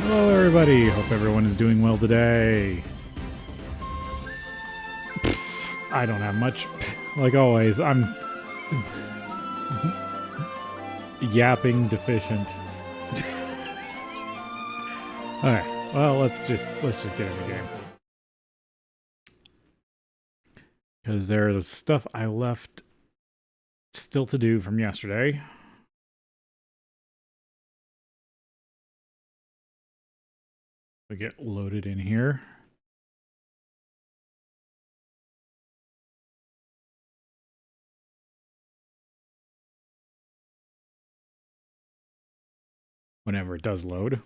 Hello, everybody. Hope everyone is doing well today. I don't have much. Like always, I'm yapping deficient. Alright, well, let's just get in the game. Because there's stuff I left still to do from yesterday. We get loaded in here. Whenever it does load.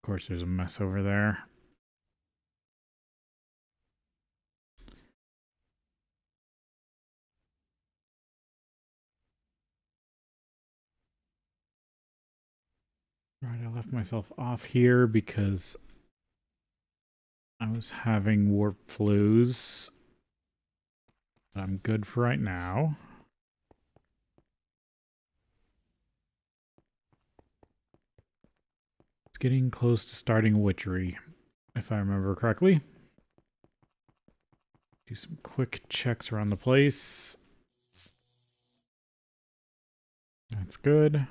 Of course, there's a mess over there. Right, I left myself off here because I was having warp flus. I'm good for right now. It's getting close to starting a witchery, if I remember correctly. Do some quick checks around the place. That's good.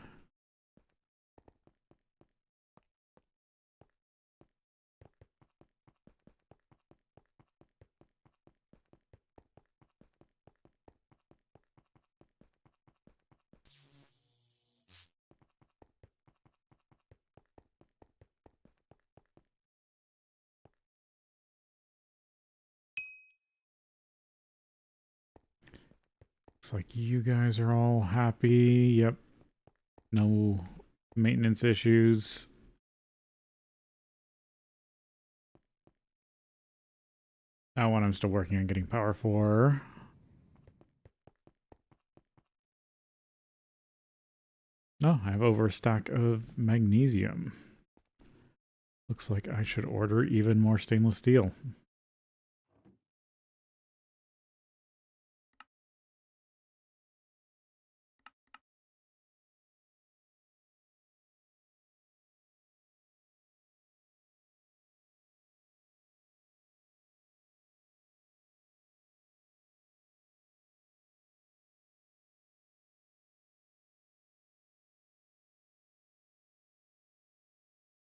Looks like you guys are all happy. Yep. No maintenance issues. That one I'm still working on getting power for. No, I have over a stack of magnesium. Looks like I should order even more stainless steel.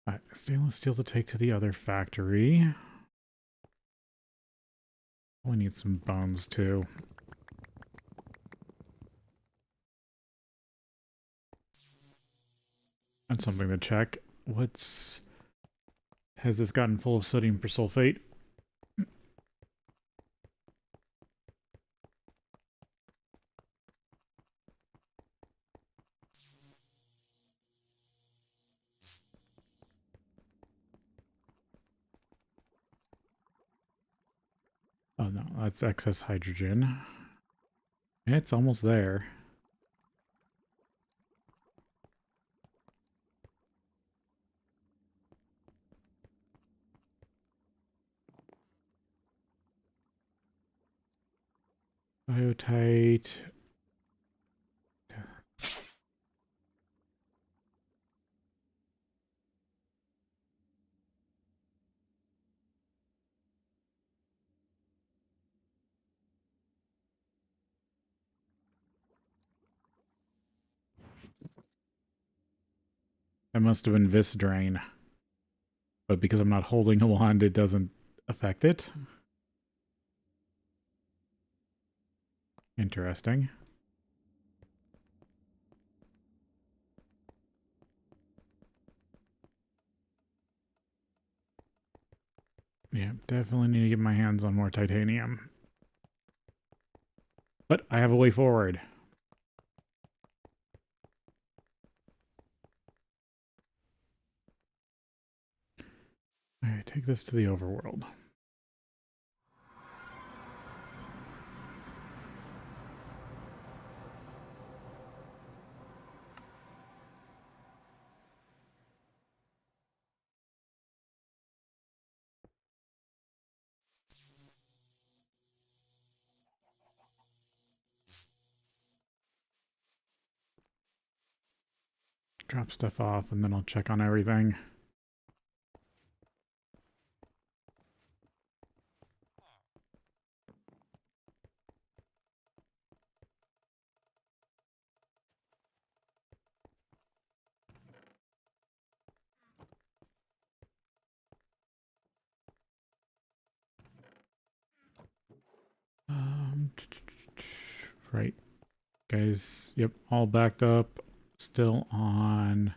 Alright, stainless steel to take to the other factory. We need some bones too. That's something to check. Has this gotten full of sodium persulfate? Oh no, that's excess hydrogen. It's almost there. Biotite. That must have been vis drain. But because I'm not holding a wand, it doesn't affect it. Interesting. Yeah, definitely need to get my hands on more titanium. But I have a way forward. Alright, take this to the overworld. drop stuff off and then I'll check on everything. Right, guys. Yep, all backed up. Still on.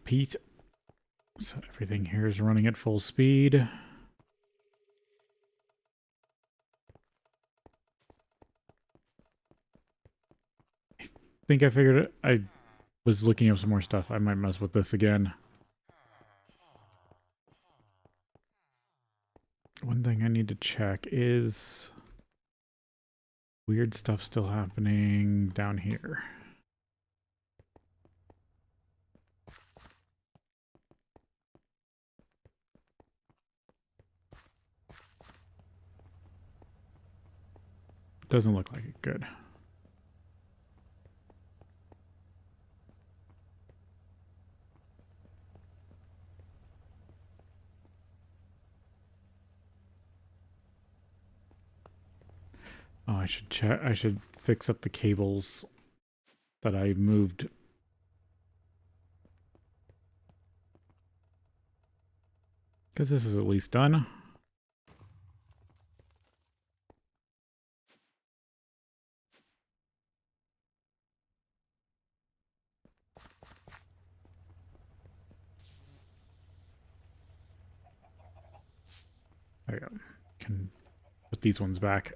Pete. So everything here is running at full speed. I think I figured it. I was looking up some more stuff. I might mess with this again. One thing I need to check is weird stuff still happening down here. Doesn't look like it. Good. Oh, I should check. I should fix up the cables that I moved. Because this is at least done. There we go. Can put these ones back.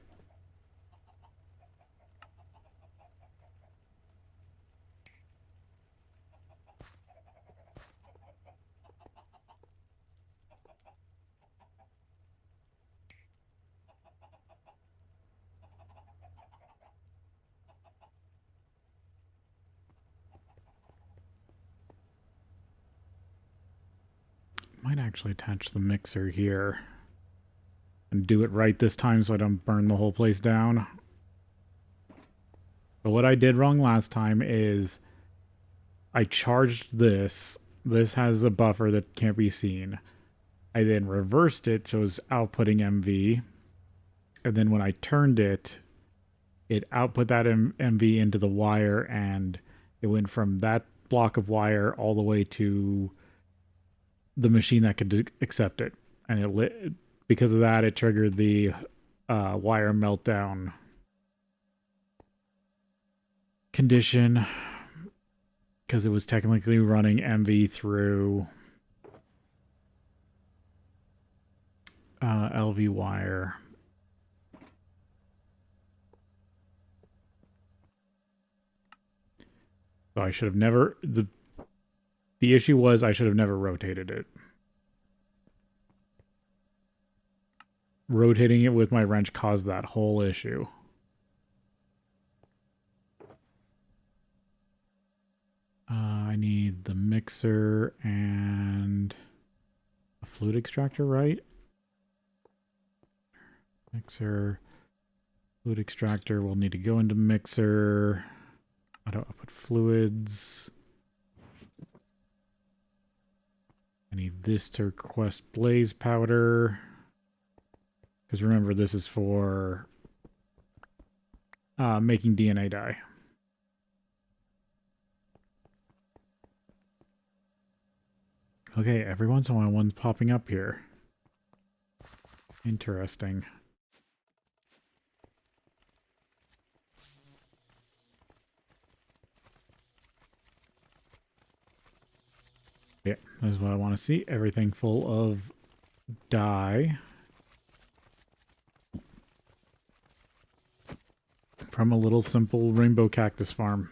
Might actually attach the mixer here and do it right this time so I don't burn the whole place down. But what I did wrong last time is I charged this. This has a buffer that can't be seen. I then reversed it so it was outputting MV. And then when I turned it, it output that MV into the wire, and it went from that block of wire all the way to the machine that could accept it. And it lit, because of that, it triggered the wire meltdown condition, because it was technically running MV through LV wire. So I should have never, the issue was I should have never rotated it. Rotating it with my wrench caused that whole issue. I need the mixer and a fluid extractor, right? Mixer, fluid extractor will need to go into mixer. Auto output fluids. I need this to request blaze powder. Because remember, this is for making DNA dye. Okay, every once in a while one's popping up here. Interesting. Yeah, that's what I want to see. Everything full of dye. From a little simple rainbow cactus farm.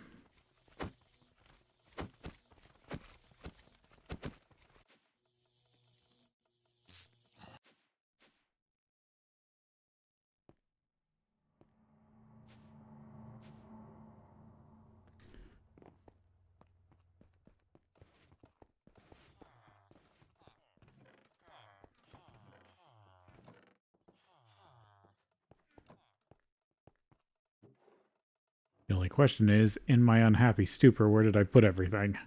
question is, in my unhappy stupor, where did I put everything?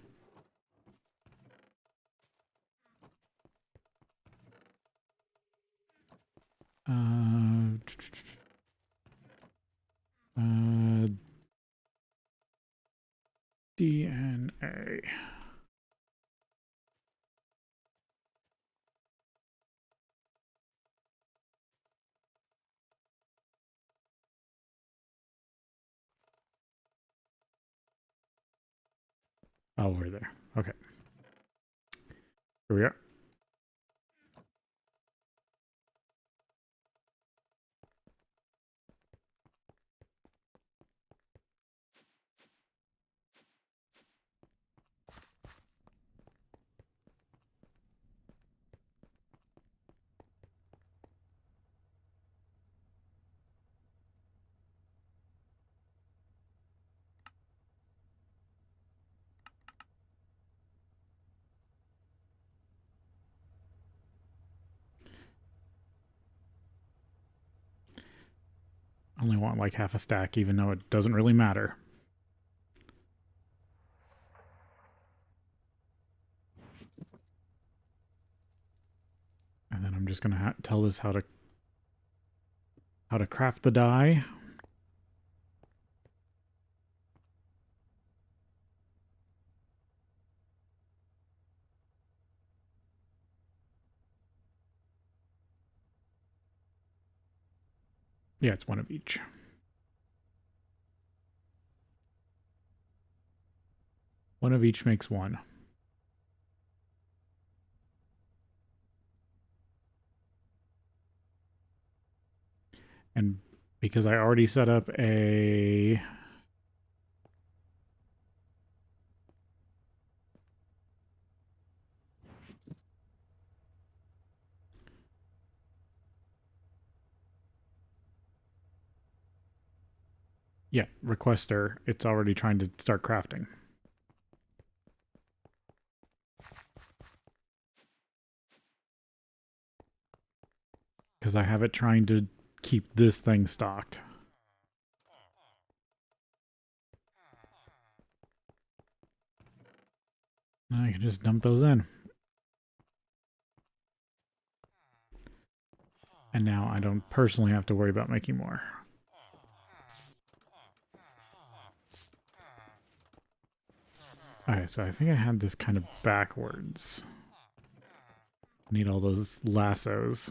DNA. Oh, we're there. Okay. Here we are. I only want like half a stack, even though it doesn't really matter. And then I'm just gonna tell this how to craft the die. Yeah, it's one of each. One of each makes one. And because I already set up a requester, it's already trying to start crafting. Because I have it trying to keep this thing stocked. I can just dump those in. And now I don't personally have to worry about making more. Alright, so I think I had this kind of backwards. Need all those lassos.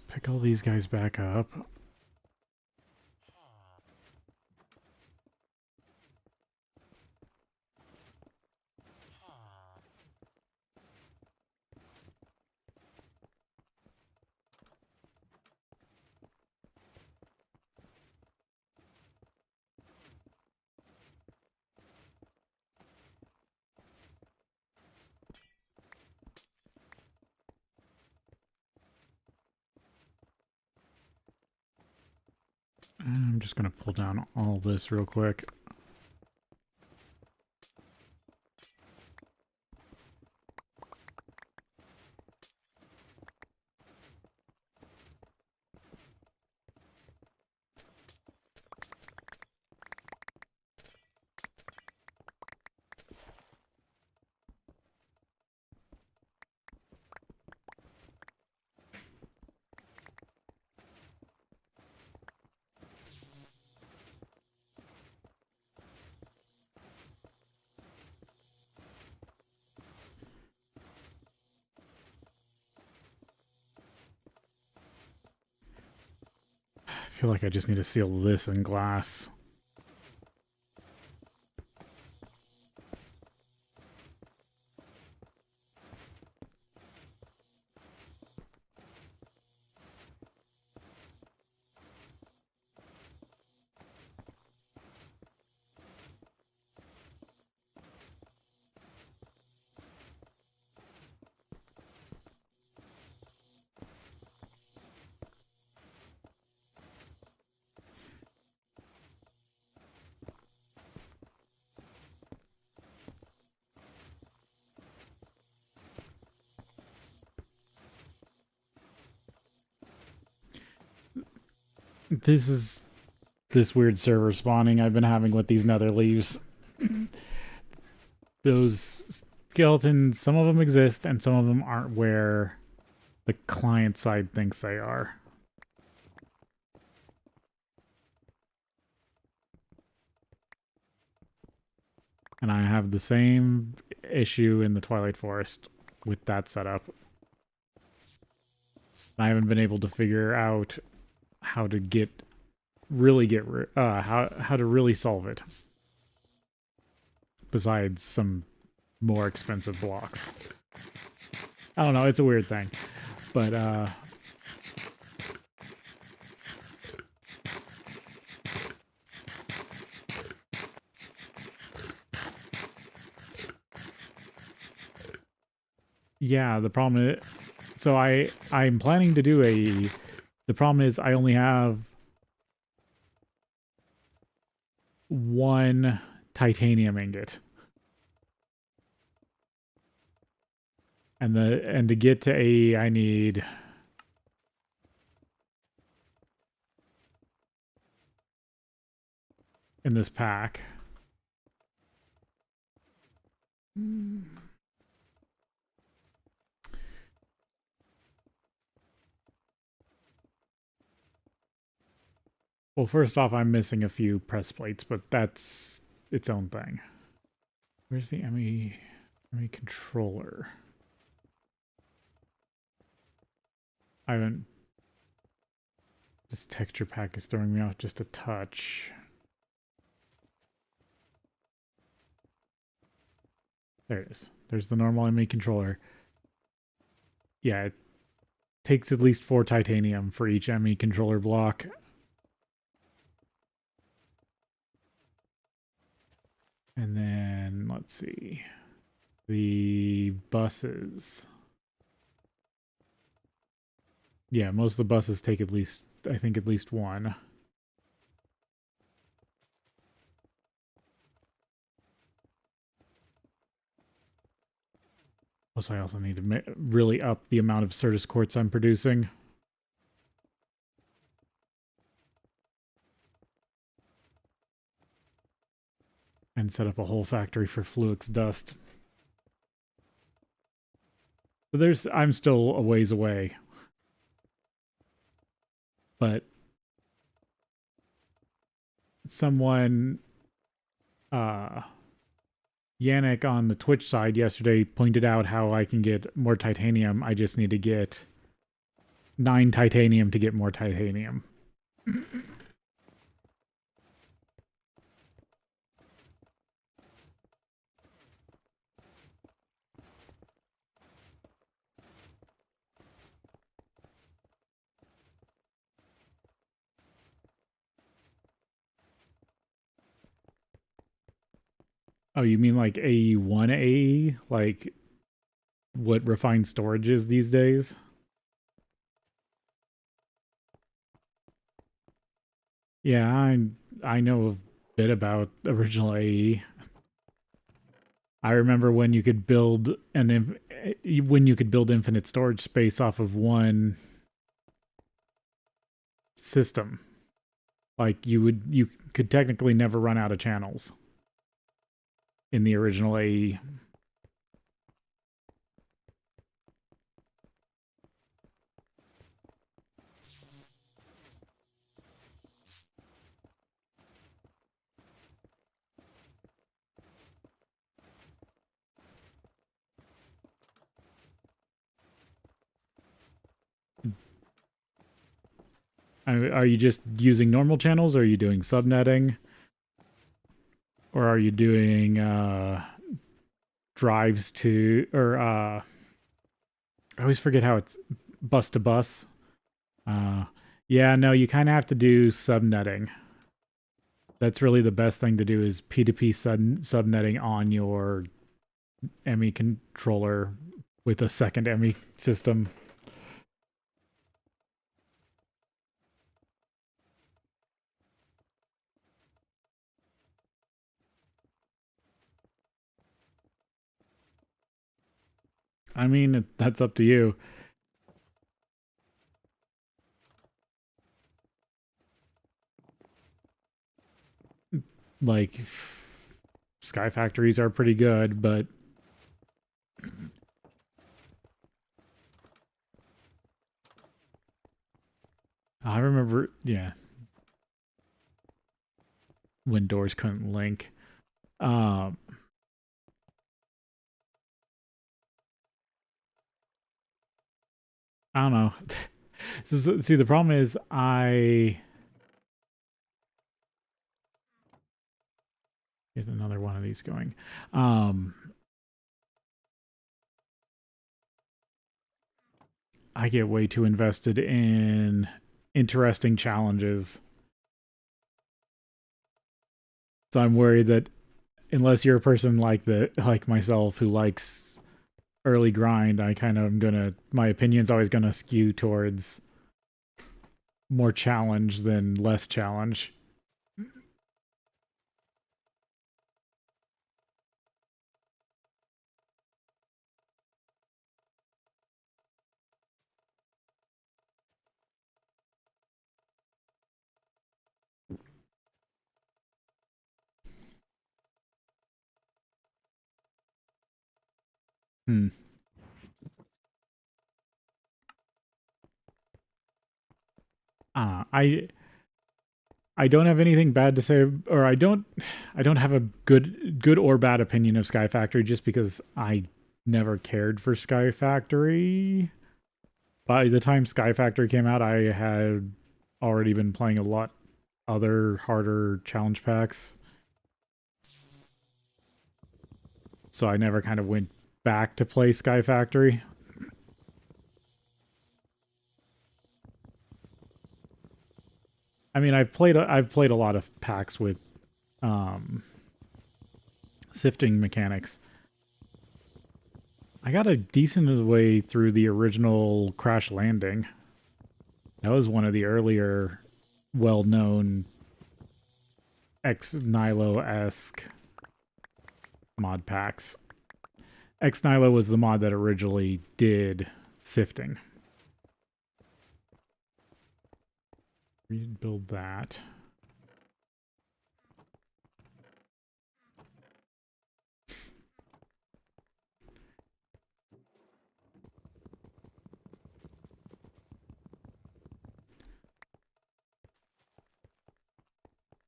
Pick all these guys back up. And I'm just going to pull down all this real quick. feel like I just need to seal this in glass. This is this weird server spawning I've been having with these nether leaves. Those skeletons, some of them exist and some of them aren't where the client side thinks they are. And I have the same issue in the Twilight Forest with that setup. I haven't been able to figure out how to how to really solve it. Besides some more expensive blocks. I don't know, it's a weird thing. But yeah, the problem is, so I'm planning to do the problem is I only have one titanium ingot. And to get to A, I need in this pack. Well, first off, I'm missing a few press plates, but that's its own thing. Where's the ME controller? I haven't... This texture pack is throwing me off just a touch. There it is. There's the normal ME controller. Yeah, it takes at least 4 titanium for each ME controller block. And then, let's see. The buses. Yeah, most of the buses take at least, I think, at least one. Plus, I also need to really up the amount of Certus quartz I'm producing. And set up a whole factory for Fluix dust. So I'm still a ways away. But someone, Yannick on the Twitch side yesterday pointed out how I can get more titanium. I just need to get 9 titanium to get more titanium. Oh, you mean like AE1 AE? Like what refined storage is these days? Yeah, I know a bit about original AE. I remember when you could build when you could build infinite storage space off of one system. Like you could technically never run out of channels in the original AE. Are you just using normal channels, or are you doing subnetting, or are you doing drives to, or I always forget how it's bus to bus. Uh, yeah, no, you kind of have to do subnetting. That's really the best thing to do is P2P subnetting on your ME controller with a second ME system. I mean, that's up to you. Like, Sky Factories are pretty good, but I remember, yeah, when doors couldn't link. Um, I don't know. See, the problem is I get another one of these going. Um, I get way too invested in interesting challenges. So I'm worried that unless you're a person like myself who likes early grind, I kind of am gonna my opinion's always gonna skew towards more challenge than less challenge. Hmm. I don't have anything bad to say, or I don't have a good or bad opinion of Sky Factory just because I never cared for Sky Factory. By the time Sky Factory came out, I had already been playing a lot other harder challenge packs, so I never kind of went back to play Sky Factory. I mean, I've played a lot of packs with um, sifting mechanics. I got a decent way through the original Crash Landing. That was one of the earlier well-known ex Nilo esque mod packs. Ex Nilo was the mod that originally did sifting. Rebuild that.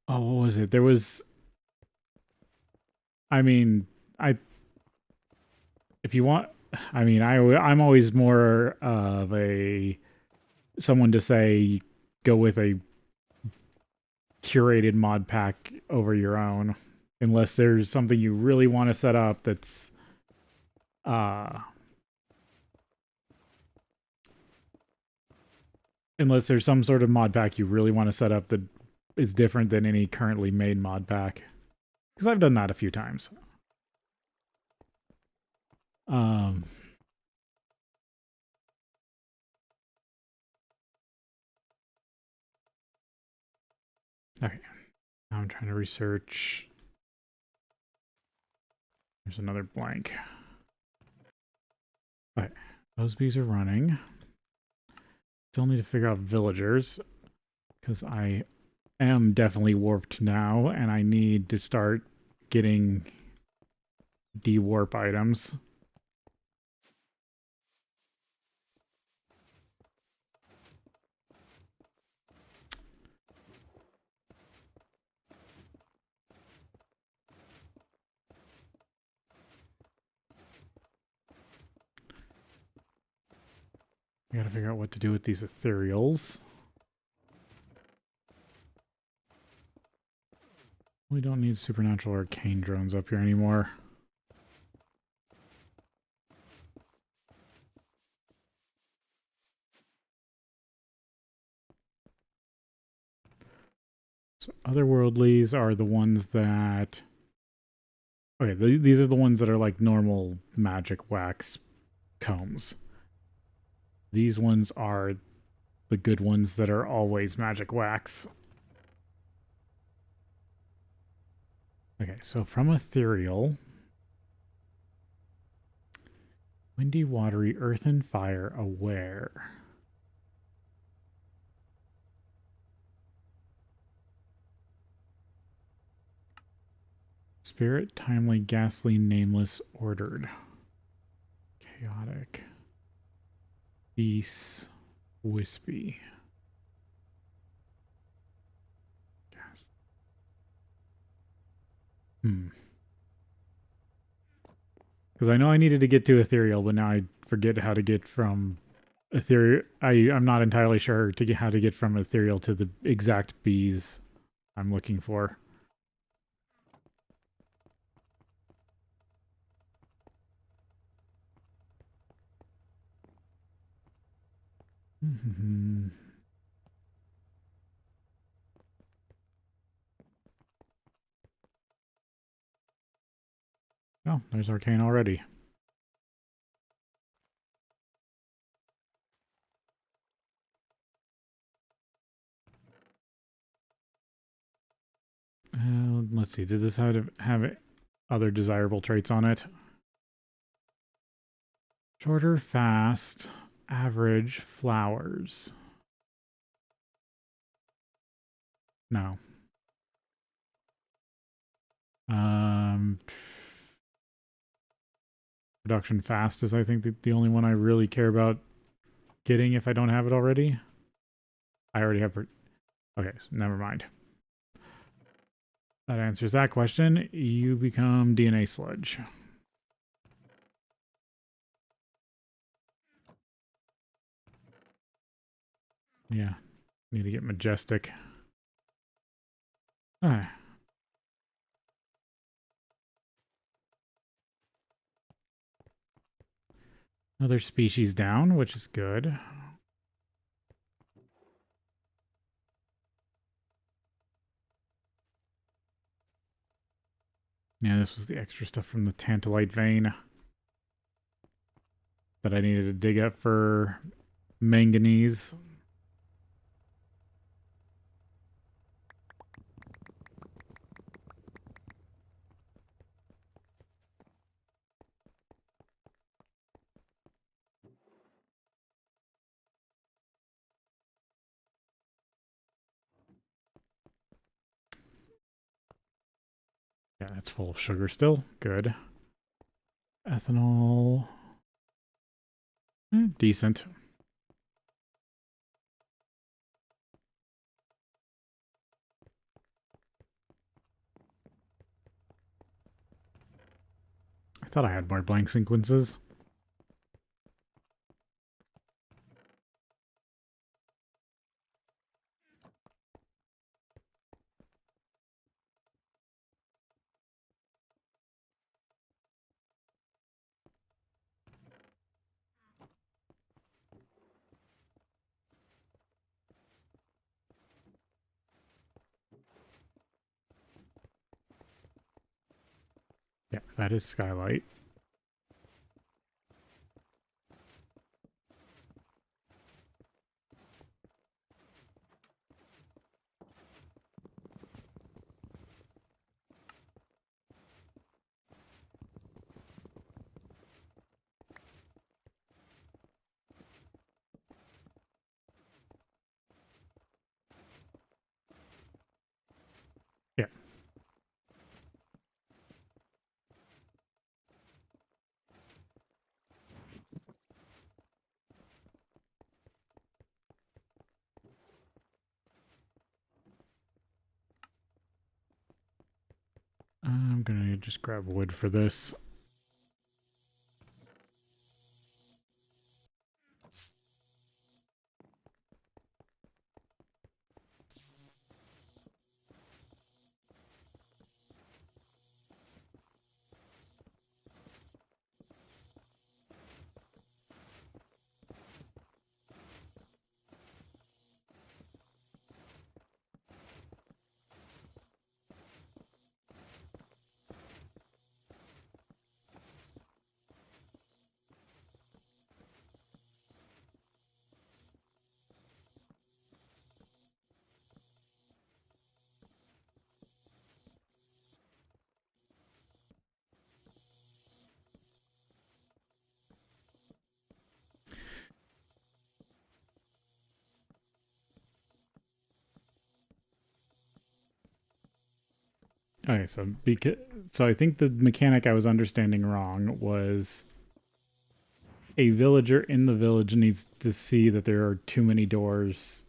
Oh, what was it? There was. I mean, I. If you want, I mean, I'm always more of a someone to say go with a curated mod pack over your own, unless there's something you really want to set up that's uh unless there's some sort of mod pack you really want to set up that is different than any currently made mod pack. Because I've done that a few times. Um, okay, now I'm trying to research. There's another blank. Okay, those bees are running. Still need to figure out villagers because I am definitely warped now, and I need to start getting de-warp items. I gotta figure out what to do with these ethereals. We don't need supernatural arcane drones up here anymore. So otherworldlies are the ones that... Okay, these are the ones that are like normal magic wax combs. These ones are the good ones that are always magic wax. Okay, so from ethereal, windy, watery, earth and fire, aware. Spirit, timely, ghastly, nameless, ordered. Chaotic. Peace, wispy. Because I know I needed to get to ethereal, but now I forget how to get from ethereal. I'm not entirely sure to get how to get from ethereal to the exact bees I'm looking for. Oh, there's arcane already. Let's see. Did this have other desirable traits on it? Shorter, fast, average, flowers. No. Um, Production fast is, I think, the only one I really care about getting if I don't have it already. I already have... Okay, so never mind. That answers that question. You become DNA sludge. Yeah, need to get majestic. Ah. Another species down, which is good. Yeah, this was the extra stuff from the Tantalite vein that I needed to dig up for manganese. Yeah, it's full of sugar still. Good. Ethanol. Decent. I thought I had more blank sequences. Yeah, that is skylight. Yeah. I'm gonna just grab wood for this. Okay, so I think the mechanic I was understanding wrong was a villager in the village needs to see that there are too many doors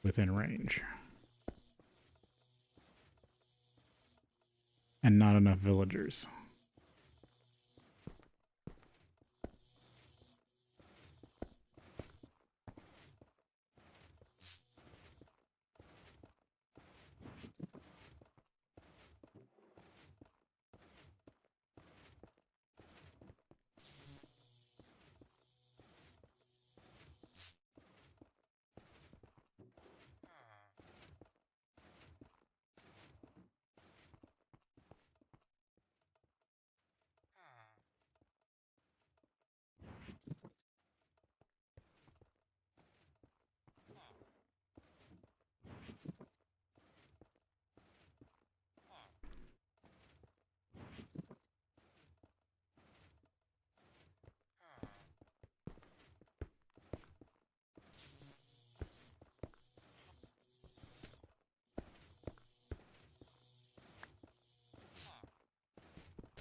within range and not enough villagers.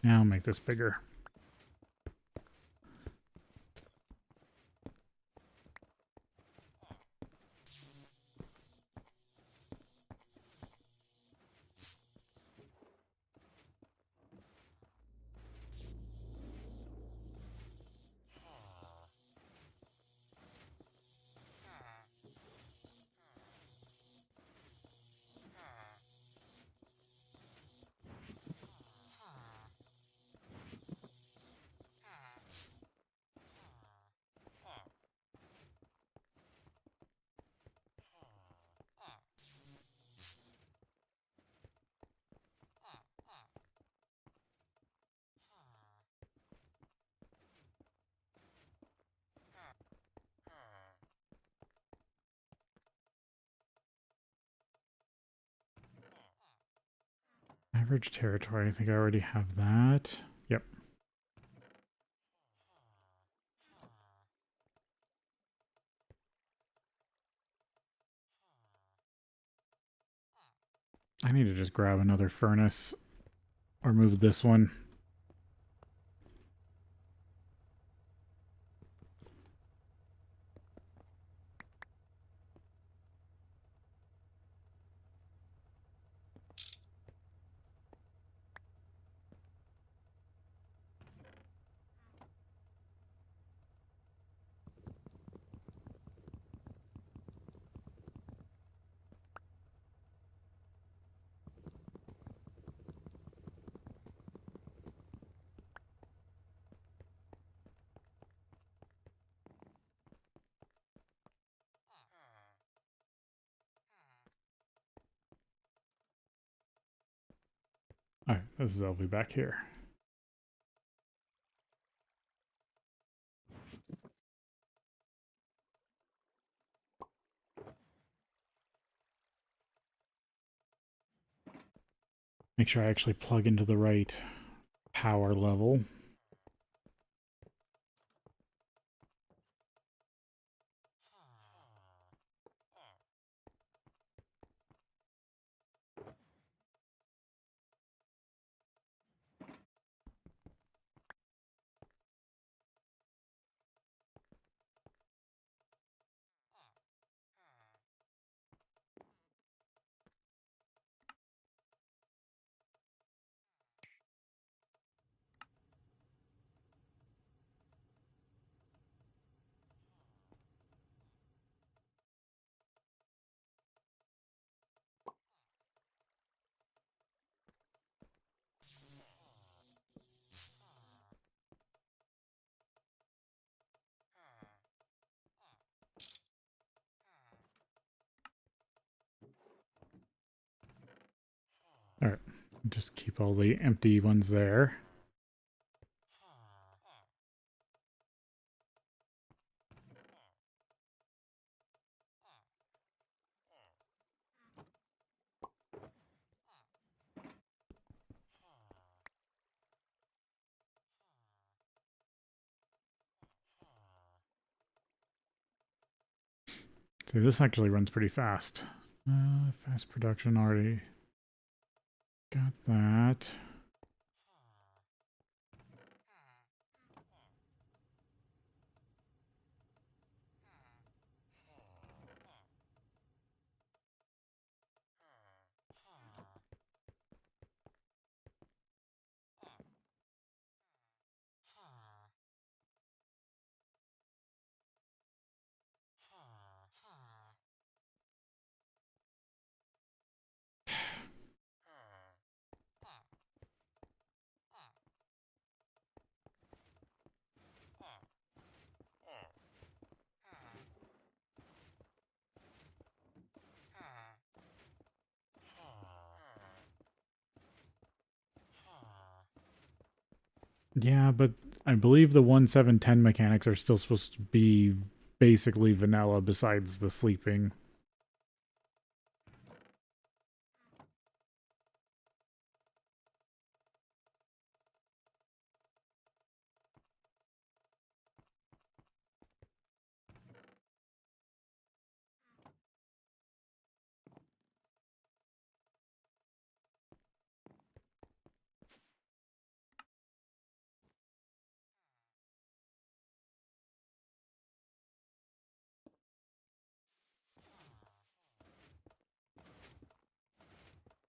Now I'll make this bigger. Average territory, I think I already have that. Yep. I need to just grab another furnace or move this one. Alright, this is LV back here. Make sure I actually plug into the right power level. Alright, just keep all the empty ones there. See, this actually runs pretty fast. Fast production already. Got that. Yeah, but I believe the 1710 mechanics are still supposed to be basically vanilla besides the sleeping.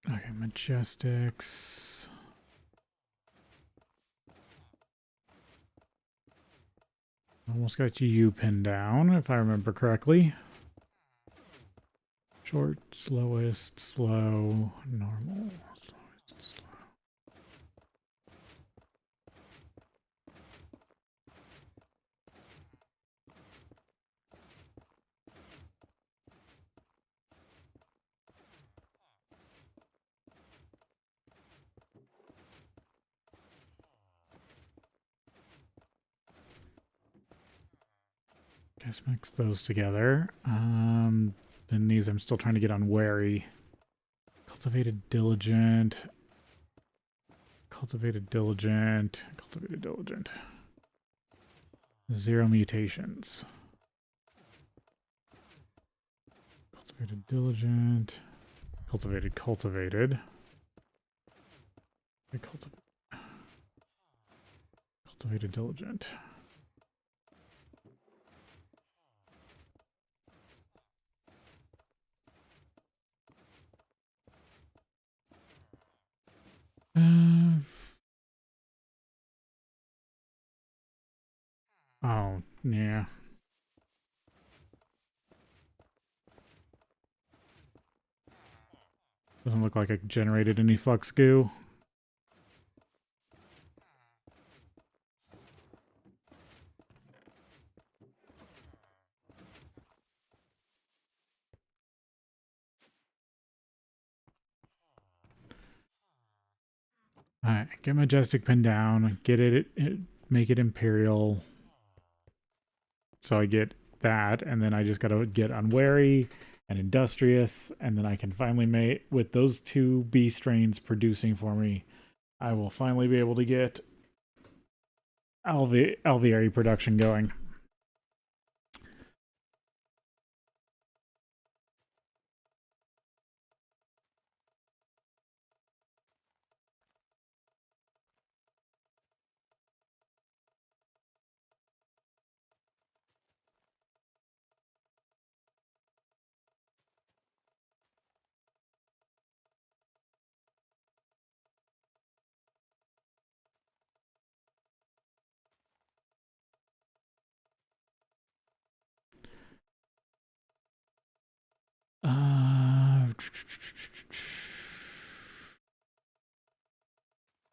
Okay, Majestics. Almost got you pinned down, if I remember correctly. Short, slowest, slow, normal, slowest, slow. Guess mix those together. Then these I'm still trying to get on wary. Cultivated diligent. Cultivated diligent. Cultivated diligent. 0 mutations. Cultivated diligent. Cultivated cultivated. Cultivated diligent. Oh, yeah. Doesn't look like it generated any flux goo. Alright, get Majestic pinned down, get make it Imperial. So I get that, and then I just gotta get Unwary and Industrious, and then I can finally mate with those two B strains producing for me. I will finally be able to get alveary production going.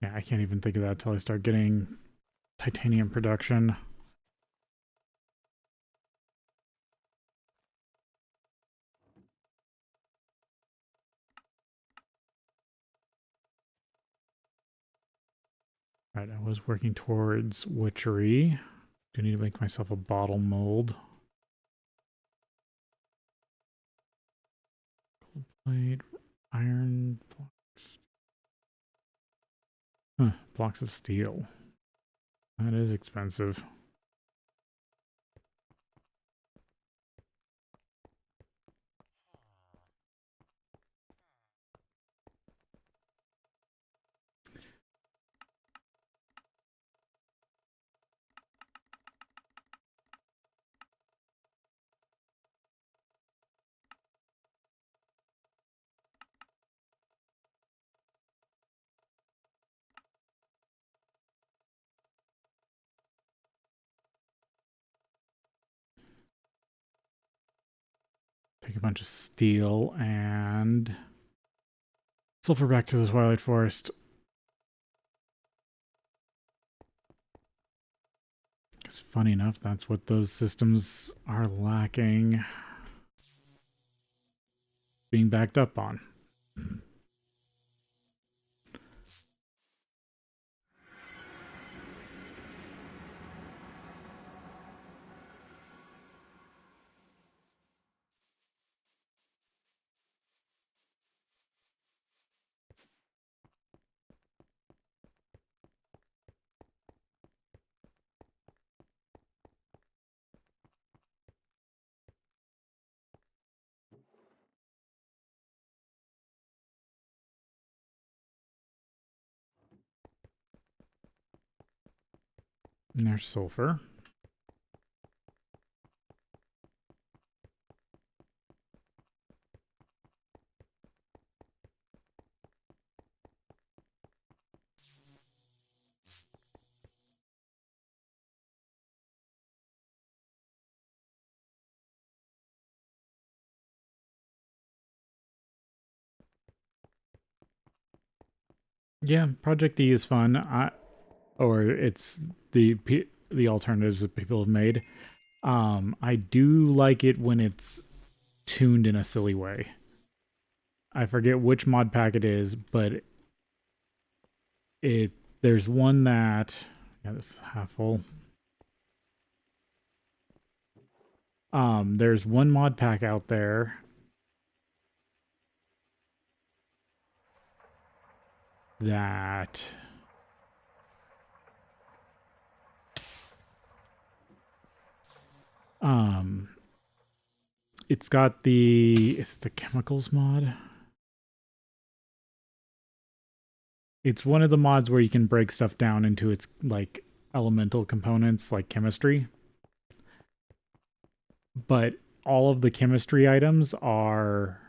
Yeah, I can't even think of that until I start getting titanium production. Right, I was working towards witchery. Do need to make myself a bottle mold. Gold plate, iron blocks. Huh, blocks of steel. That is expensive. a bunch of steel and sulfur back to the Twilight Forest. Because funny enough, that's what those systems are lacking being backed up on. And there's sulfur. Yeah, Project E is fun. Or it's the the alternatives that people have made. I do like it when it's tuned in a silly way. I forget which mod pack it is, but it there's one that this is half full. There's one mod pack out there that it's got is it the chemicals mod? It's one of the mods where you can break stuff down into its like elemental components like chemistry. But all of the chemistry items are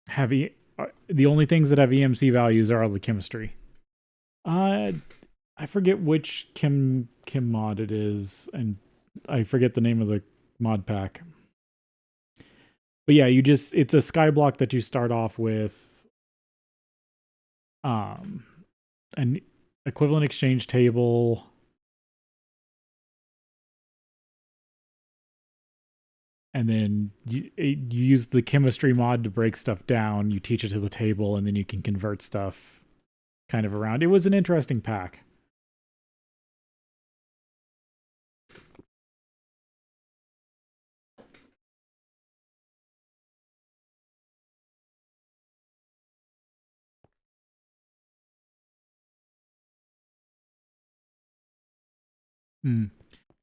heavy. The only things that have EMC values are all the chemistry. I forget which chem mod it is, and I forget the name of the mod pack. But yeah, it's a skyblock that you start off with an equivalent exchange table, and then you use the chemistry mod to break stuff down. You teach it to the table, and then you can convert stuff kind of around. It was an interesting pack.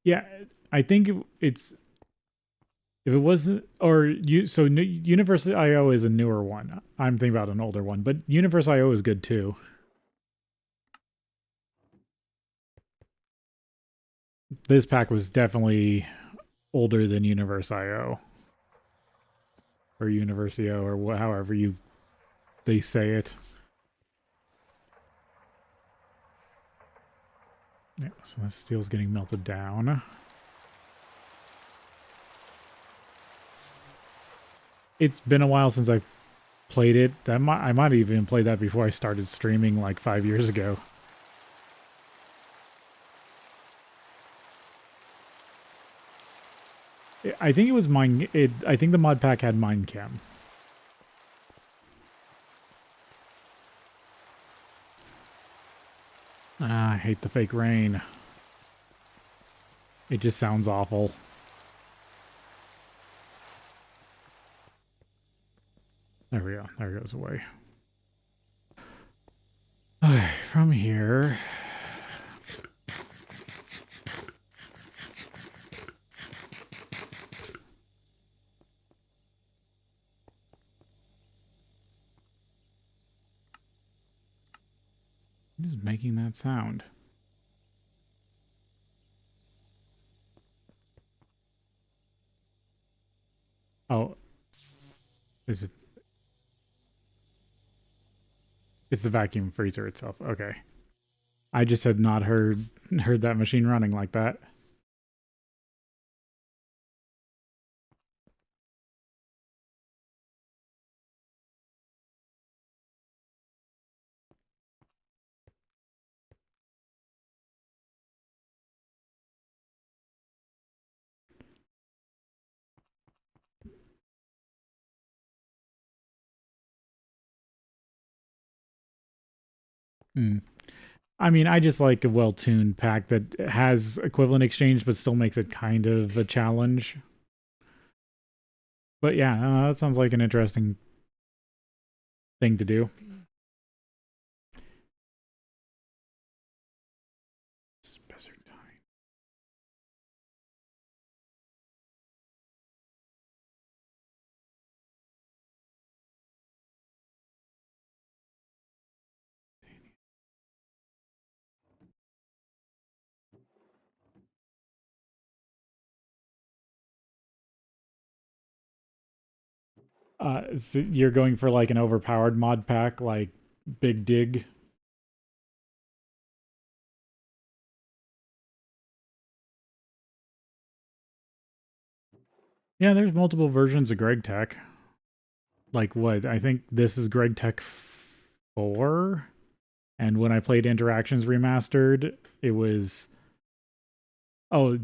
Yeah, I think it's if it wasn't or you so Universe IO is a newer one. I'm thinking about an older one, but Universe IO is good too. This pack was definitely older than Universe IO or Universio or however they say it. Yeah, so the steel's getting melted down. It's been a while since I've played it. I might even played that before I started streaming like 5 years ago. I think it was mine. I think the mod pack had Minecam. Ah, I hate the fake rain. It just sounds awful. There we go. There it goes away. From here. What is making that sound? Oh, is it? It's the vacuum freezer itself. Okay. I just had not heard that machine running like that. Hmm. I mean, I just like a well-tuned pack that has equivalent exchange, but still makes it kind of a challenge. But yeah, that sounds like an interesting thing to do. So you're going for like an overpowered mod pack, like Big Dig. Yeah, there's multiple versions of GregTech. Like what? I think this is GregTech 4. And when I played Interactions Remastered, it was, oh,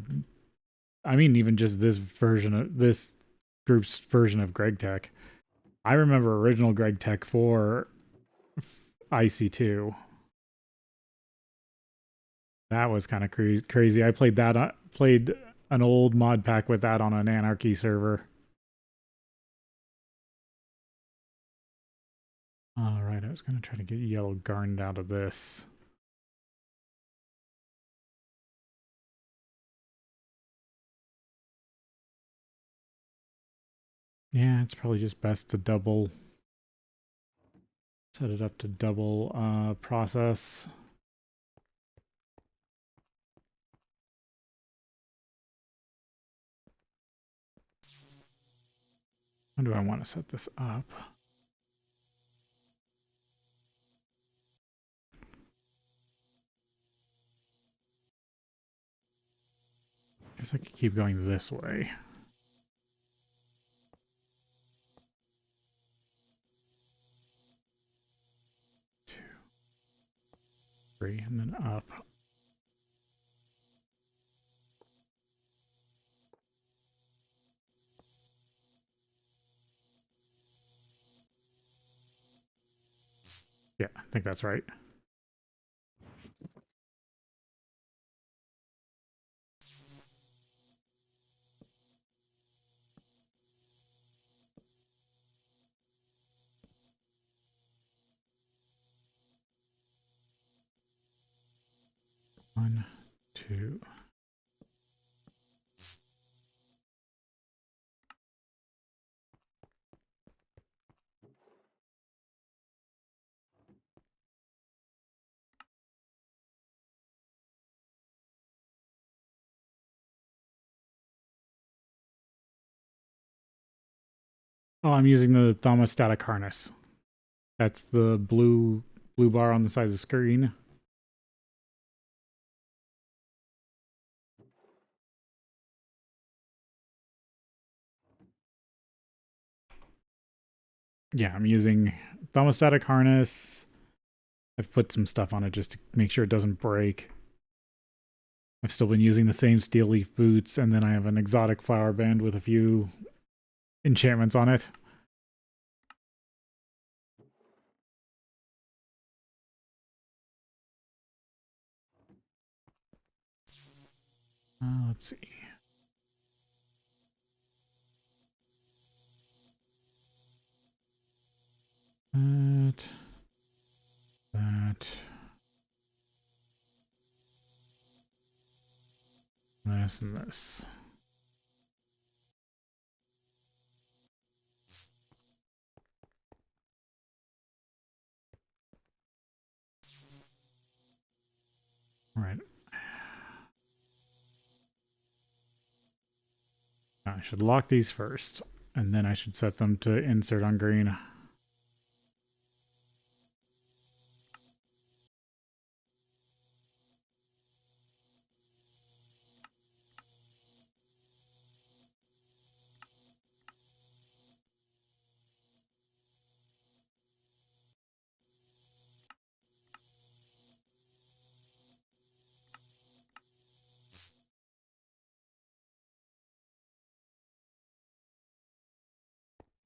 I mean, even just this version of this group's version of GregTech. I remember original GregTech 4 IC2. That was kind of crazy. I played that, played an old mod pack with that on an Anarchy server. All right, I was going to try to get Yellow Garnet out of this. Yeah, it's probably just best to double, set it up to double process. How do I want to set this up? I guess I could keep going this way. 2, 3, and then up. Yeah, I think that's right. One, two. Oh, I'm using the thermostatic harness. That's the blue bar on the side of the screen. Yeah, I'm using thermostatic harness. I've put some stuff on it just to make sure it doesn't break. I've still been using the same steel leaf boots, and then I have an exotic flower band with a few enchantments on it. Let's see. That, that, this, and this. All right. I should lock these first, and then I should set them to insert on green.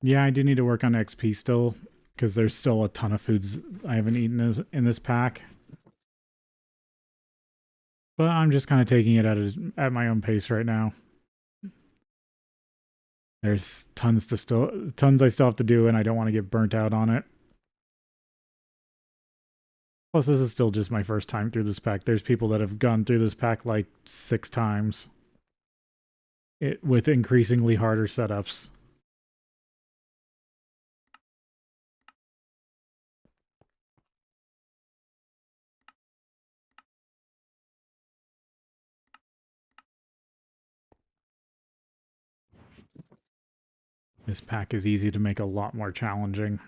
Yeah, I do need to work on XP still, because there's still a ton of foods I haven't eaten in this pack. But I'm just kind of taking it at my own pace right now. There's tons I still have to do, and I don't want to get burnt out on it. Plus, this is still just my first time through this pack. There's people that have gone through this pack like 6 times, with increasingly harder setups. This pack is easy to make a lot more challenging.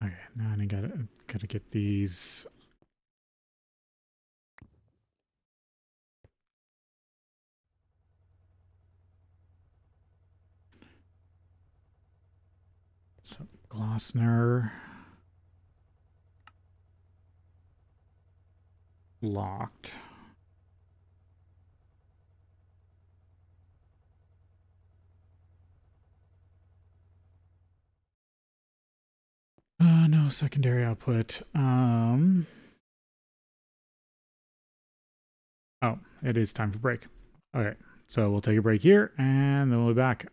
Okay, now I gotta get these. So Glossner locked. No secondary output. Oh, it is time for break. Okay, so we'll take a break here, and then we'll be back.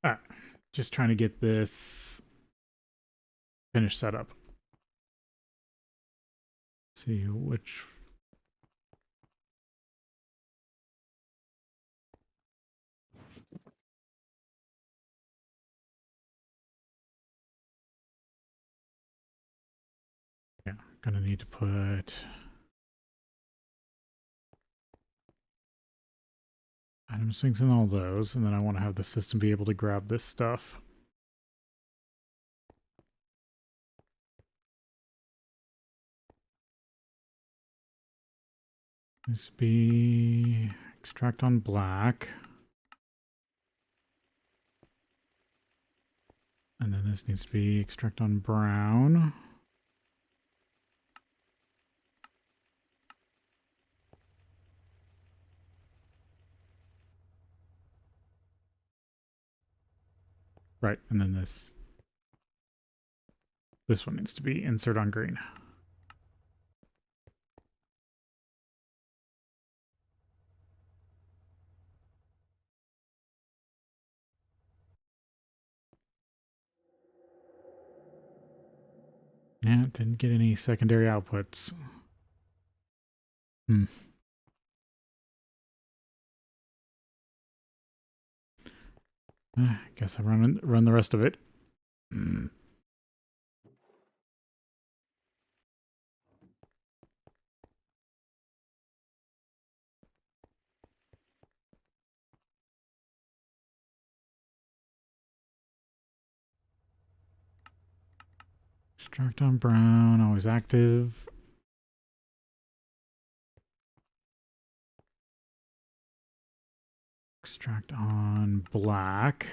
Ah, just trying to get this finished setup. see which. Yeah, I'm gonna need to put item sinks in all those, and then I want to have the system be able to grab this stuff. This be extract on black. And then this needs to be extract on brown. Right, and then this one needs to be insert on green. Yeah, didn't get any secondary outputs. Guess I run the rest of it. Extract on brown, always active. Extract on black.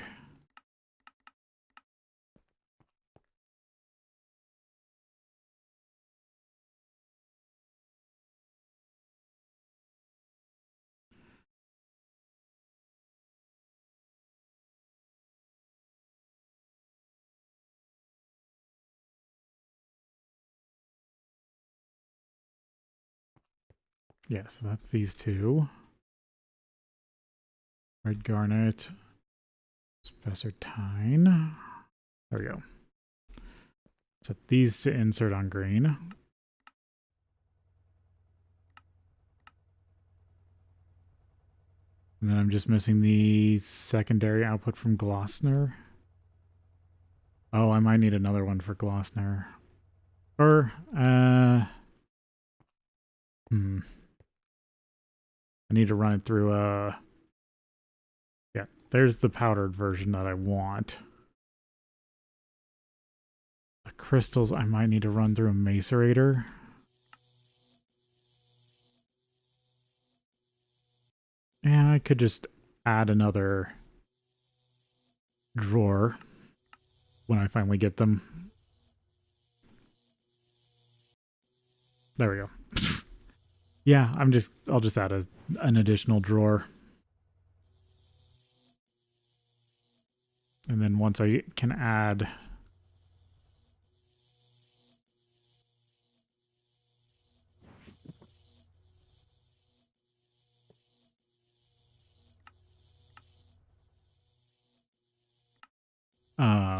Yeah, so that's these two. Red garnet, spessartine. There we go. Set these to insert on green. And then I'm just missing the secondary output from Glossner. Oh, I might need another one for Glossner. Or, I need to run it through, yeah, there's the powdered version that I want. The crystals I might need to run through a macerator. And I could just add another drawer when I finally get them. There we go. Yeah, I'll just add an additional drawer. And then once I can add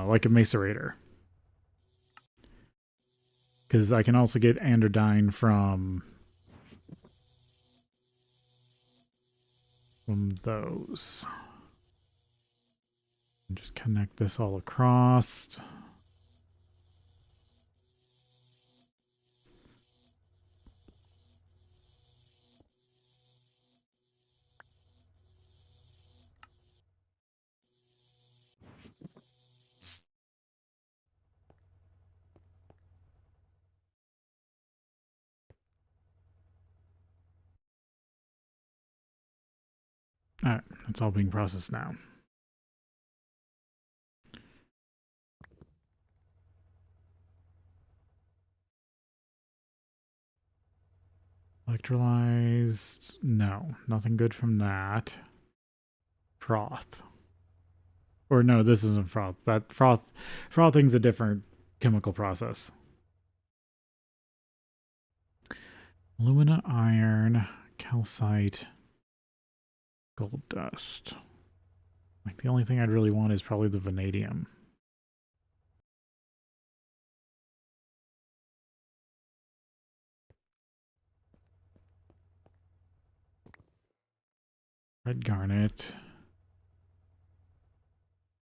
like a macerator. Because I can also get androdyne from those. And just connect this all across. Alright, it's all being processed now. Electrolyzed, no, nothing good from that. Froth. Or no, this isn't froth. That frothing's a different chemical process. Alumina, iron, calcite, gold dust. Like the only thing I'd really want is probably the vanadium. red garnet,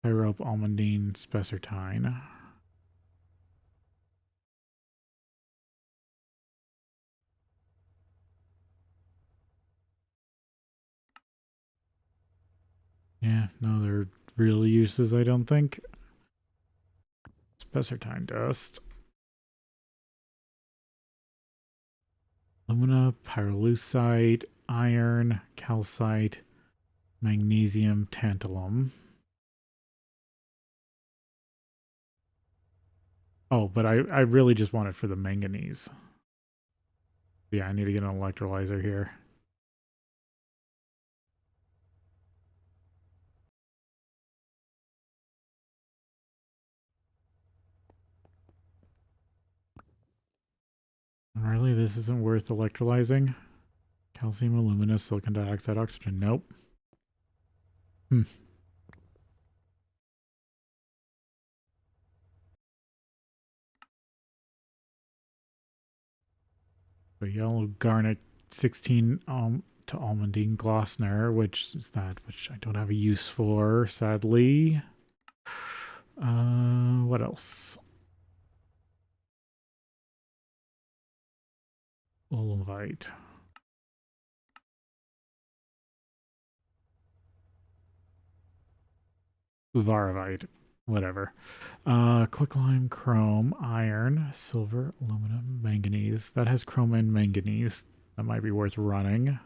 pyrope, almandine, spessartine. Yeah, no other real uses, I don't think. Spessartine dust. Alumina, pyrolusite, iron, calcite, magnesium, tantalum. Oh, but I really just want it for the manganese. Yeah, I need to get an electrolyzer here. Really, this isn't worth electrolyzing? Calcium, alumina, silicon dioxide, oxygen. Nope. Hmm. So yellow garnet 16 to almandine Glossner, which is that which I don't have a use for, sadly. What else? Olivite. Uvarovite. Whatever. Quicklime, chrome, iron, silver, aluminum, manganese. That has chrome and manganese. That might be worth running.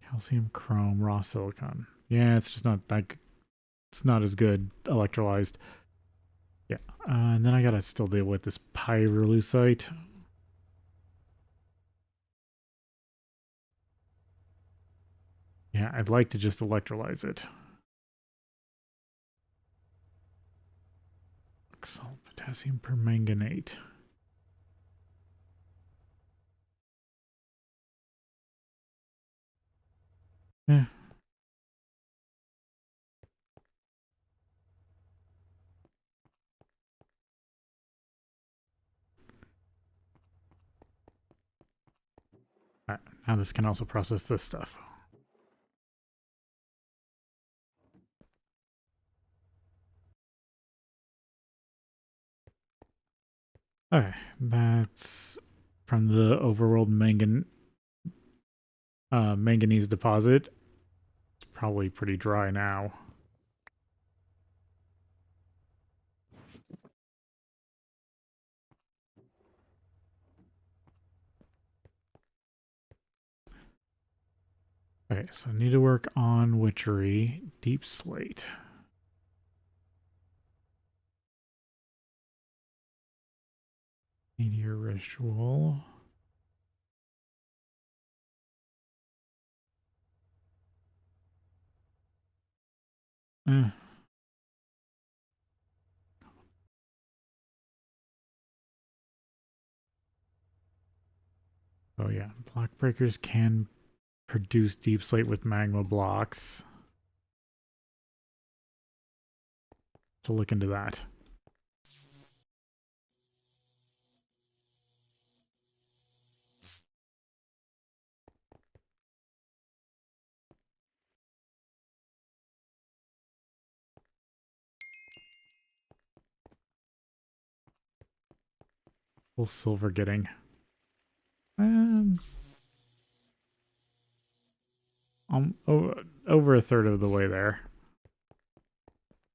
Calcium, chrome, raw silicon. Yeah, it's just not like it's not as good electrolyzed. Yeah, and then I gotta still deal with this pyrolusite. Yeah, I'd like to just electrolyze it. Salt, potassium permanganate. Eh. Alright, now this can also process this stuff. Okay, that's from the overworld manganese deposit. It's probably pretty dry now. Okay, so I need to work on witchery, deep slate. Meteor ritual. Eh. Oh yeah, block breakers can produce deep slate with magma blocks. To look into that. Full silver getting. Um, over a third of the way there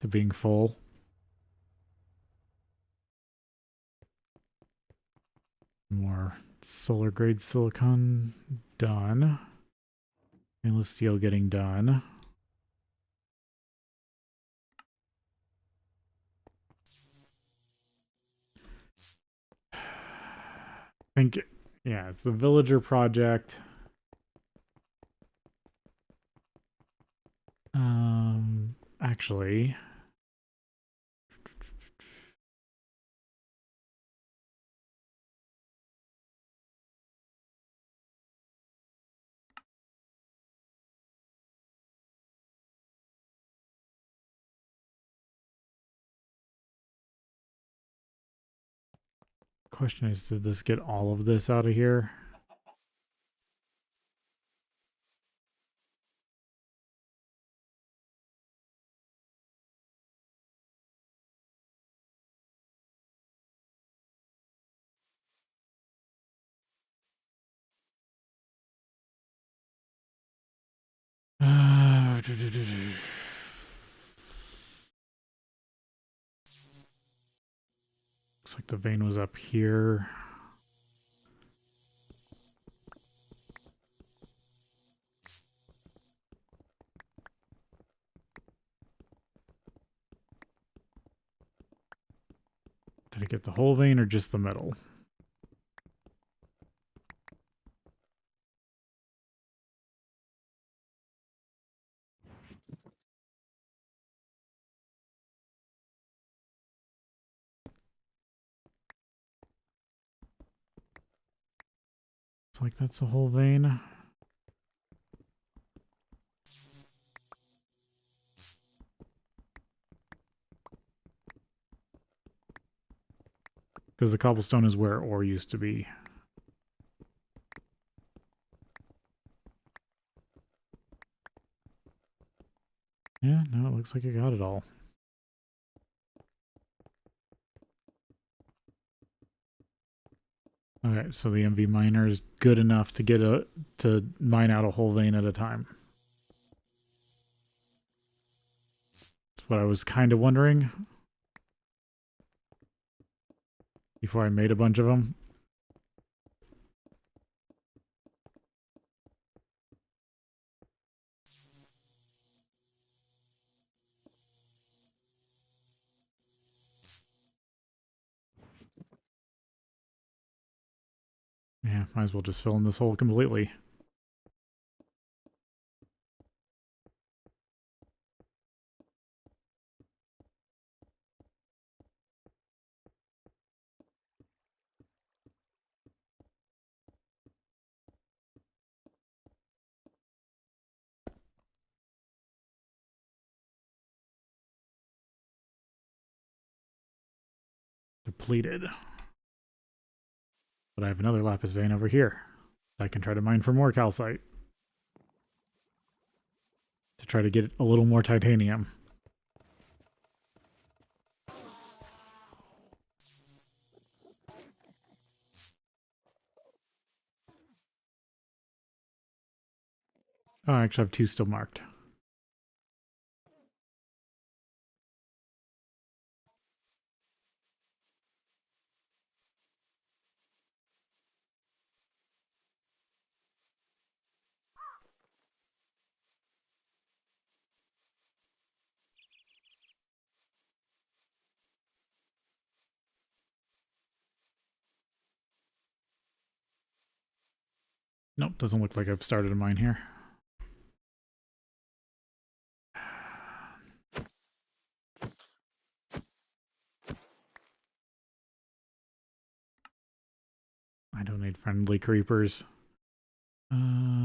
to being full. More solar grade silicon done. Stainless steel getting done. I think, yeah, it's the villager project. Actually, question is, did this get all of this out of here? Looks like the vein was up here. Did I get the whole vein or just the middle? Looks like that's the whole vein. Because the cobblestone is where ore used to be. Yeah, no, it looks like I got it all. Okay, so the MV miner is good enough to to mine out a whole vein at a time. That's what I was kind of wondering before I made a bunch of them. Yeah, might as well just fill in this hole completely. Depleted. But I have another lapis vein over here. I can try to mine for more calcite. To try to get a little more titanium. Oh, I actually have two still marked. Nope, doesn't look like I've started a mine here. I don't need friendly creepers.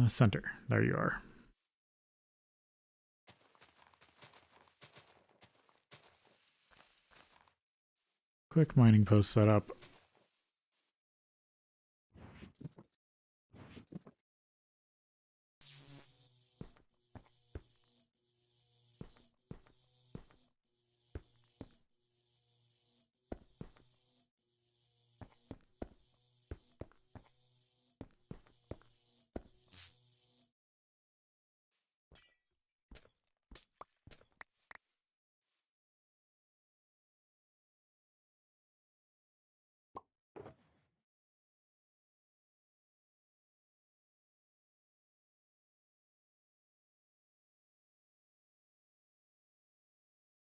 Center. There you are. Quick mining post set up.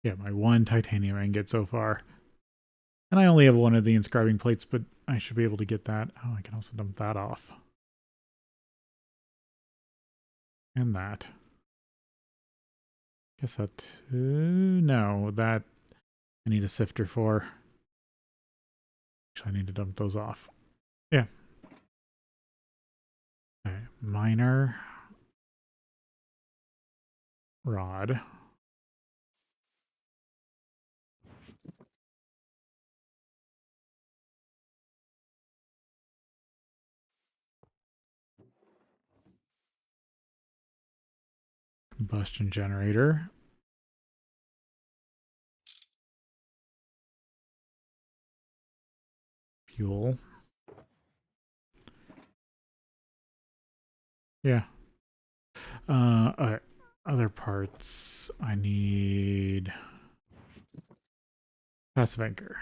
Yeah, my one titanium ingot so far. And I only have one of the inscribing plates, but I should be able to get that. Oh, I can also dump that off. And that. Guess that... no, that I need a sifter for. Actually, I need to dump those off. Yeah. Okay, miner. Rod. Combustion generator. Fuel. Yeah. Alright. other parts, I need passive anchor.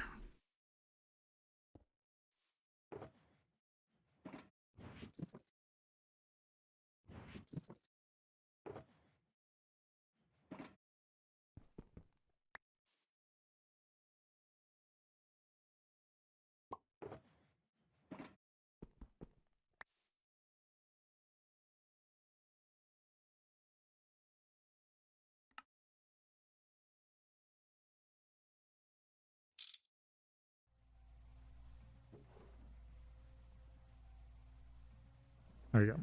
There we go.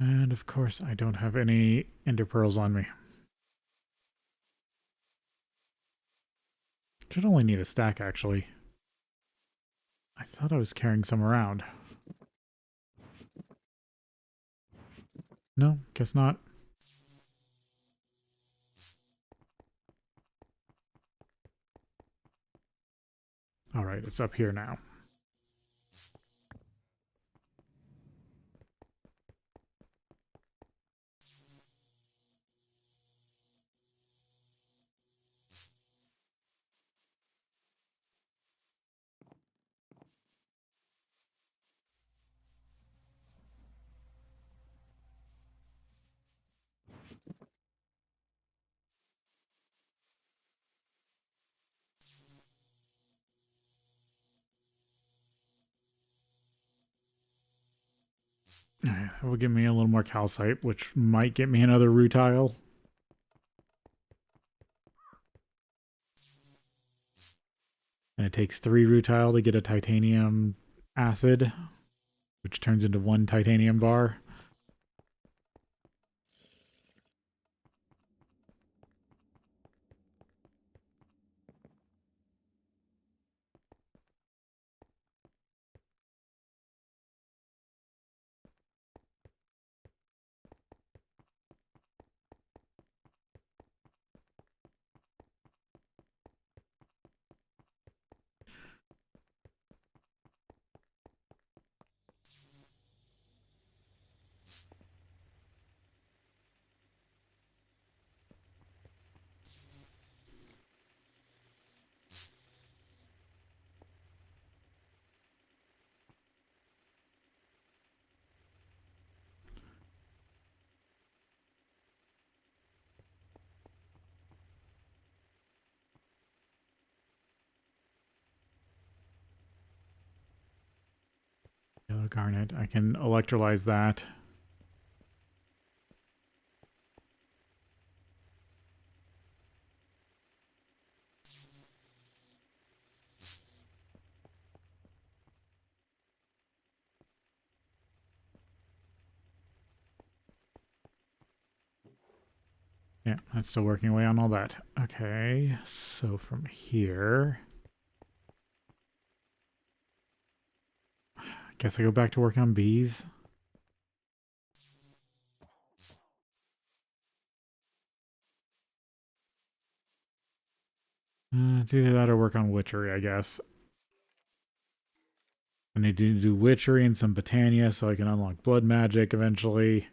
And of course, I don't have any ender pearls on me. Should only need a stack, actually. I thought I was carrying some around. No, guess not. Alright, it's up here now. That will give me a little more calcite, which might get me another rutile. And it takes 3 rutile to get a titanium acid, which turns into 1 titanium bar. Yellow garnet. I can electrolyze that. Yeah, that's still working away on all that. Okay, so from here, I guess I go back to work on bees. It's either that or work on witchery, I guess. I need to do witchery and some botania so I can unlock blood magic eventually.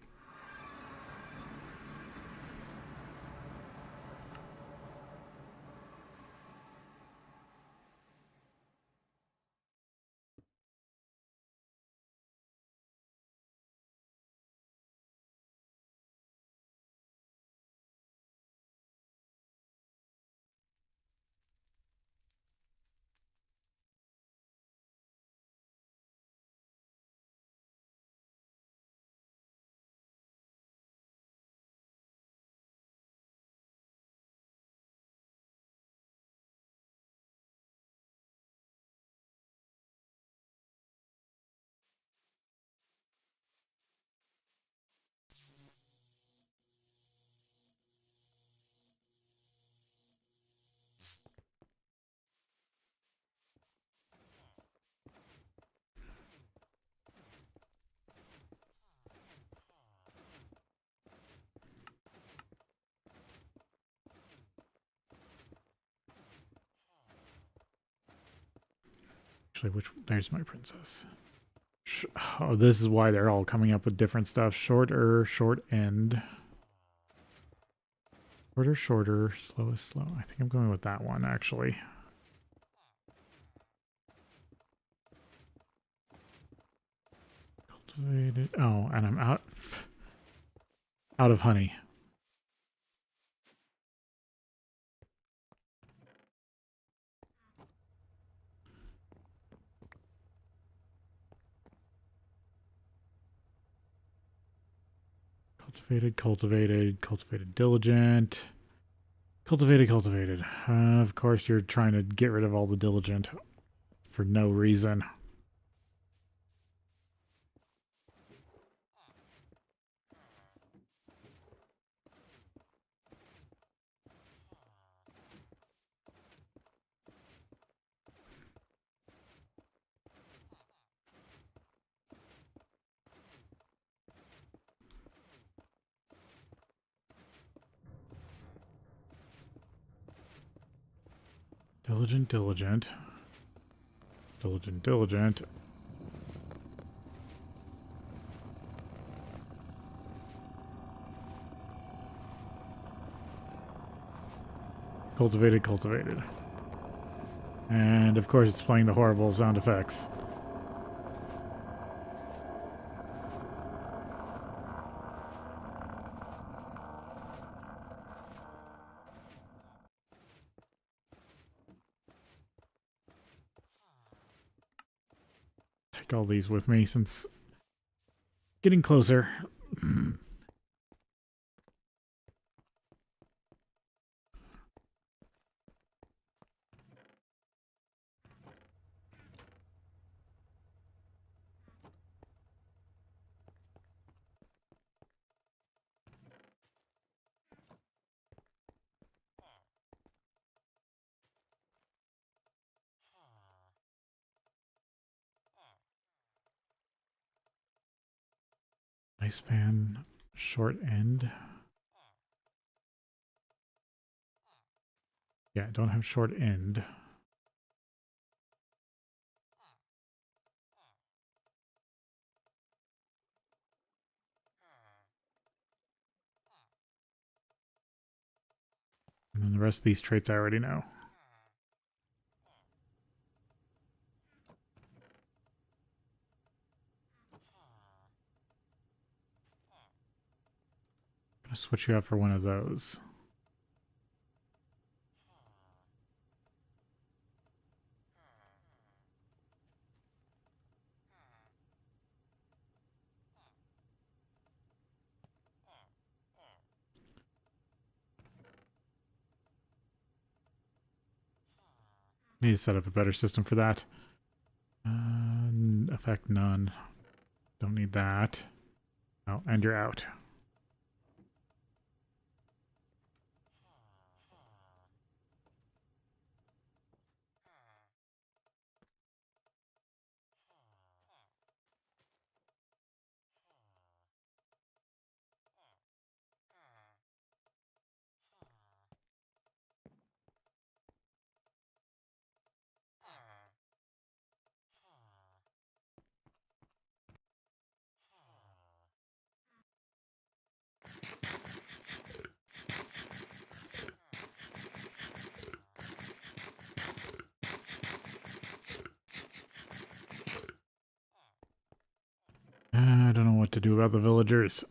Actually, there's my princess. Oh, this is why they're all coming up with different stuff. Short end. Shorter, slowest, slow. I think I'm going with that one, actually. Cultivated. Oh, and I'm out of honey. Cultivated diligent. Cultivated. Of course, you're trying to get rid of all the diligent for no reason. Diligent. Cultivated. And of course it's playing the horrible sound effects. Take all these with me since getting closer. Lifespan, short end. Yeah, I don't have short end. And then the rest of these traits I already know. I'm gonna switch you out for one of those. Need to set up a better system for that. Effect none. Don't need that. Oh, and you're out. I don't know what to do about the villagers.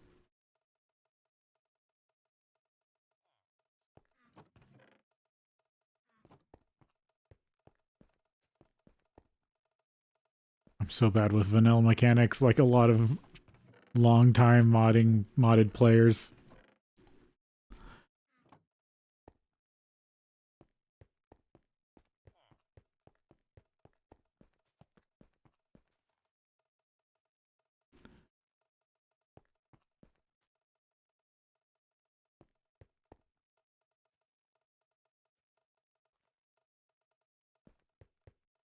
I'm so bad with vanilla mechanics, like a lot of long-time modded players.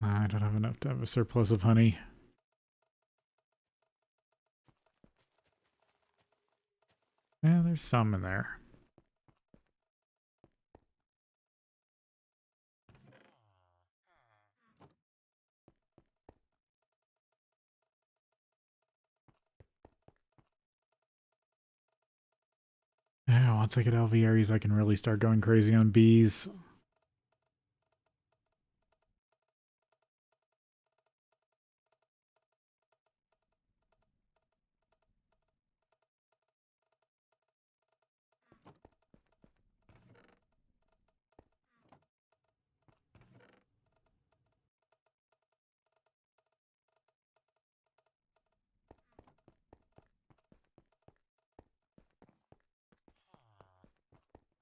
I don't have enough to have a surplus of honey. Yeah, there's some in there. Yeah, once I get alvearies, I can really start going crazy on bees.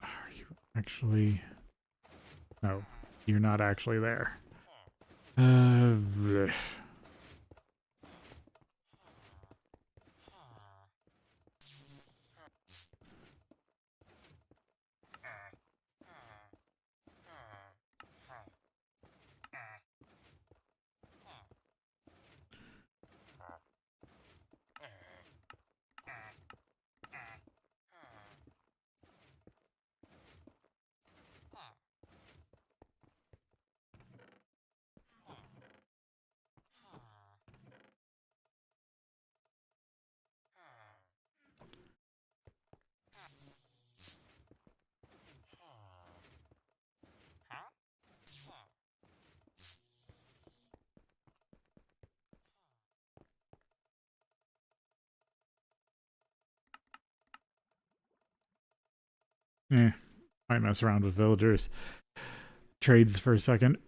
Are you actually... No, you're not actually there. Blech. Might mess around with villagers. Trades for a second.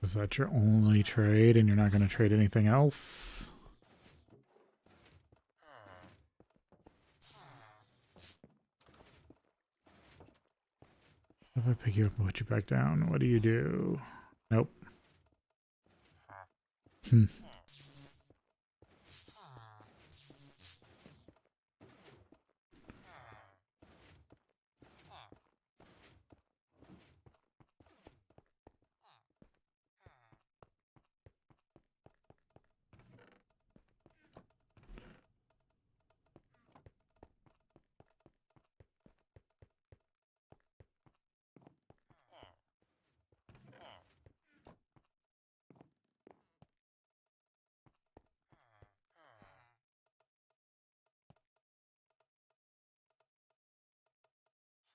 Is that your only trade and you're not going to trade anything else? If I pick you up and put you back down, what do you do? Nope. Hmm.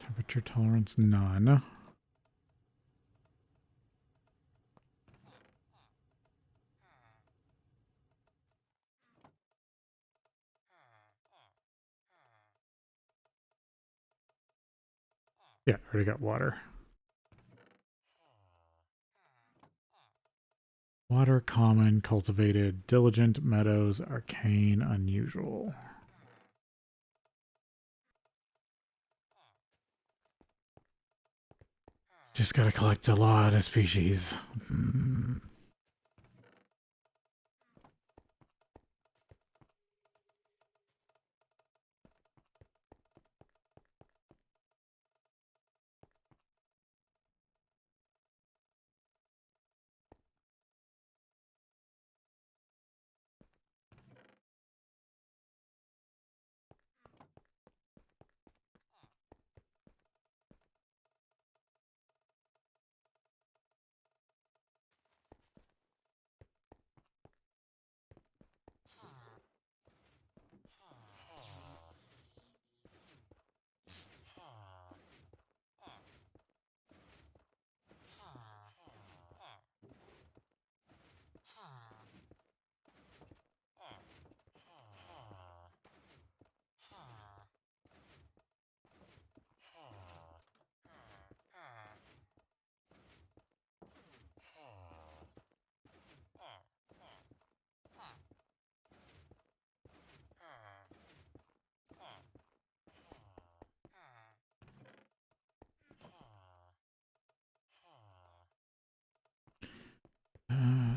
Temperature tolerance, none. Yeah, already got water. Water, common, cultivated, diligent, meadows, arcane, unusual. Just gotta collect a lot of species.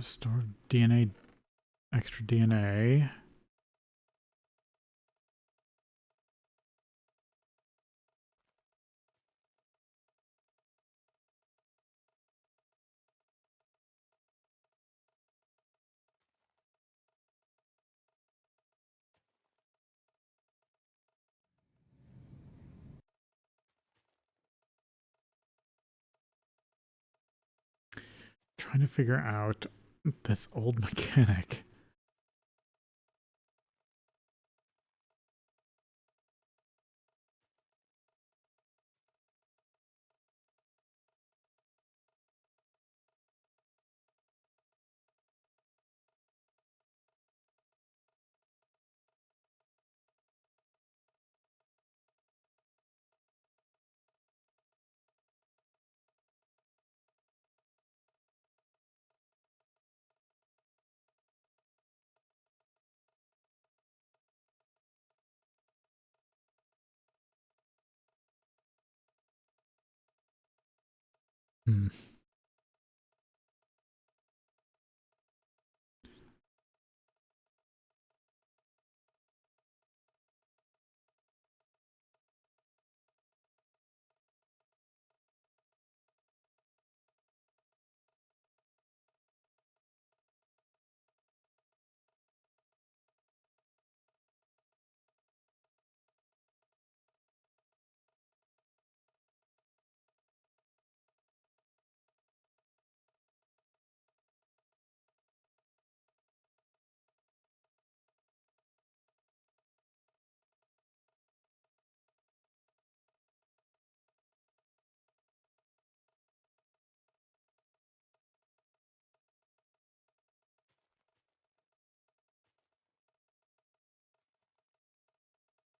Store DNA, extra DNA. Trying to figure out this old mechanic. Hmm.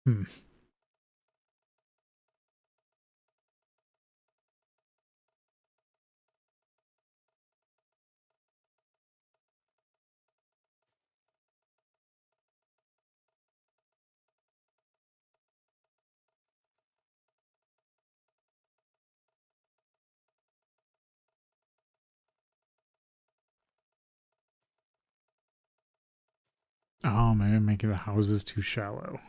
Hmm. Oh, maybe making the houses too shallow.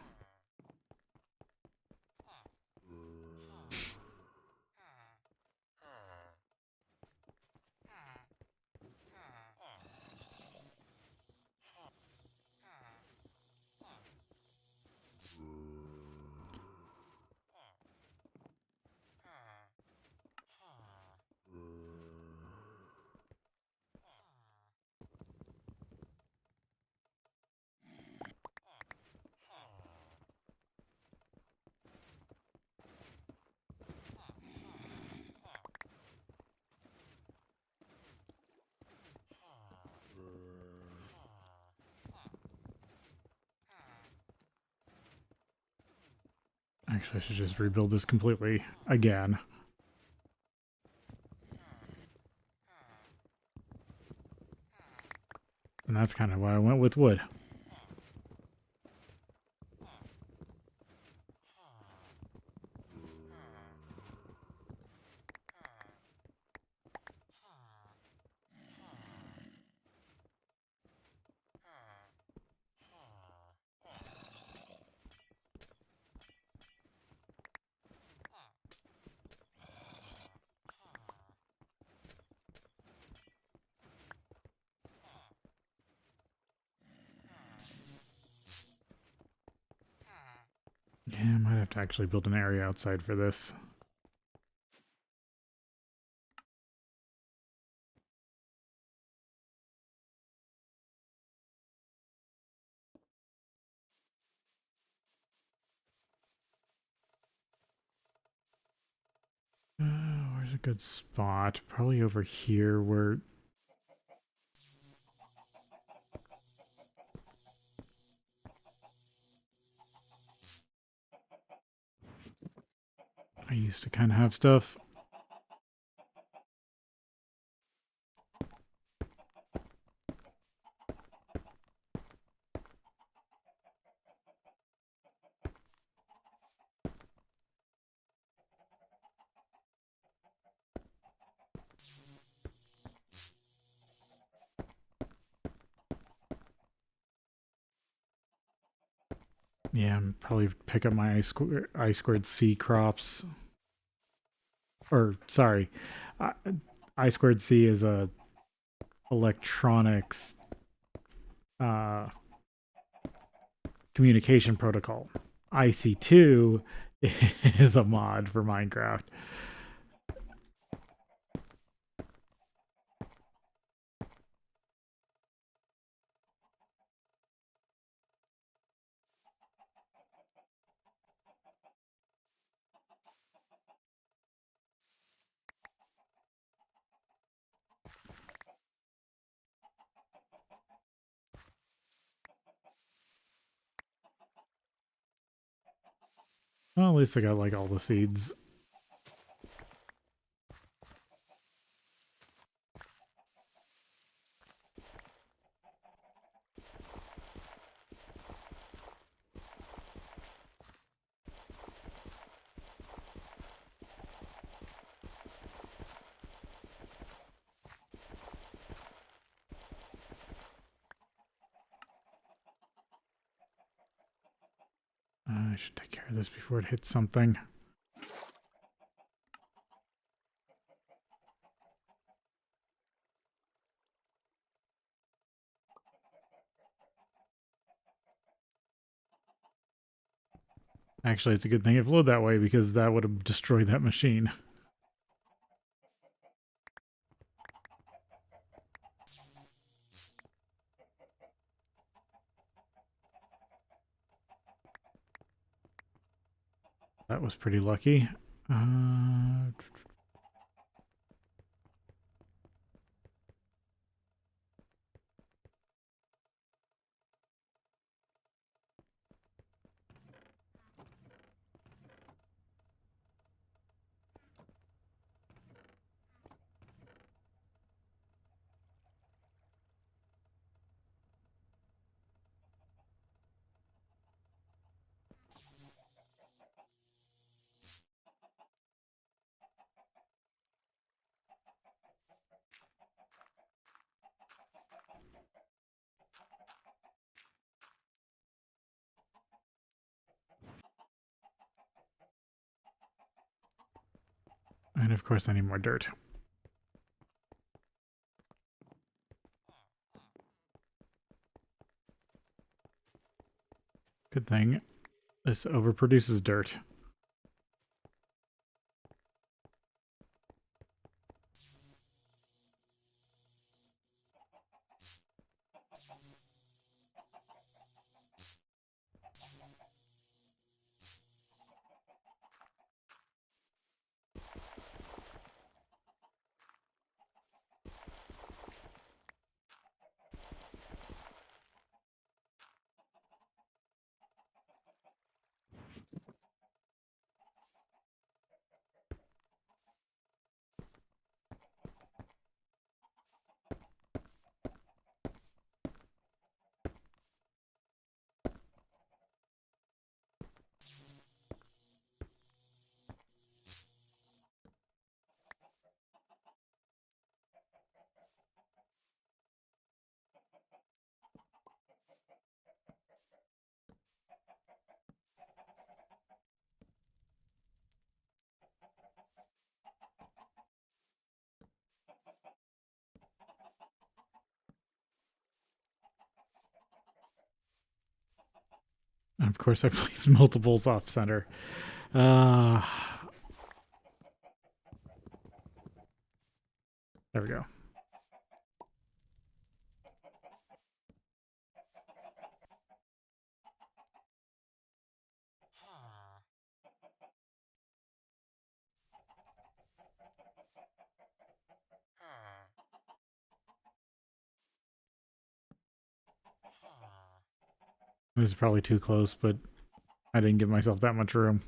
Actually, I should just rebuild this completely again. And that's kind of why I went with wood. Yeah, I might have to actually build an area outside for this. Where's a good spot? Probably over here where... I used to kind of have stuff. Yeah, probably pick up my I squared C crops. Or sorry, I, I squared C is a electronics uh, communication protocol. IC2 is a mod for Minecraft. Well, at least I got like all the seeds. I should take care of this before it hits something. Actually, it's a good thing it flowed that way because that would have destroyed that machine. That was pretty lucky. Uh, and of course, I need more dirt. Good thing this overproduces dirt. And of course, I placed multiples off center. Uh, there we go. This is probably too close, but I didn't give myself that much room.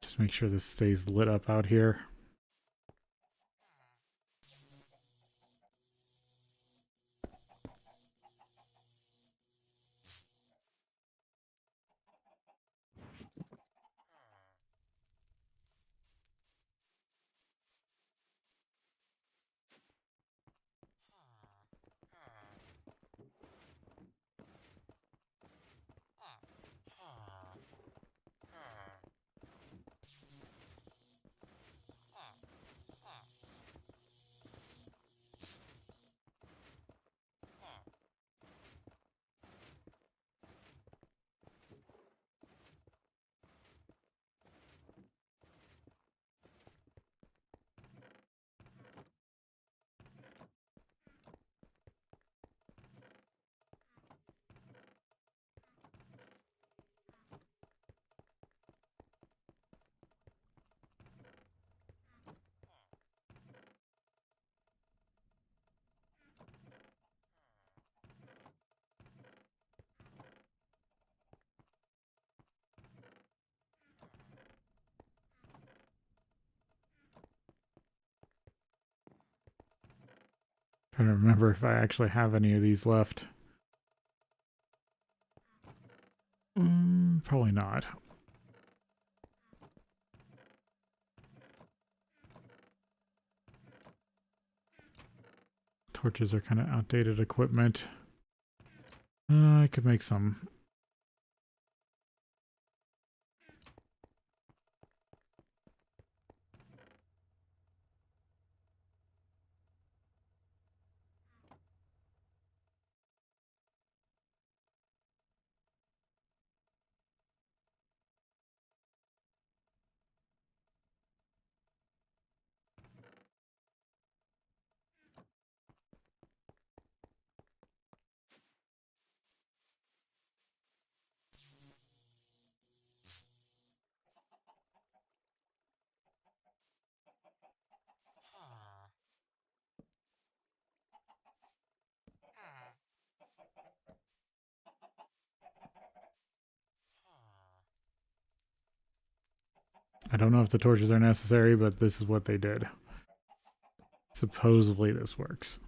Just make sure this stays lit up out here. Trying to remember if I actually have any of these left. Probably not. Torches are kind of outdated equipment. I could make some. I don't know if the torches are necessary, but this is what they did. Supposedly this works.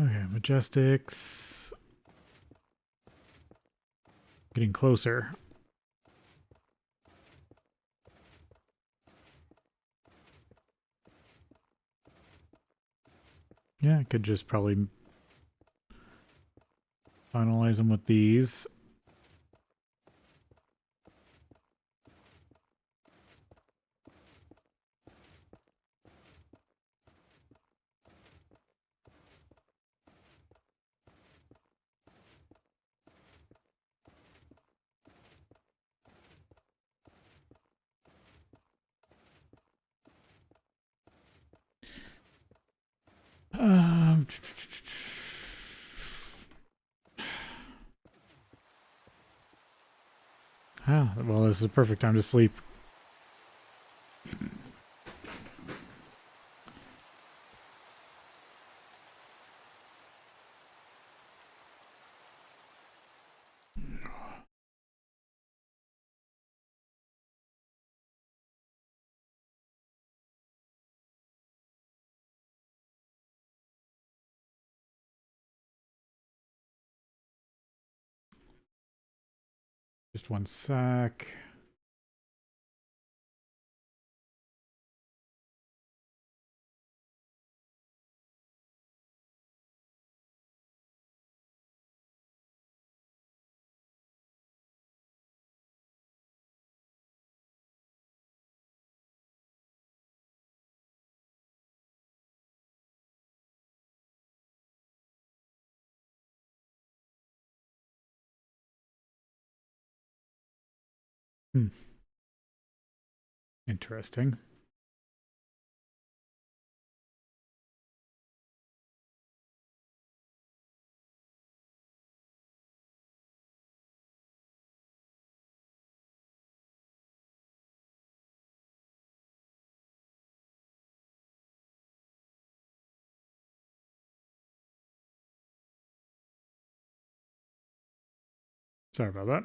Okay, Majestics. Getting closer. Yeah, I could just probably finalize them with these. Um, well, this is a perfect time to sleep. one sec. Hmm. Interesting. Sorry about that.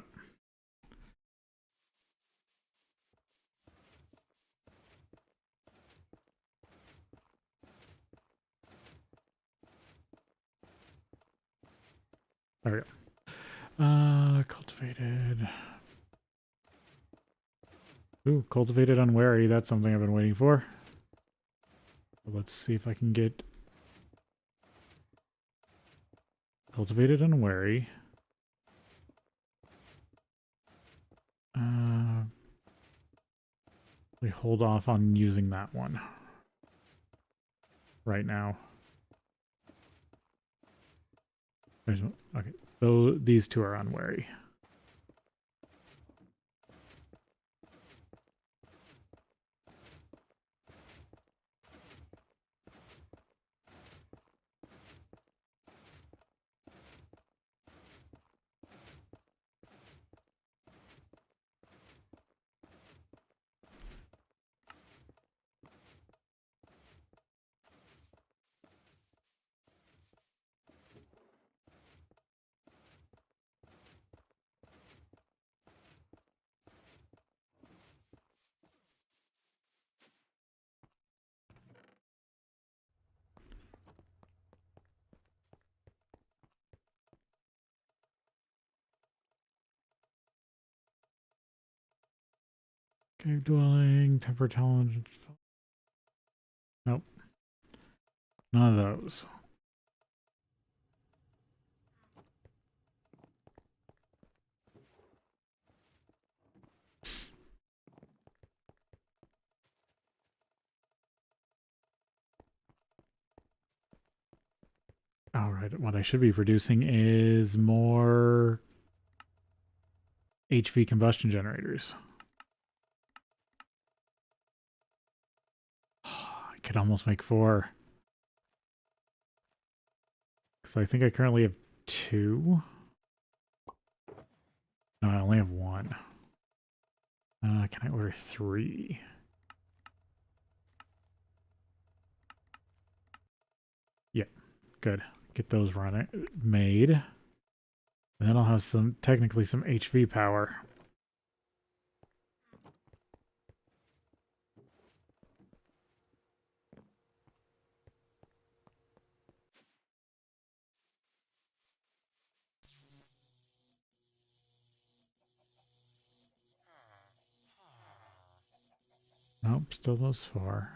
There we go. Cultivated. Ooh, cultivated unwary. That's something I've been waiting for. Let's see if I can get cultivated unwary. We hold off on using that one right now. Okay, so these two are unwary. Cave dwelling, temper challenge. Nope. None of those. Alright, what I should be producing is more HV combustion generators. I could almost make 4. Because I think I currently have 2. No, I only have 1. Can I order 3? Yeah, good. Get those running, made. And then I'll have technically some HV power. Nope, still those 4.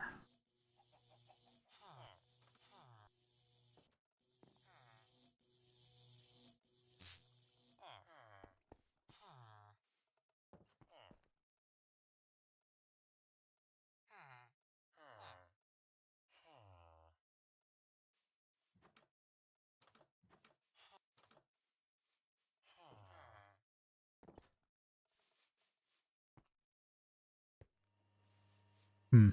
Hmm.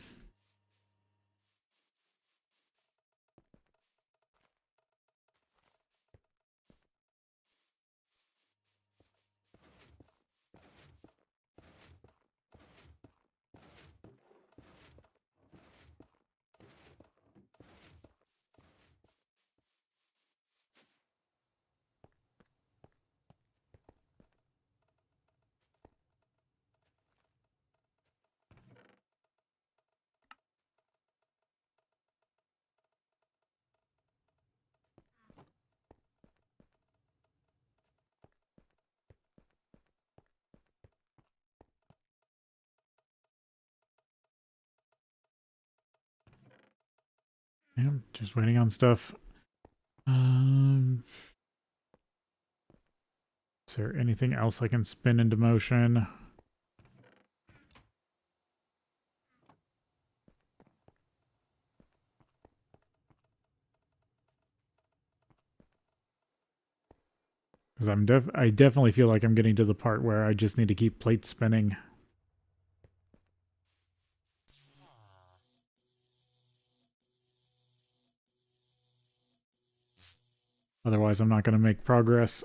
I'm just waiting on stuff. Is there anything else I can spin into motion? Because I definitely feel like I'm getting to the part where I just need to keep plates spinning. Otherwise, I'm not going to make progress.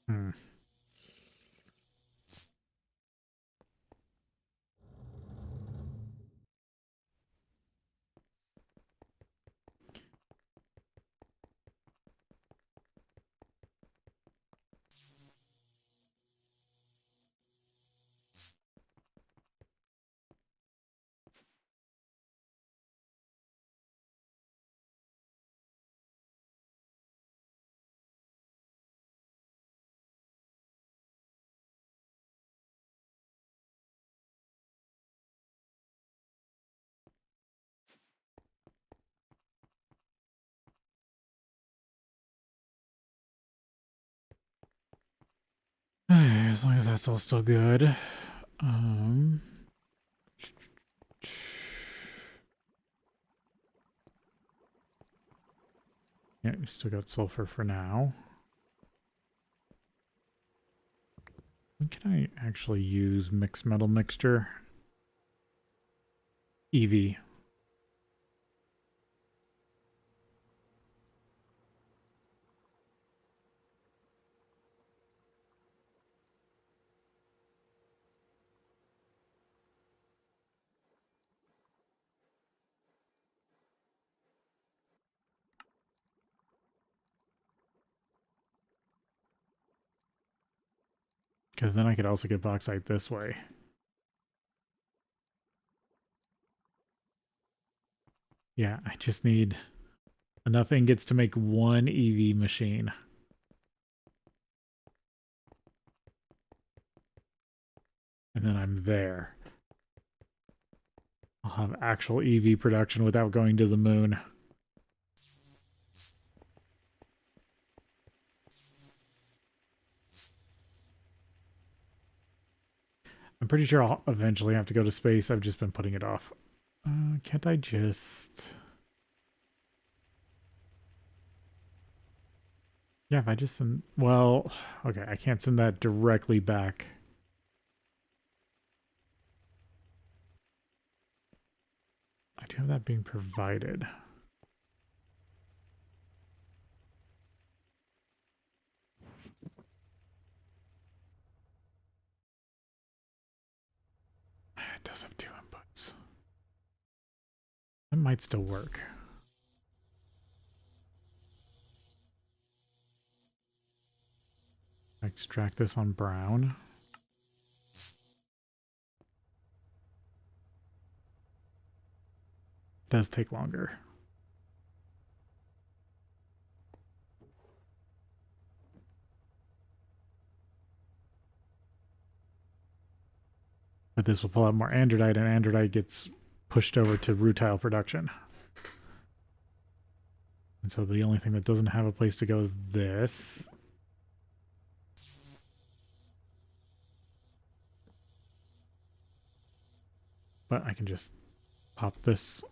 Hmm. As long as that's all still good. Yeah, you still got sulfur for now. When can I actually use mixed metal mixture? EV. Because then I could also get bauxite this way. Yeah, I just need enough ingots to make one EV machine. And then I'm there. I'll have actual EV production without going to the moon. I'm pretty sure I'll eventually have to go to space. I've just been putting it off. Can't I just... Yeah, if I just send... Well, okay, I can't send that directly back. I do have that being provided. It does have two inputs. That might still work. Extract this on brown. It does take longer. But this will pull out more andradite, and andradite gets pushed over to rutile production. And so the only thing that doesn't have a place to go is this. But I can just pop this.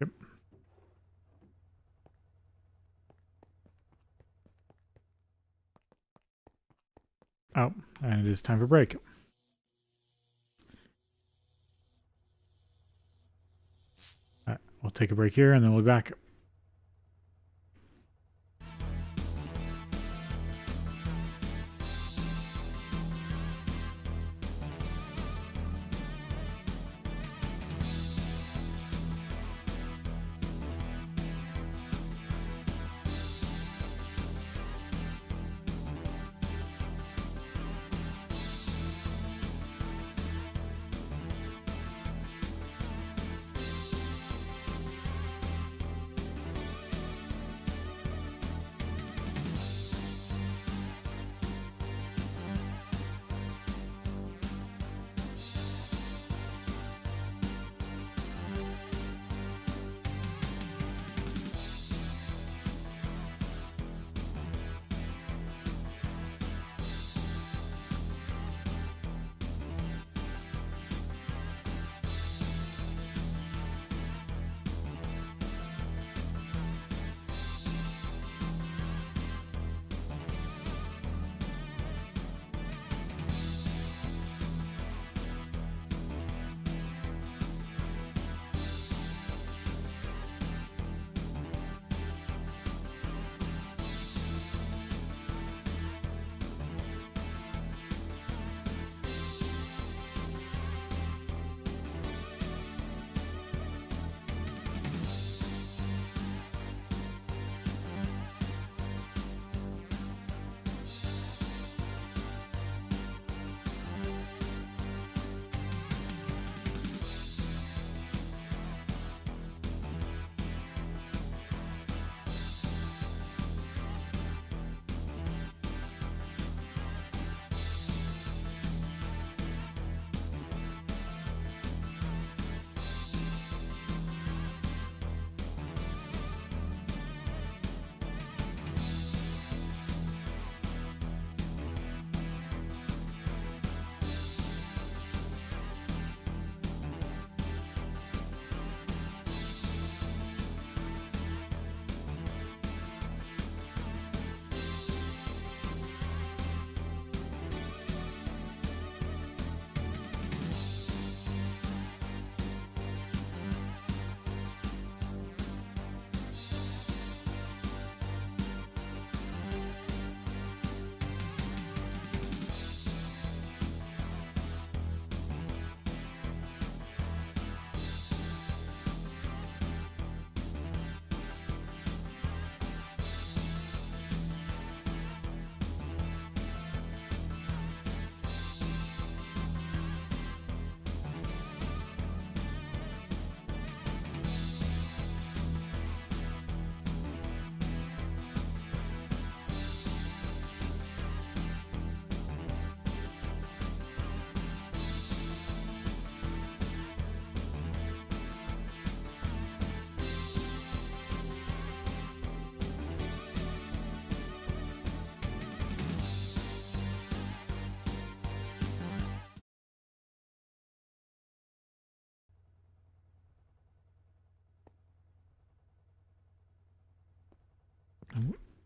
Yep. Oh, and it is time for break. We'll take a break here and then we'll be back.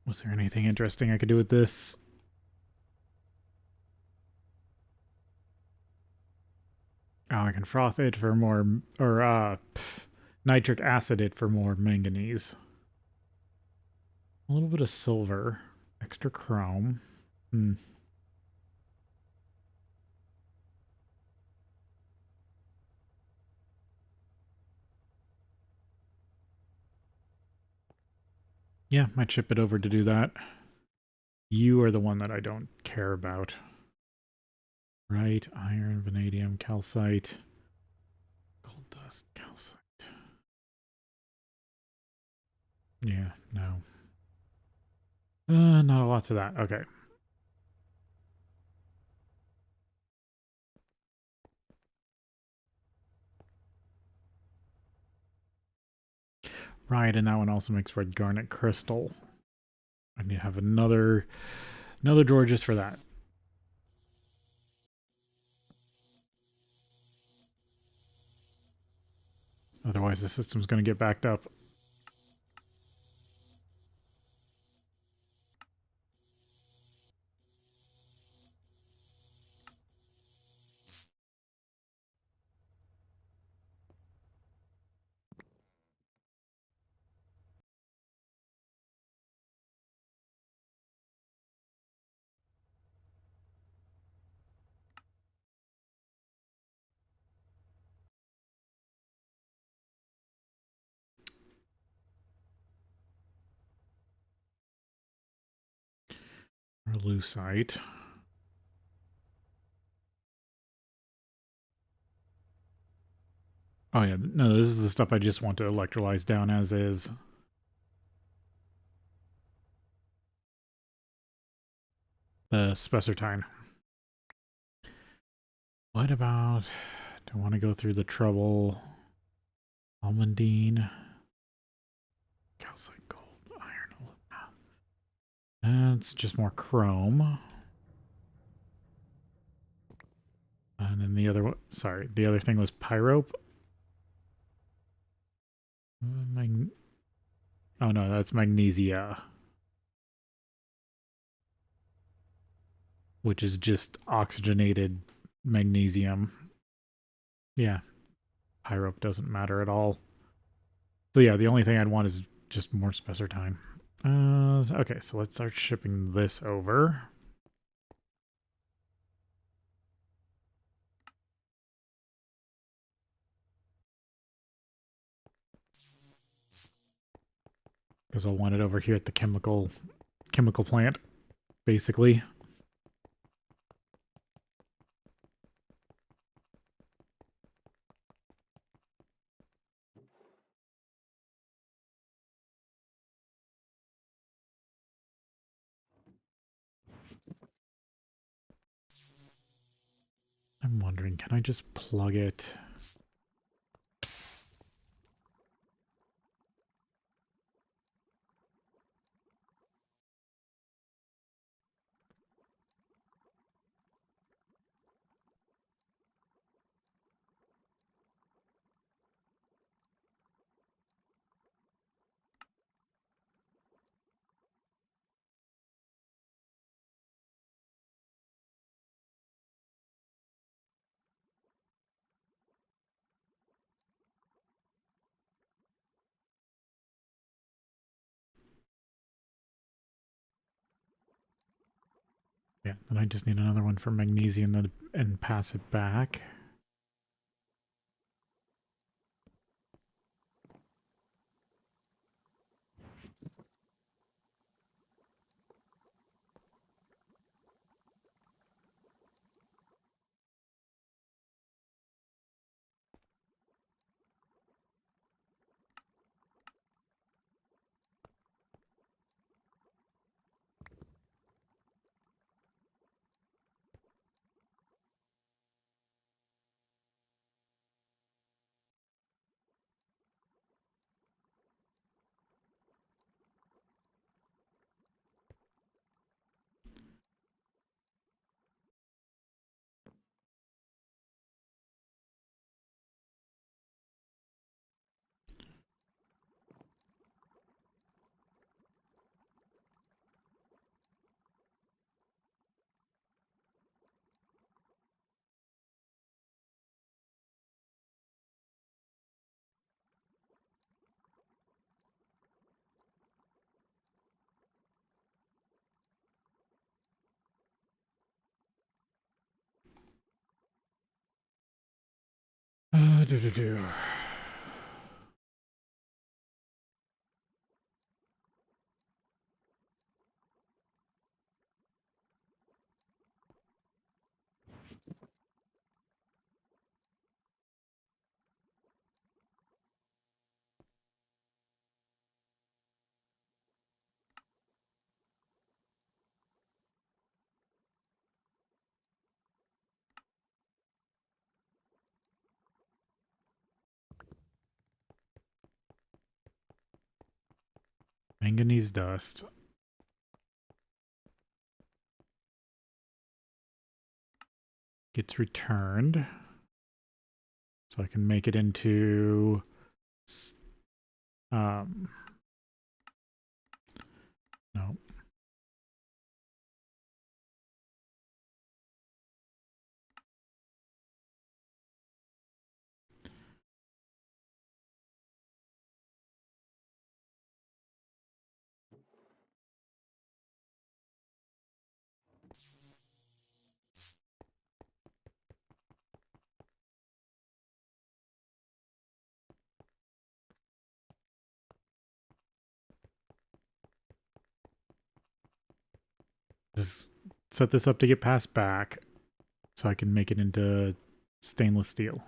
Was there anything interesting I could do with this? Oh, I can froth it for more, or nitric acid it for more manganese. A little bit of silver, extra chrome. Yeah, might ship it over to do that. You are the one that I don't care about. Right, iron, vanadium, calcite, gold dust, calcite. Yeah, no. Not a lot to that. Okay. Right, and that one also makes red garnet crystal. I need to have another drawer just for that. Otherwise the system's going to get backed up. Lucite. Oh yeah, no, this is the stuff I just want to electrolyze down as is. The spessartine. What about... Do I want to go through the trouble? Almandine. Calcite, gold, iron. That's just more chrome. And then the other one... Sorry, the other thing was pyrope. Oh no, that's magnesia. Which is just oxygenated magnesium. Yeah, pyrope doesn't matter at all. So yeah, the only thing I'd want is just more spessartine. Okay, so let's start shipping this over. Because I'll want it over here at the chemical plant, basically. I'm wondering, can I just plug it? Yeah, then I just need another one for magnesium and pass it back. Do do do. Manganese dust. Gets returned. So I can make it into Um, no. Just set this up to get passed back so I can make it into stainless steel.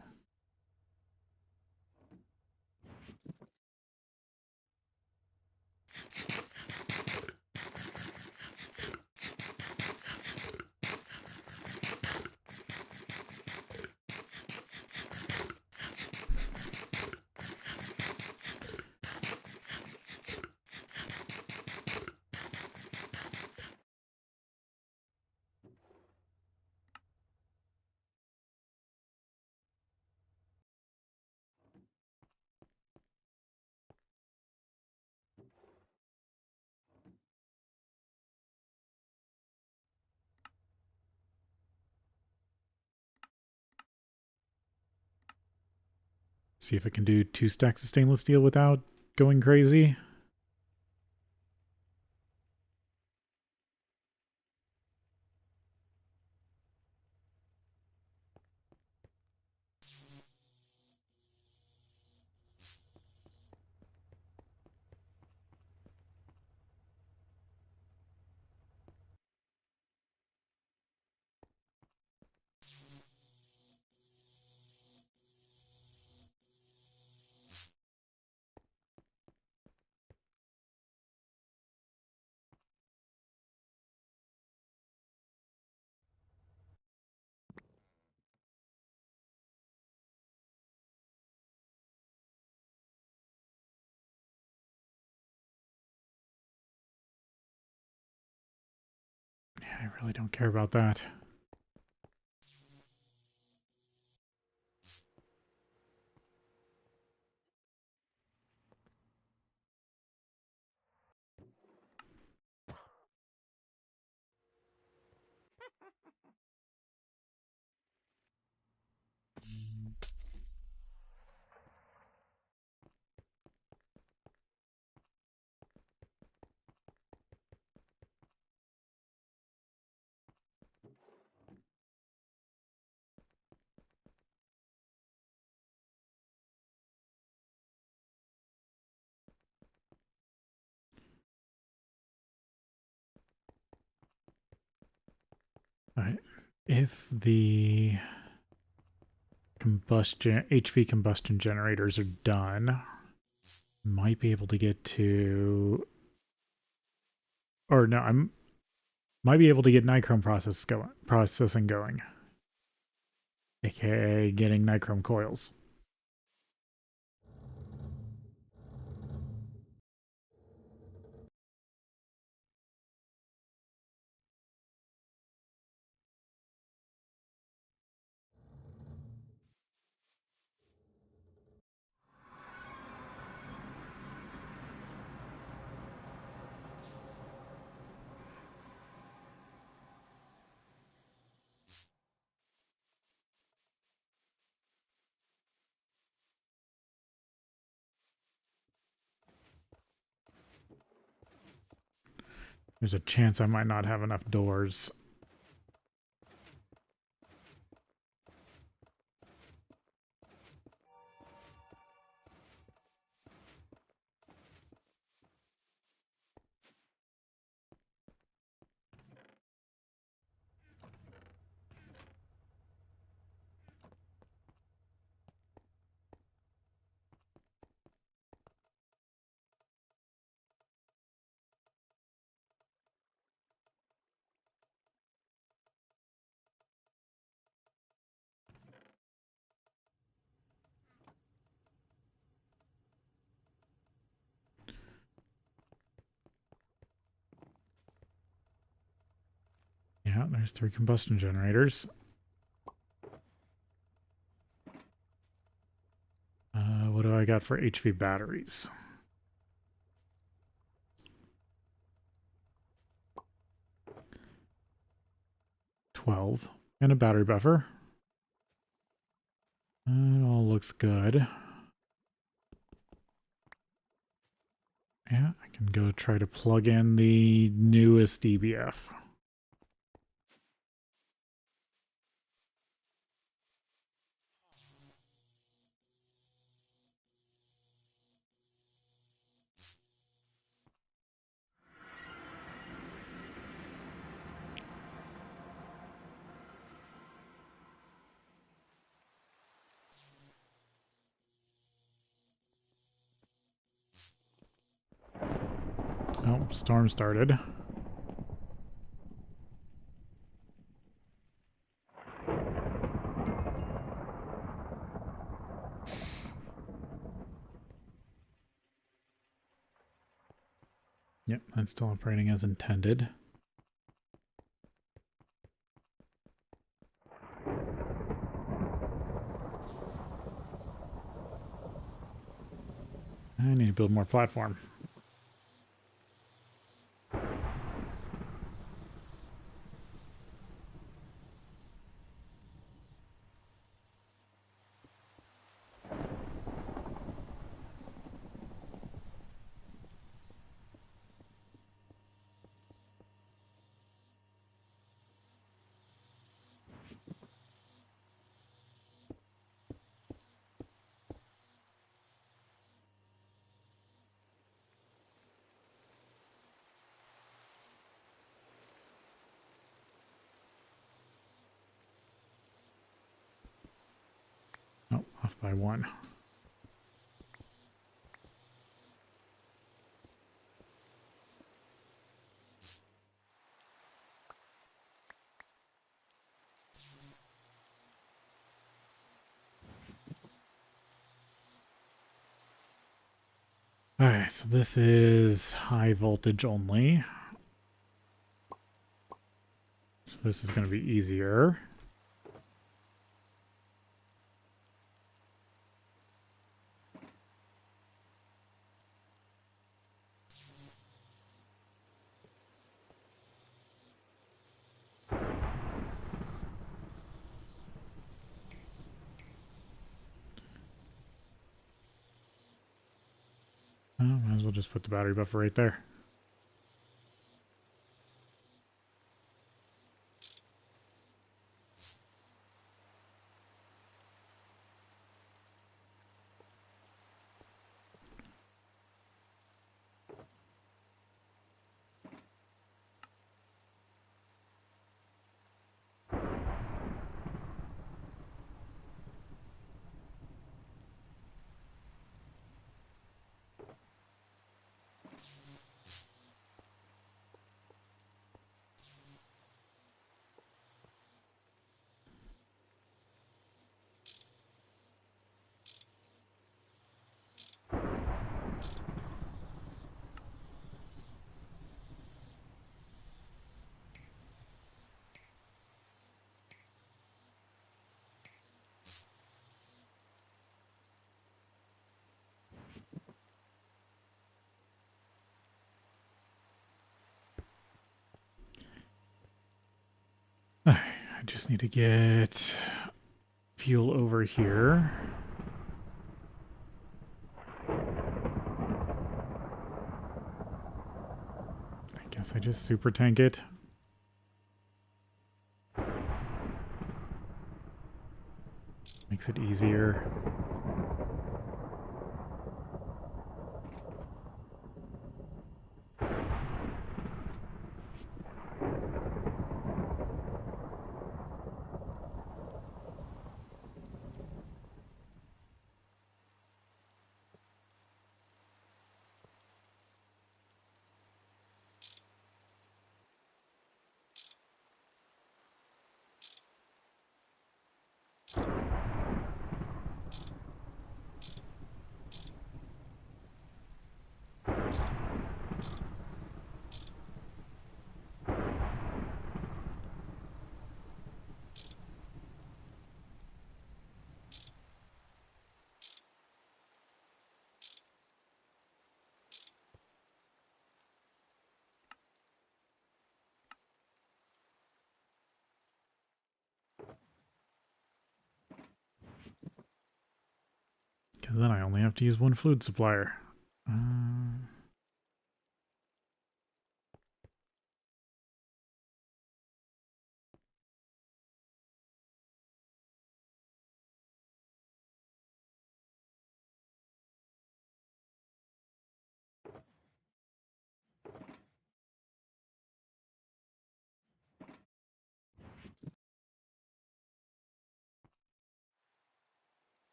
See if I can do 2 stacks of stainless steel without going crazy. Yeah, I really don't care about that. Alright. If the combustion HV combustion generators are done, might be able to get to, or no, I'm might be able to get nichrome processing going, aka getting nichrome coils. There's a chance I might not have enough doors. Yeah, there's 3 combustion generators. What do I check out for HV batteries. $12 and a battery buffer. It all looks good. Yeah, I can go try to plug in the newest DBF. Oh, storm started. Yep, that's still operating as intended. I need to build more platform. Oh, off by 1. Alright, so this is high voltage only. So this is going to be easier. Oh, might as well just put the battery buffer right there. I just need to get fuel over here. I guess I just super tank it. Makes it easier. then I only have to use one fluid supplier.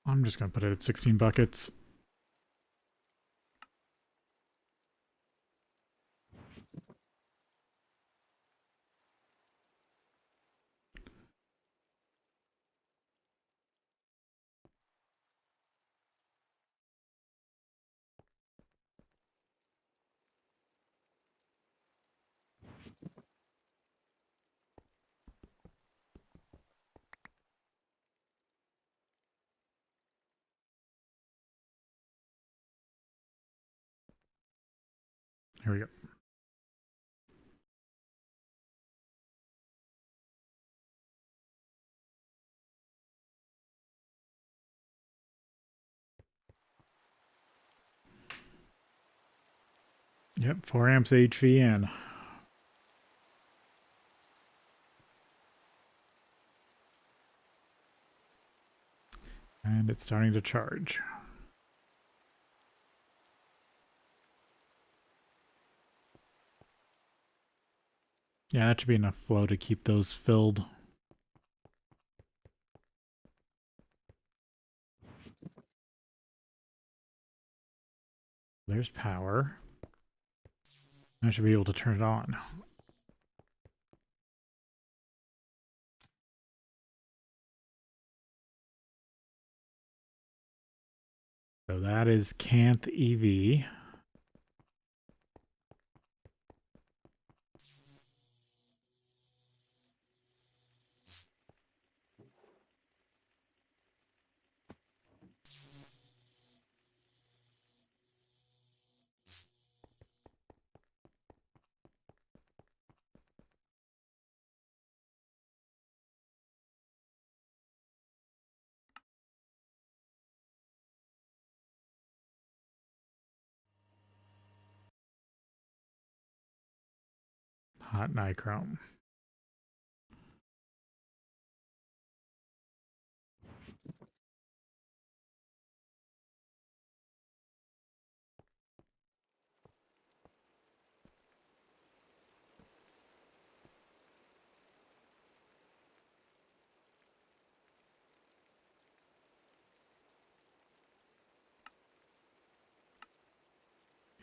I'm just going to put it at 16 buckets. Here we go. Yep, 4 amps HV in. And it's starting to charge. Yeah, that should be enough flow to keep those filled. There's power. I should be able to turn it on. So that is Canth EV. Hot nichrome.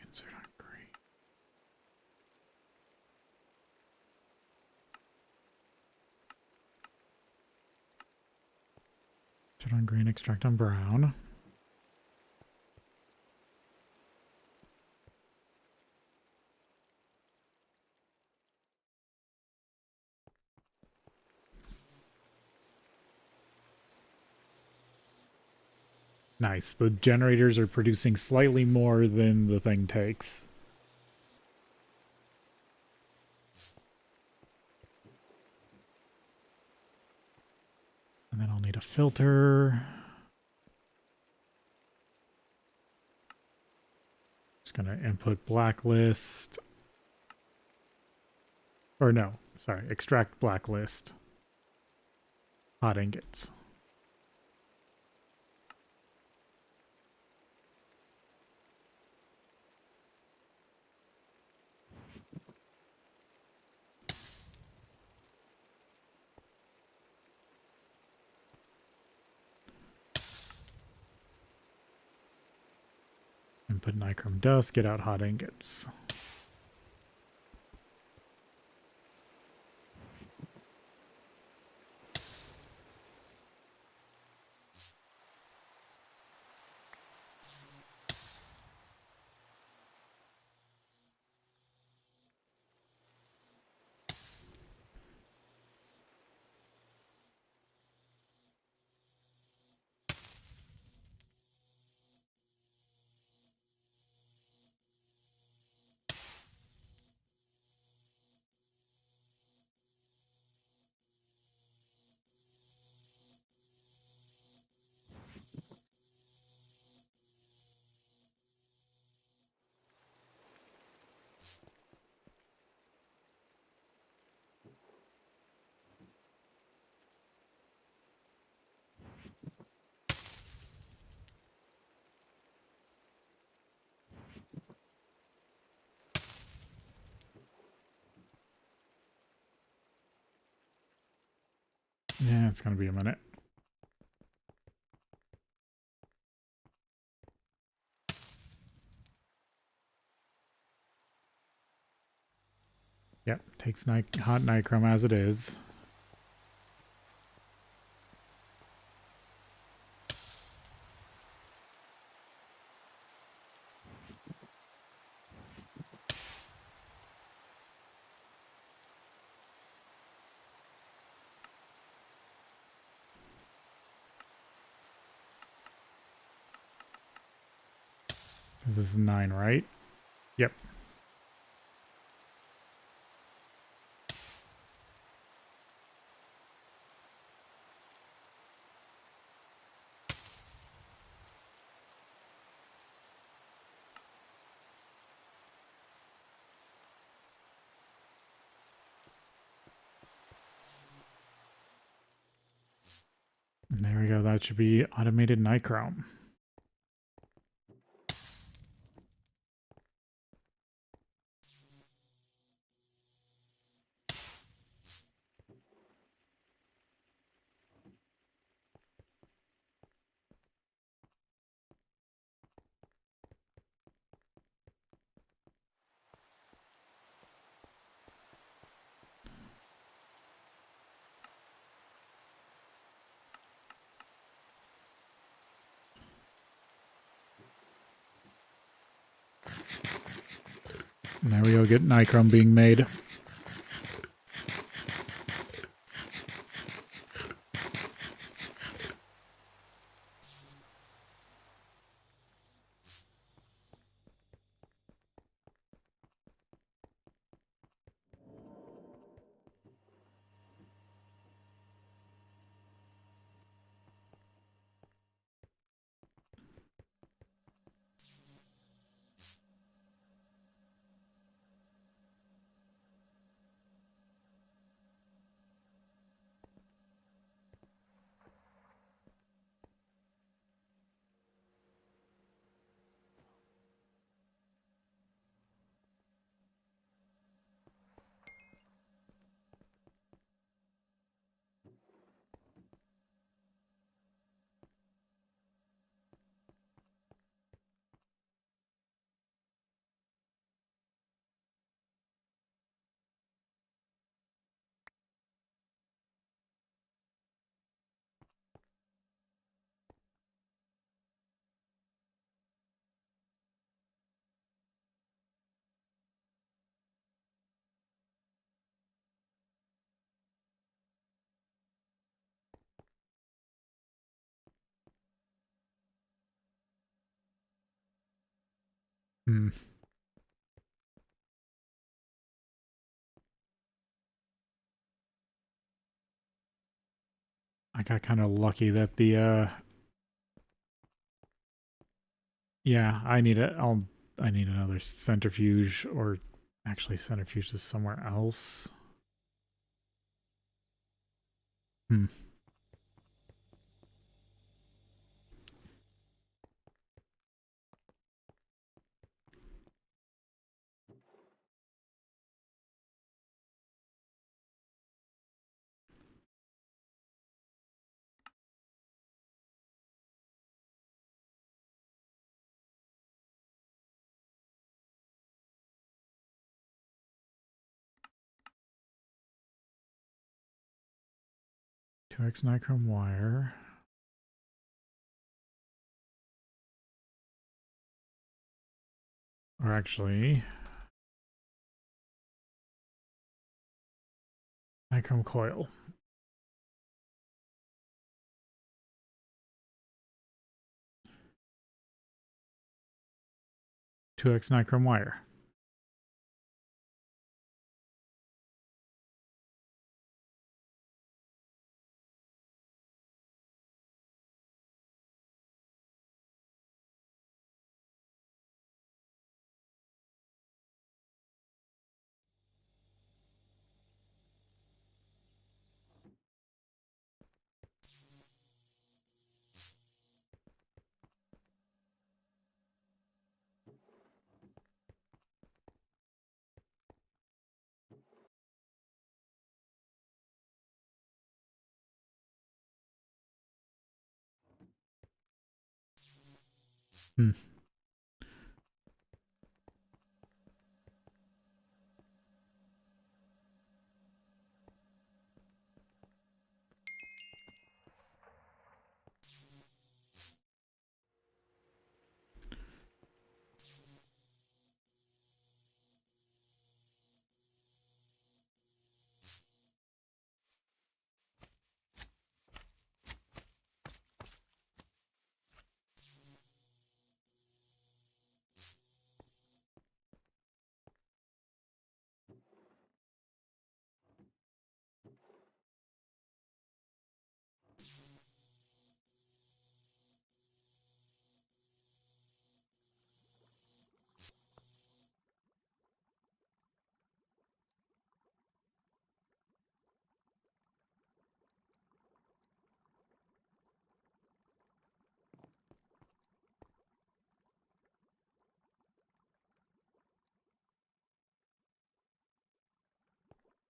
Insert on green. Insert on green, extract on brown. Nice. The generators are producing slightly more than the thing takes. And then I'll need a filter. Just gonna input blacklist. Or no, sorry, extract blacklist. Hot ingots. Input nichrome dust, get out hot ingots. That's going to be a minute. Yep, takes hot nichrome as it is. This is 9, right? Yep. And there we go. That should be automated nichrome. And there we go, get nichrome being made. Hmm. I got kind of lucky that the yeah, I need another centrifuge, or actually centrifuge is somewhere else. Hmm. 2x nichrome wire. Or actually, nichrome coil. 2x nichrome wire. Hmm.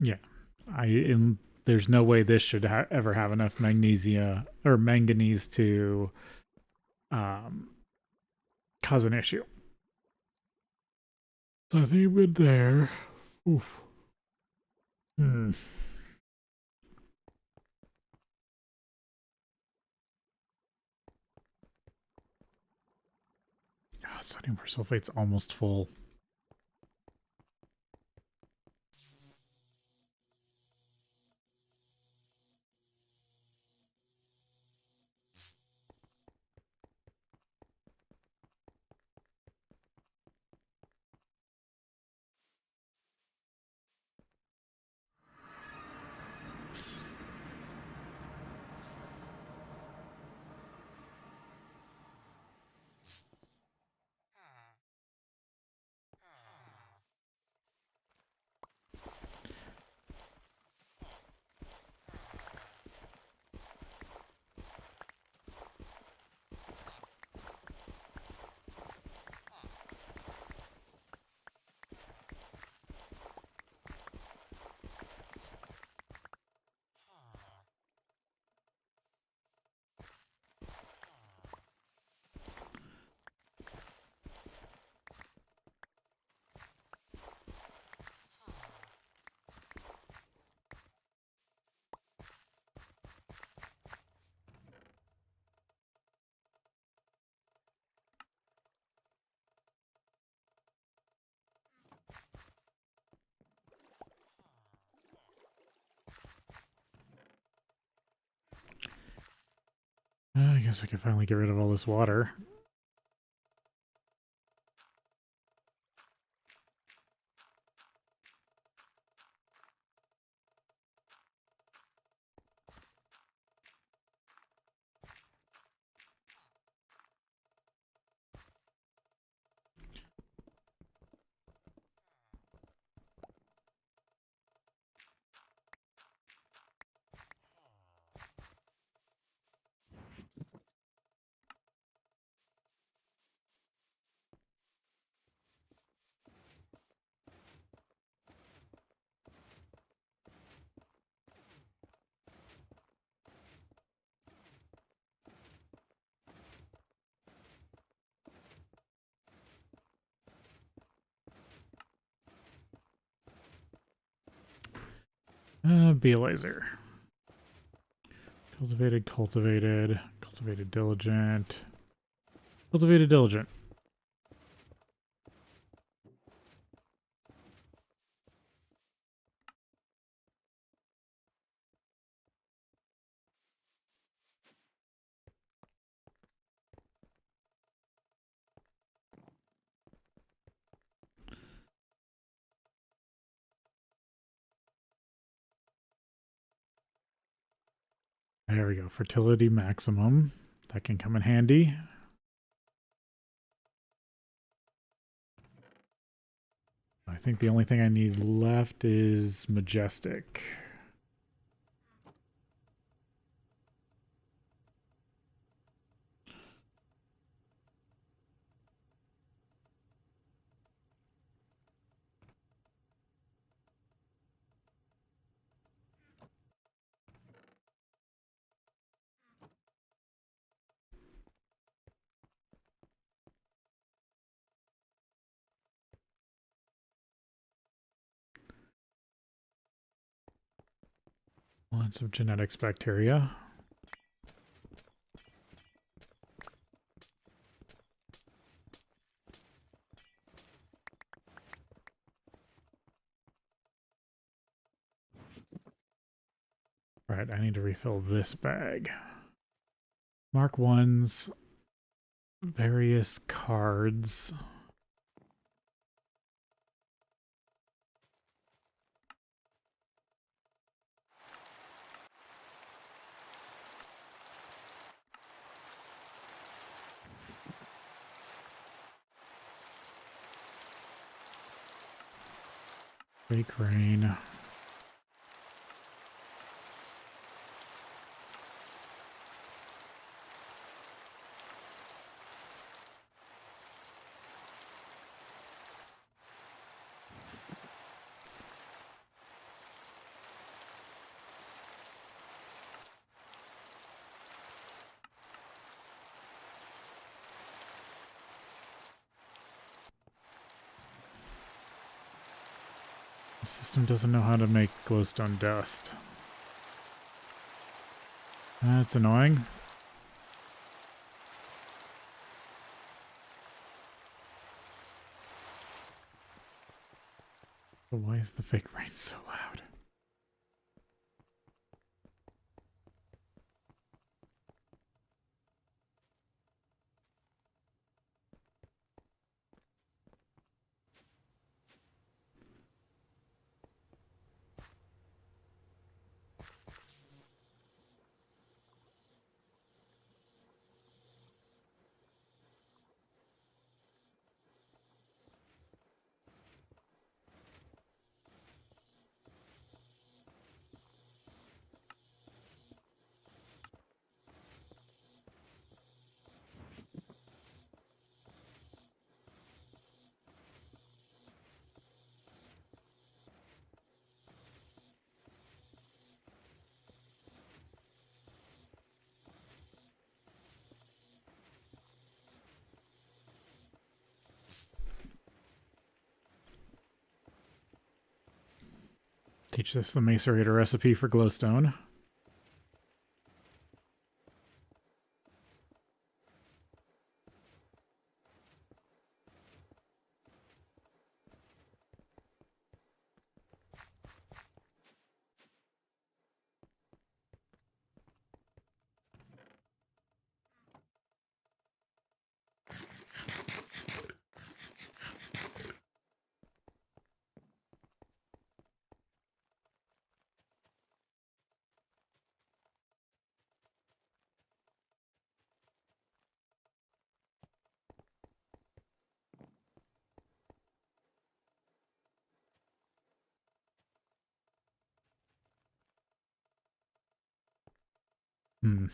Yeah, there's no way this should ever have enough magnesia or manganese to um, cause an issue. So I think we're there. Oof. Hmm. Oh, sodium persulfate's almost full. I guess I can finally get rid of all this water. Be a laser. Cultivated, cultivated, cultivated diligent, cultivated diligent. There we go. Fertility maximum. That can come in handy. I think the only thing I need left is majestic. Lots of genetics bacteria. Right, I need to refill this bag. Mark 1's various cards. Fake rain. The system doesn't know how to make glowstone dust. That's annoying. But why is the fake rain so loud? Teach this the macerator recipe for glowstone. Hmm.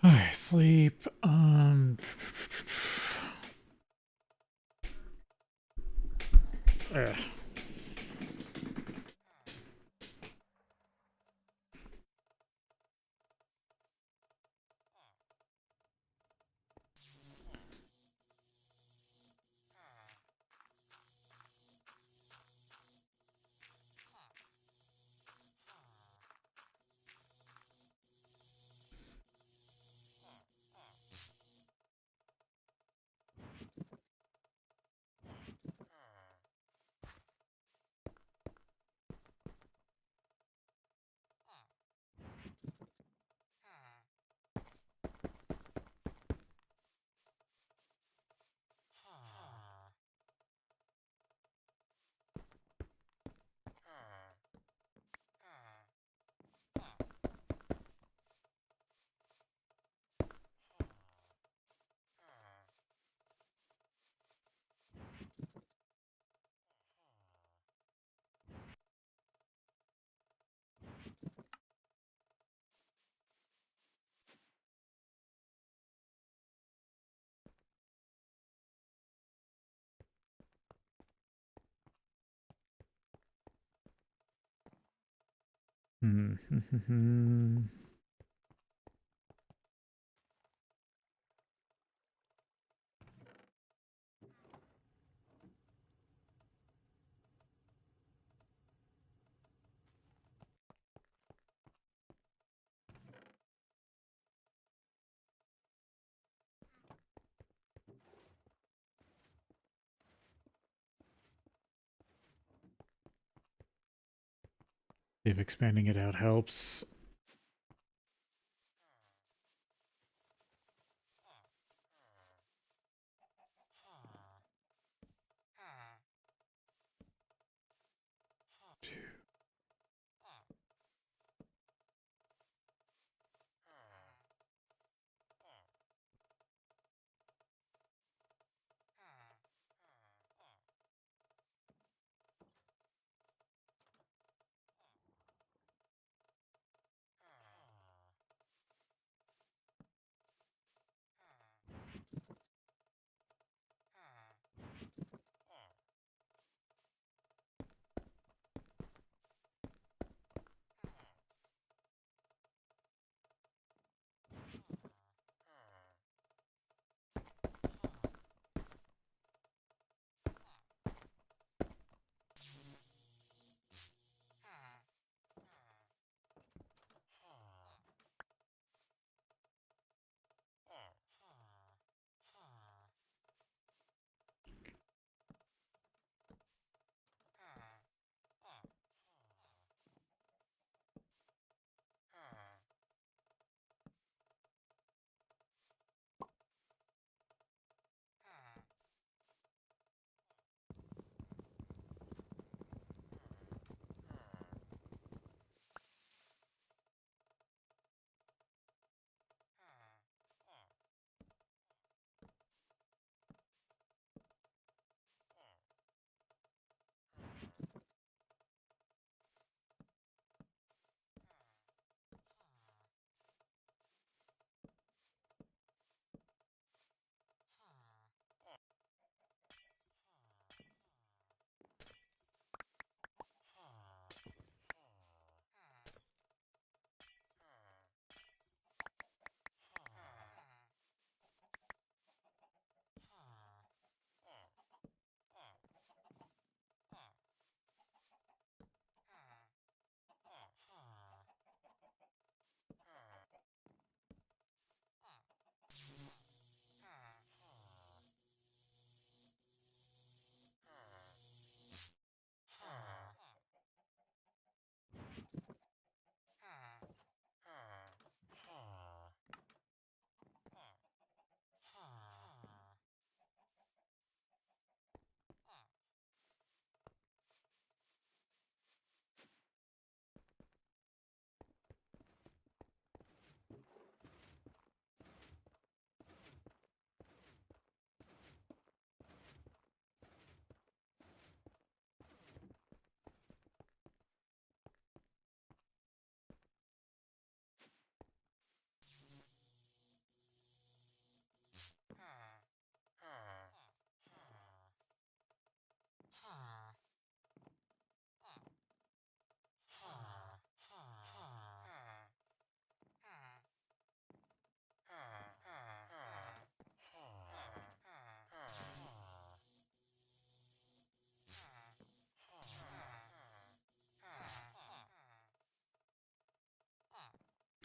Alright, sleep. Ugh. Hmm. If expanding it out helps.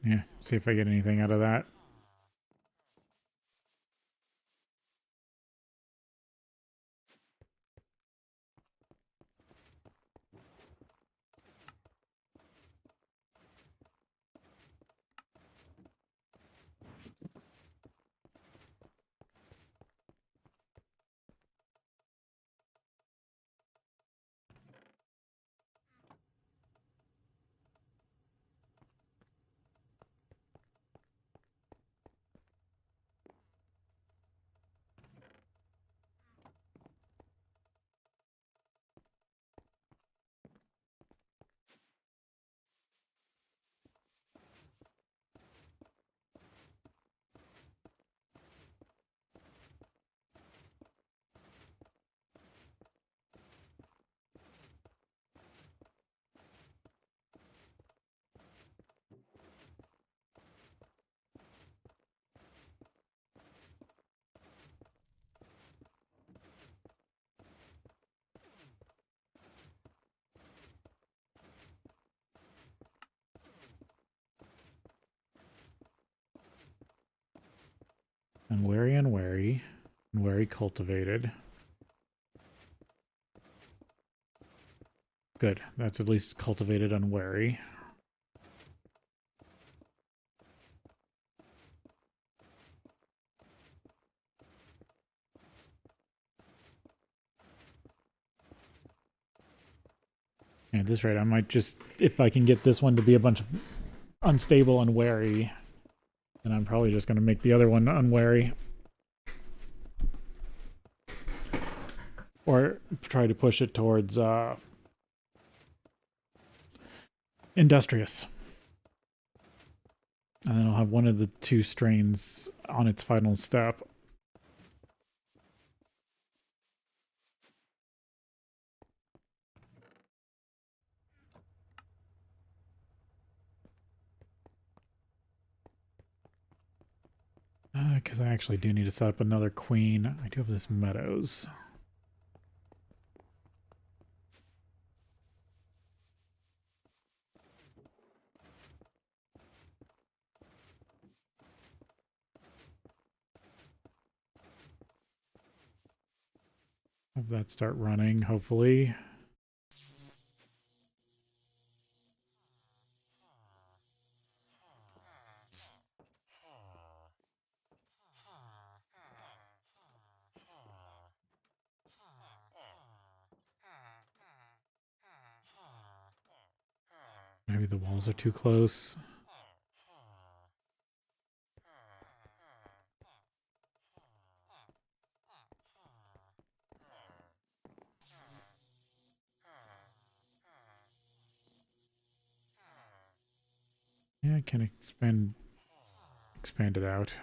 Yeah, see if I get anything out of that. Unwary, unwary. Unwary cultivated. Good. That's at least cultivated unwary. At this rate, I might just, if I can get this one to be a bunch of unstable unwary, then I'm probably just going to make the other one unwary. Or try to push it towards industrious. And then I'll have one of the two strains on its final step. Because I actually do need to set up another queen. I do have this meadows. Have that start running, hopefully. Maybe the walls are too close. Yeah, I can expand it out.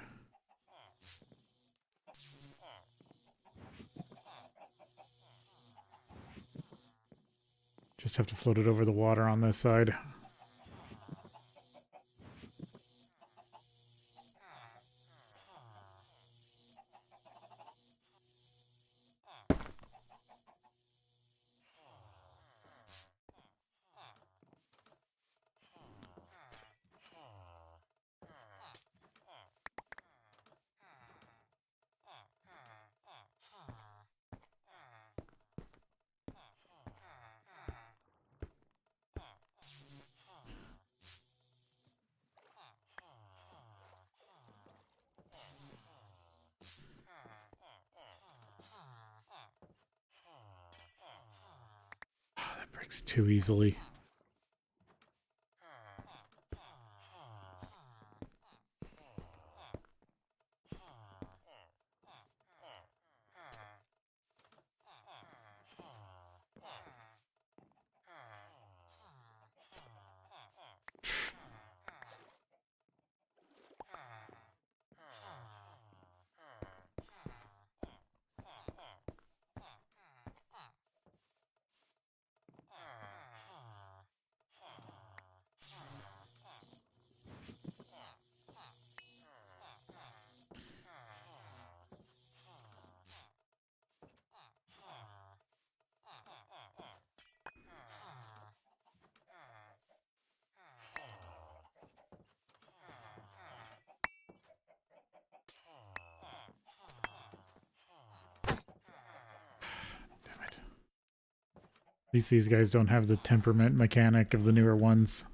Just have to float it over the water on this side. That breaks too easily. At least these guys don't have the temperament mechanic of the newer ones.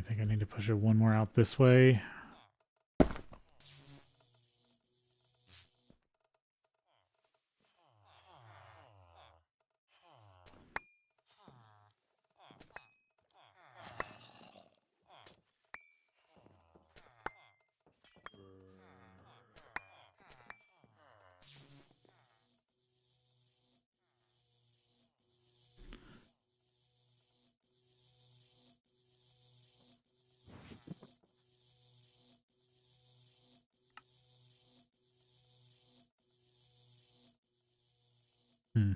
think I need to push it one more out this way. Hmm.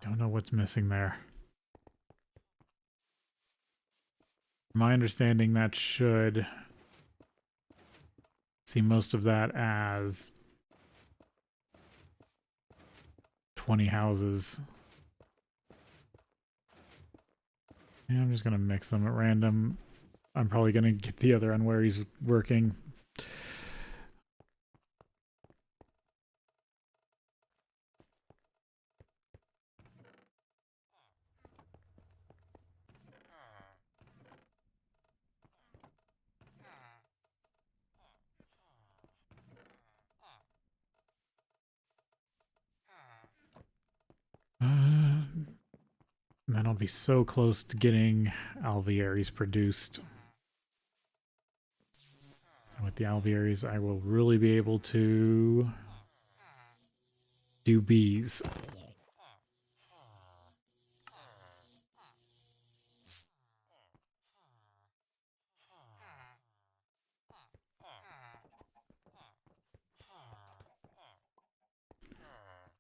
Don't know what's missing there. My understanding, that should see most of that as 20 houses. Yeah, I'm just going to mix them at random. I'm probably going to get the other one where he's working. Then I'll be so close to getting alvearies produced. And with the alvearies, I will really be able to do bees.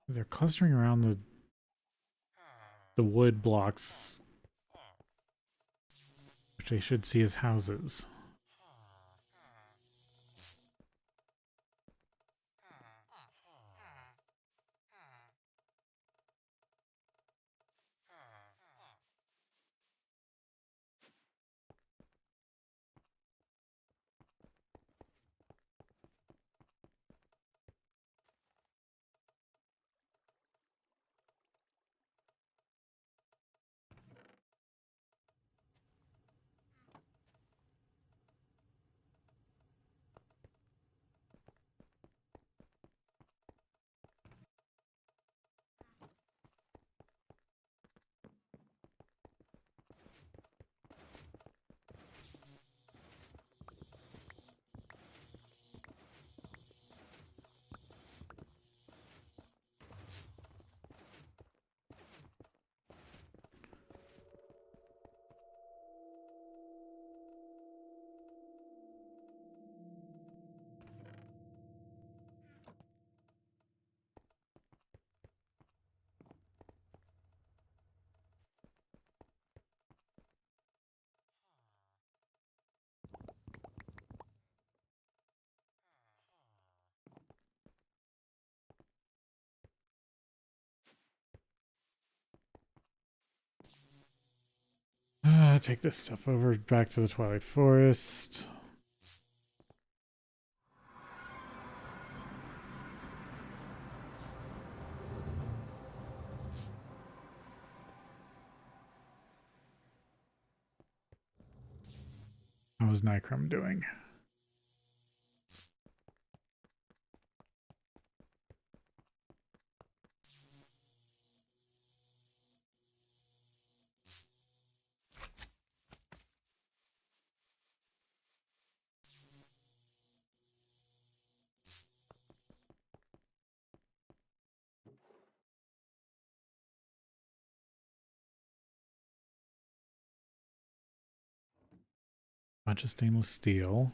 They're clustering around the wood blocks, which they should see as houses. Take this stuff over back to the Twilight Forest. How was Nicrom doing? Bunch of stainless steel.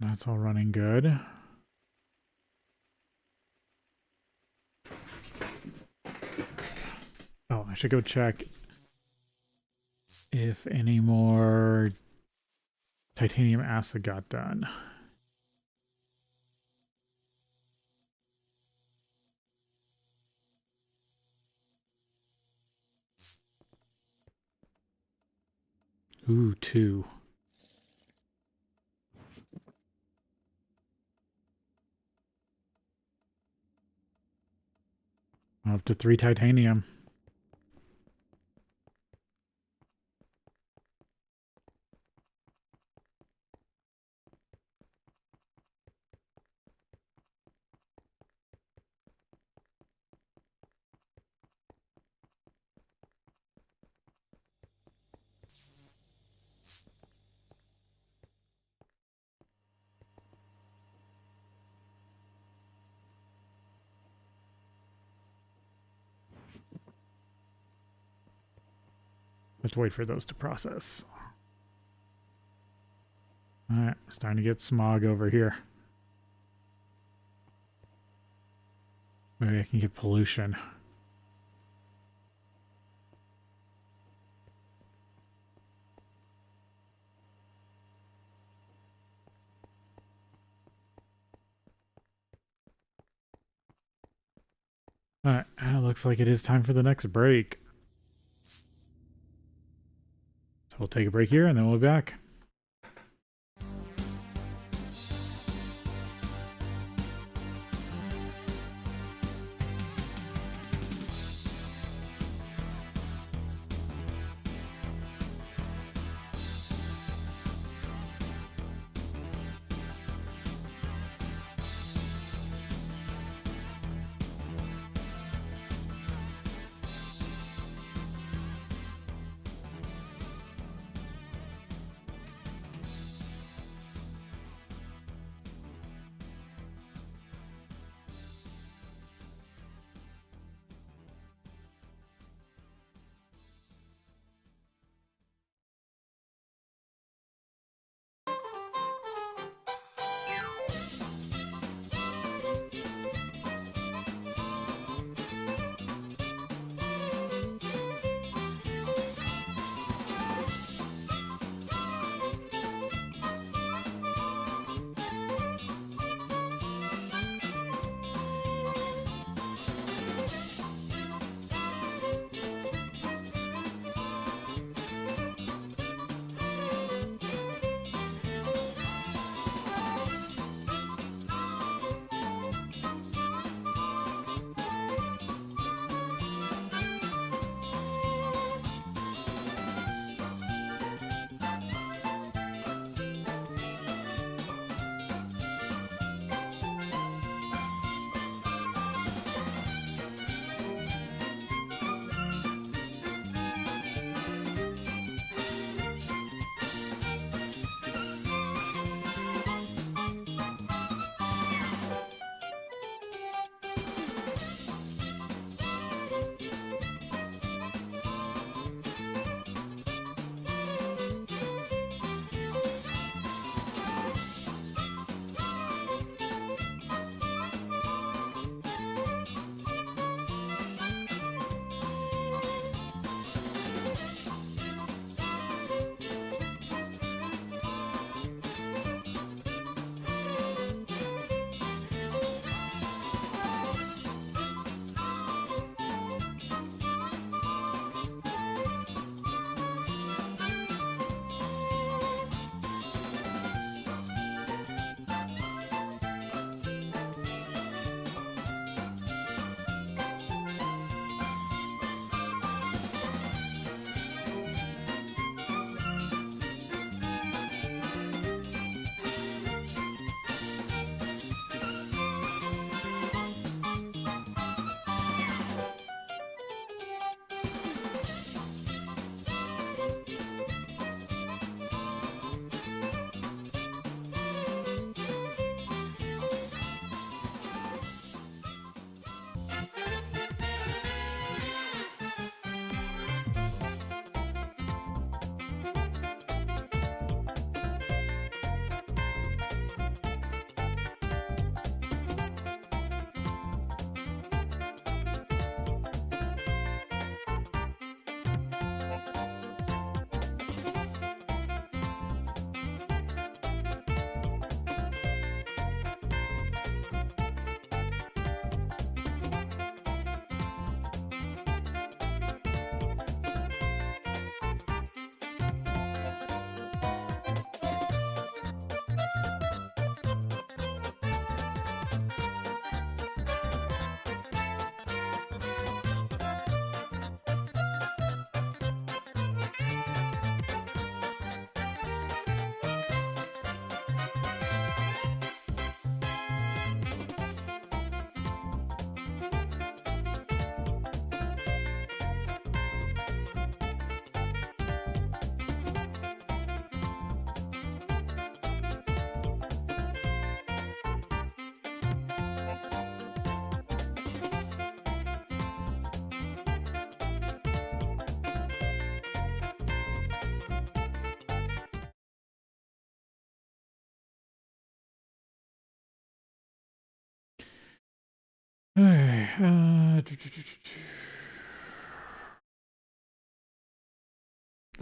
That's all running good. Oh, I should go check if any more titanium acid got done. Ooh, 2. Up to 3 titanium. Let's wait for those to process. Alright, starting to get smog over here. Maybe I can get pollution. Alright, looks like it is time for the next break. So we'll take a break here and then we'll be back.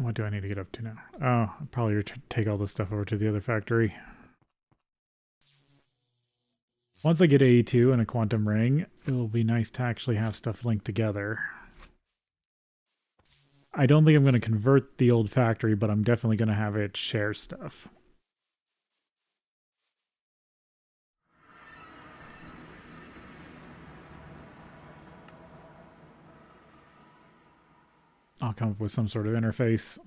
What do I need to get up to now? Oh, I'll probably take all this stuff over to the other factory. Once I get AE2 and a quantum ring, it will be nice to actually have stuff linked together. I don't think I'm going to convert the old factory, but I'm definitely going to have it share stuff. I'll come up with some sort of interface.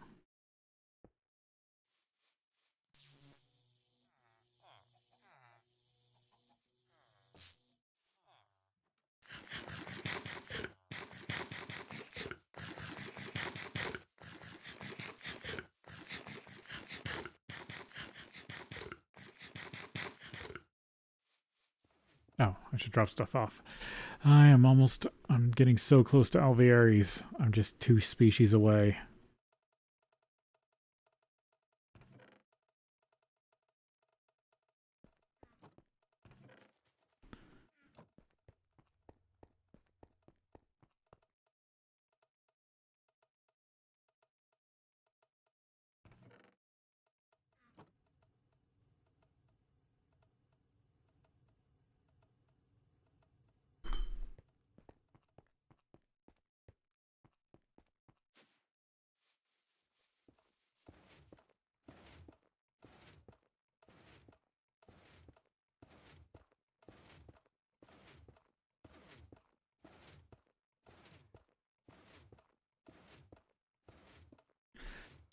Oh, I should drop stuff off. I'm getting so close to alvearies. I'm just 2 species away.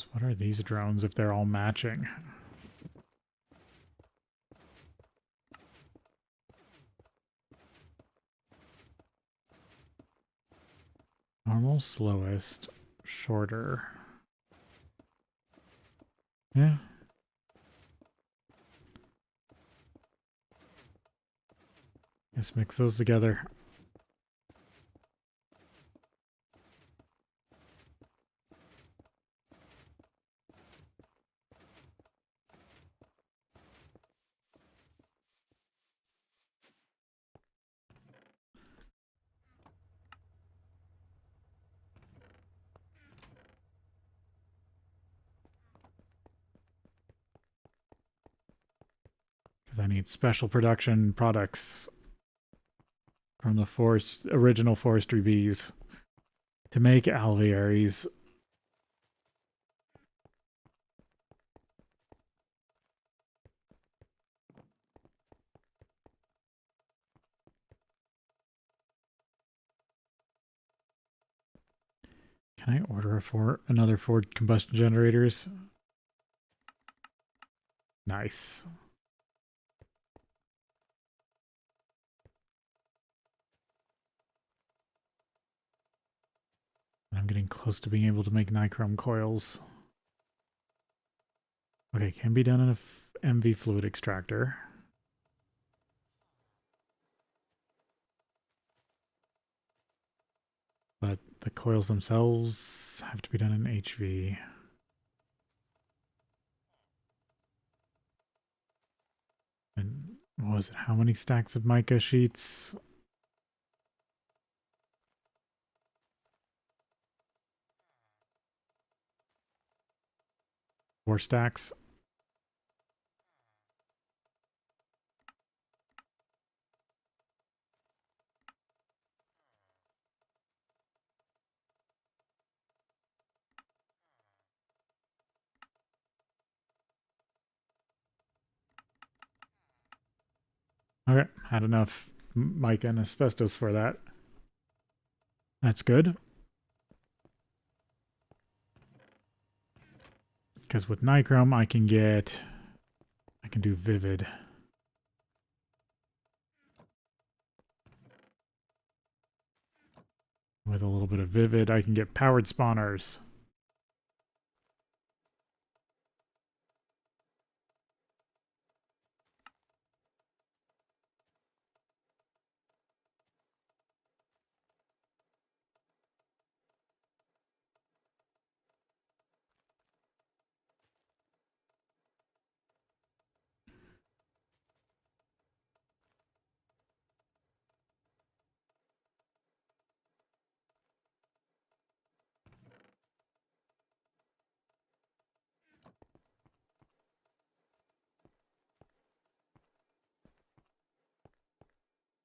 So what are these drones if they're all matching? Normal, slowest, shorter. Yeah. Just mix those together. Because I need special production products from the original forestry bees to make alvearies. Can I order another 4 combustion generators? Nice. getting close to being able to make nichrome coils. Okay, can be done in a MV fluid extractor. But the coils themselves have to be done in HV. And what was it? How many stacks of mica sheets? 4 stacks. Okay, had enough mica and asbestos for that. That's good. Because with nichrome, I can do vivid. With a little bit of vivid, I can get powered spawners.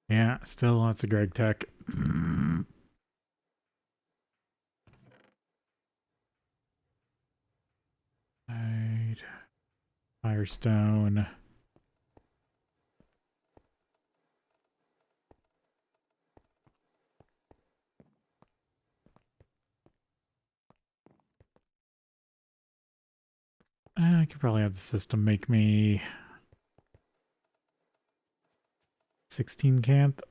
Yeah, still lots of GregTech. Right. Firestone. I could probably have the system make me 16 canth.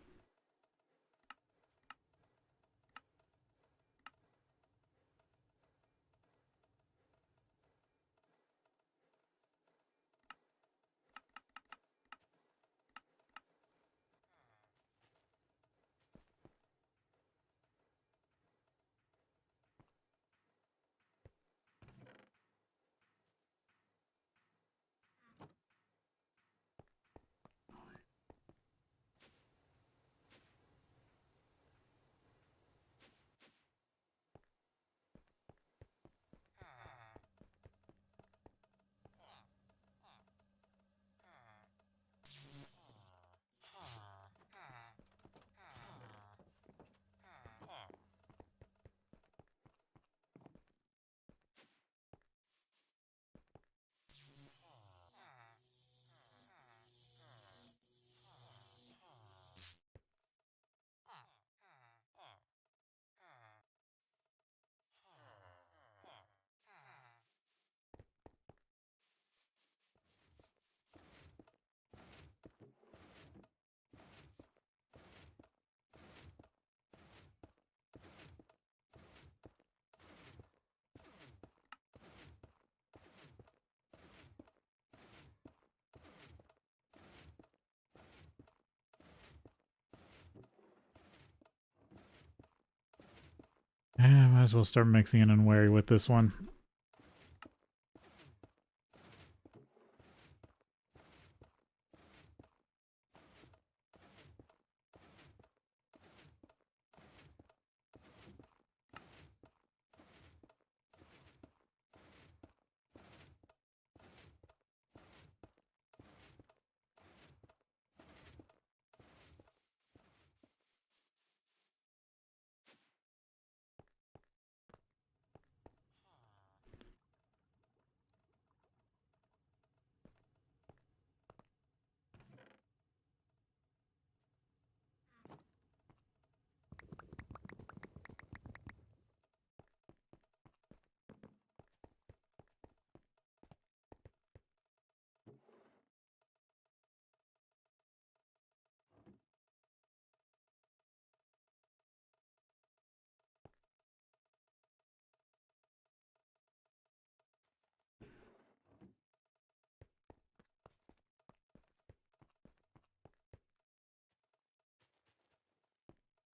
Yeah, might as well start mixing in unwary with this one.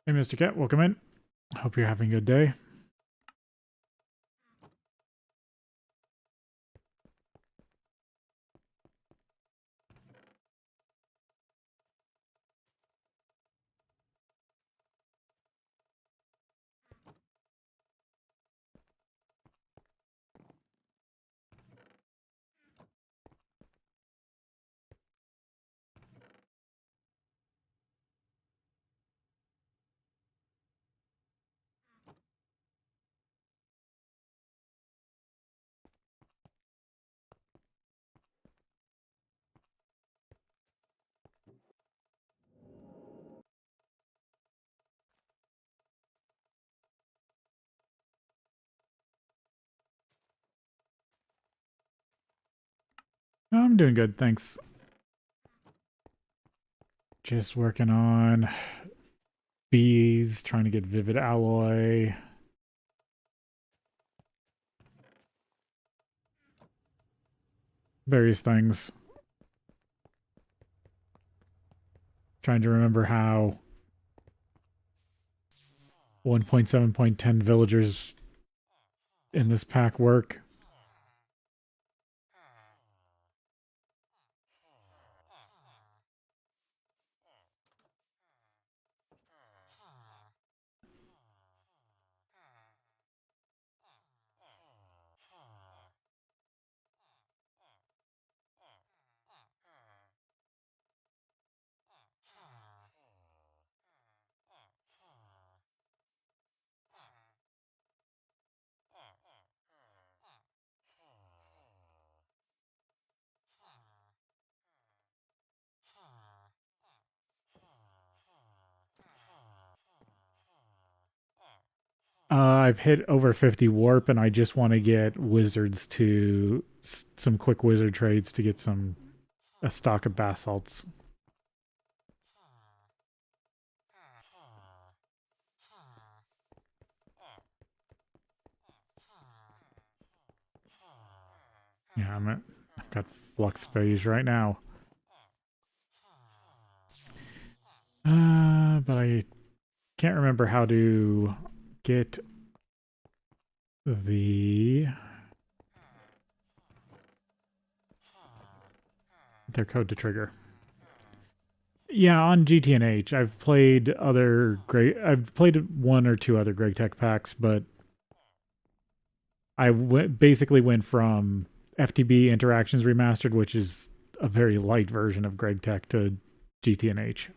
Hey, Mr. Cat, welcome in. Hope you're having a good day. I'm doing good, thanks. Just working on bees, trying to get vivid alloy. Various things. Trying to remember how 1.7.10 villagers in this pack work. I've hit over 50 warp, and I just want to get wizards to some quick wizard trades to get a stock of basalts. Yeah, I've got flux phase right now. But I can't remember how to get their code to trigger. Yeah, on GTNH, I've played one or two other GregTech packs, but basically went from FTB Interactions Remastered, which is a very light version of GregTech, to GTNH.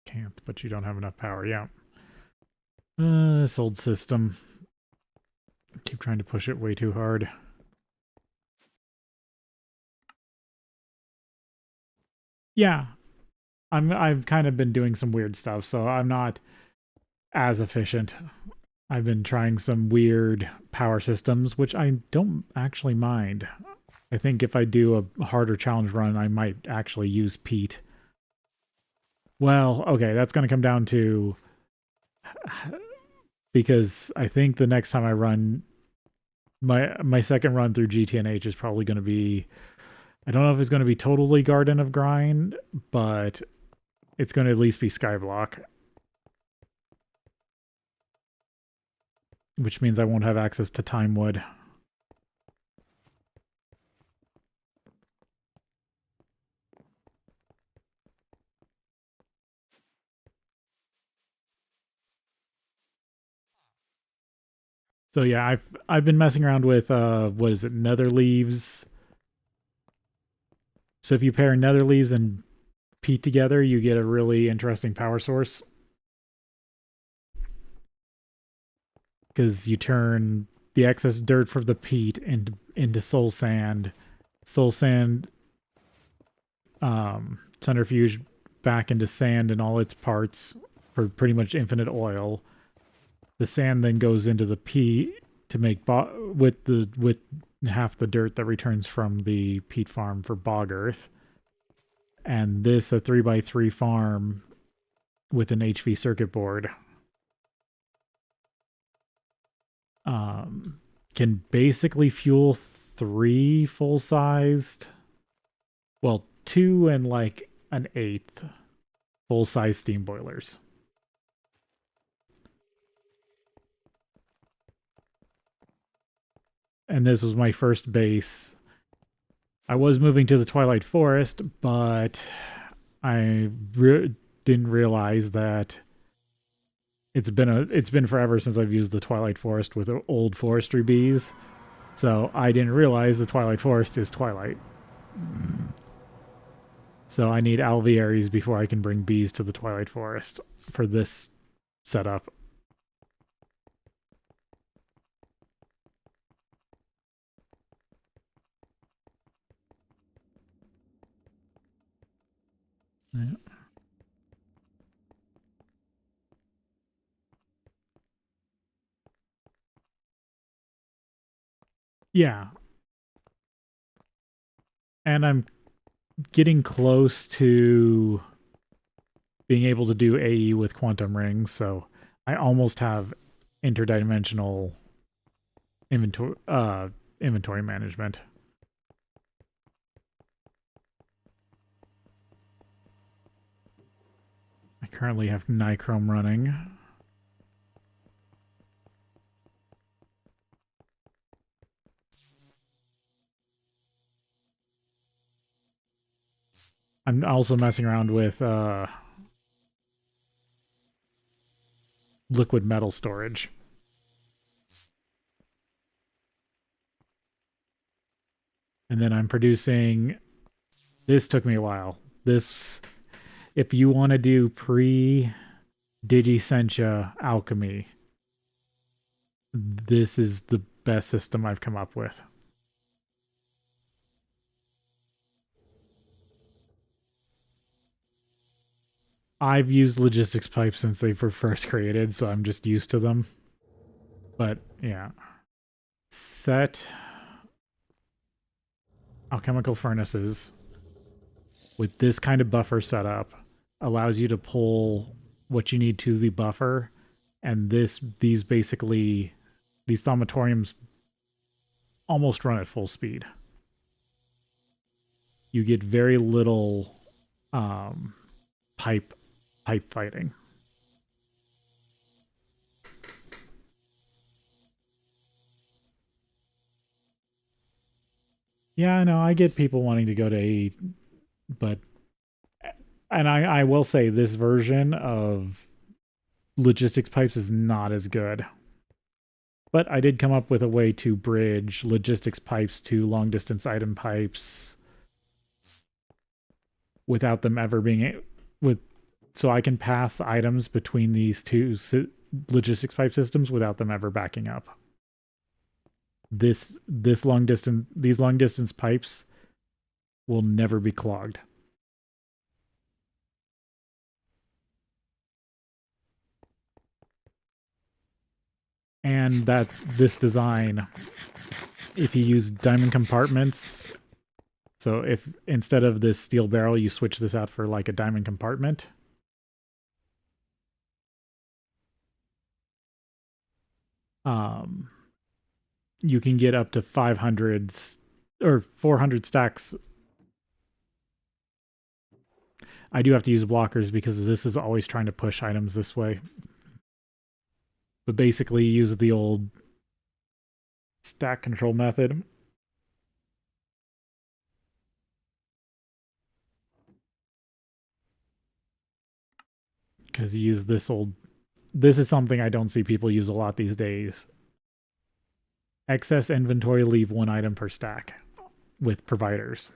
Can't, but you don't have enough power. Yeah. This old system. I keep trying to push it way too hard. Yeah. I've kind of been doing some weird stuff, so I'm not as efficient. I've been trying some weird power systems, which I don't actually mind. I think if I do a harder challenge run, I might actually use Pete. Well, okay, that's going to come down to, because I think the next time I run my second run through GTNH is probably going to be, I don't know if it's going to be totally Garden of Grind, but it's going to at least be Skyblock, which means I won't have access to Timewood. So yeah, I've been messing around with what is it, Nether Leaves. So if you pair Nether Leaves and Peat together, you get a really interesting power source. Because you turn the excess dirt from the peat into soul sand. Soul sand centrifuge back into sand in all its parts for pretty much infinite oil. The sand then goes into the peat to make with half the dirt that returns from the peat farm for bog earth. And this a 3x3 farm with an HV circuit board can basically fuel 3 full-sized, well, 2 and like an eighth full-size steam boilers. And this was my first base. I was moving to the Twilight Forest, but I didn't realize that it's been forever since I've used the Twilight Forest with old forestry bees. So I didn't realize the Twilight Forest is Twilight. So I need alvearies before I can bring bees to the Twilight Forest for this setup. Yeah. Yeah. And I'm getting close to being able to do AE with quantum rings, so I almost have interdimensional inventory management. I currently have Nichrome running. I'm also messing around with liquid metal storage. And then I'm producing... This took me a while. This, if you want to do pre-Digisentia alchemy, this is the best system I've come up with. I've used logistics pipes since they were first created, so I'm just used to them. But yeah. Set alchemical furnaces with this kind of buffer setup allows you to pull what you need to the buffer, and these thaumatoriums almost run at full speed. You get very little pipe fighting. Yeah, I know. I get people wanting to go to AE, but I will say this version of logistics pipes is not as good. But I did come up with a way to bridge logistics pipes to long distance item pipes without them ever being so I can pass items between these two logistics pipe systems without them ever backing up. These long distance pipes will never be clogged. And that this design, if you use diamond compartments, so if instead of this steel barrel you switch this out for like a diamond compartment, you can get up to 500 or 400 stacks. I do have to use blockers because this is always trying to push items this way. But basically use the old stack control method. Because you use this is something I don't see people use a lot these days. Excess inventory, leave one item per stack with providers.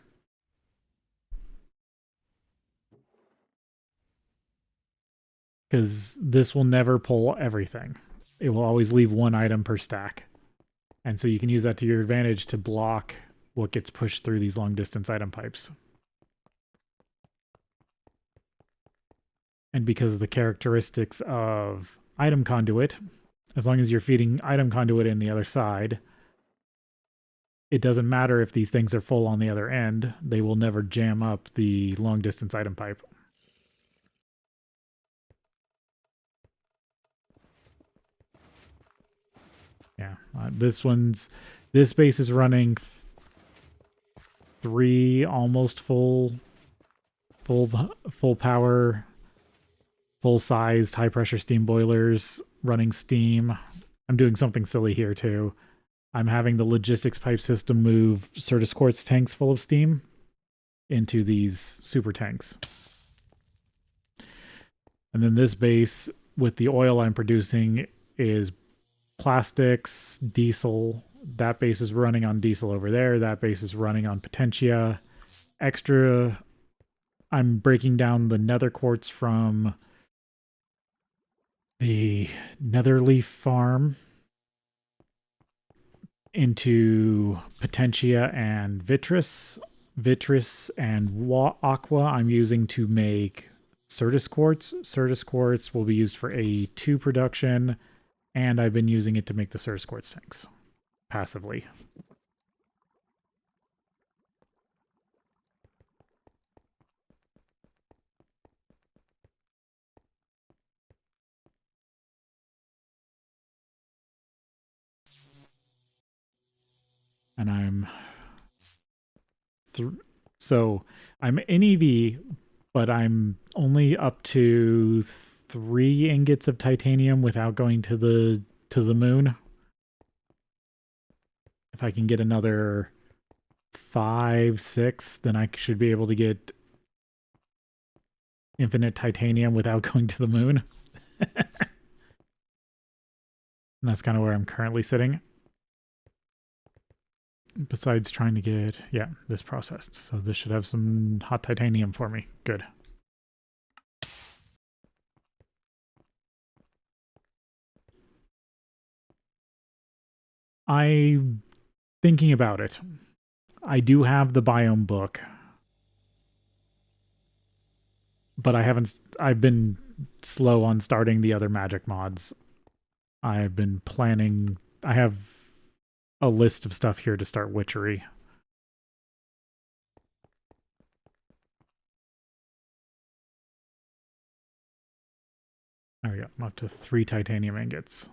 Because this will never pull everything. It will always leave one item per stack. And so you can use that to your advantage to block what gets pushed through these long distance item pipes. And because of the characteristics of item conduit, as long as you're feeding item conduit in the other side, it doesn't matter if these things are full on the other end, they will never jam up the long distance item pipe. Yeah, this base is running 3 almost full power full-sized high-pressure steam boilers running steam. I'm doing something silly here too. I'm having the logistics pipe system move Certus quartz tanks full of steam into these super tanks. And then this base with the oil I'm producing is plastics, diesel. That base is running on diesel over there. That base is running on Potentia. Extra, I'm breaking down the nether quartz from the Netherleaf farm into Potentia and Vitris. Vitris and Aqua I'm using to make Certus quartz. Certus quartz will be used for A2 production, and I've been using it to make the Certus quartz tanks passively. And so I'm in EV, but I'm only up to 3 ingots of titanium without going to the moon. If I can get another 5, 6, then I should be able to get infinite titanium without going to the moon. And that's kind of where I'm currently sitting. Besides trying to get, yeah, this processed. So this should have some hot titanium for me. Good. I'm thinking about it. I do have the biome book, but I've been slow on starting the other magic mods. I've been planning, I have a list of stuff here to start witchery. There we go. I'm up to 3 titanium ingots.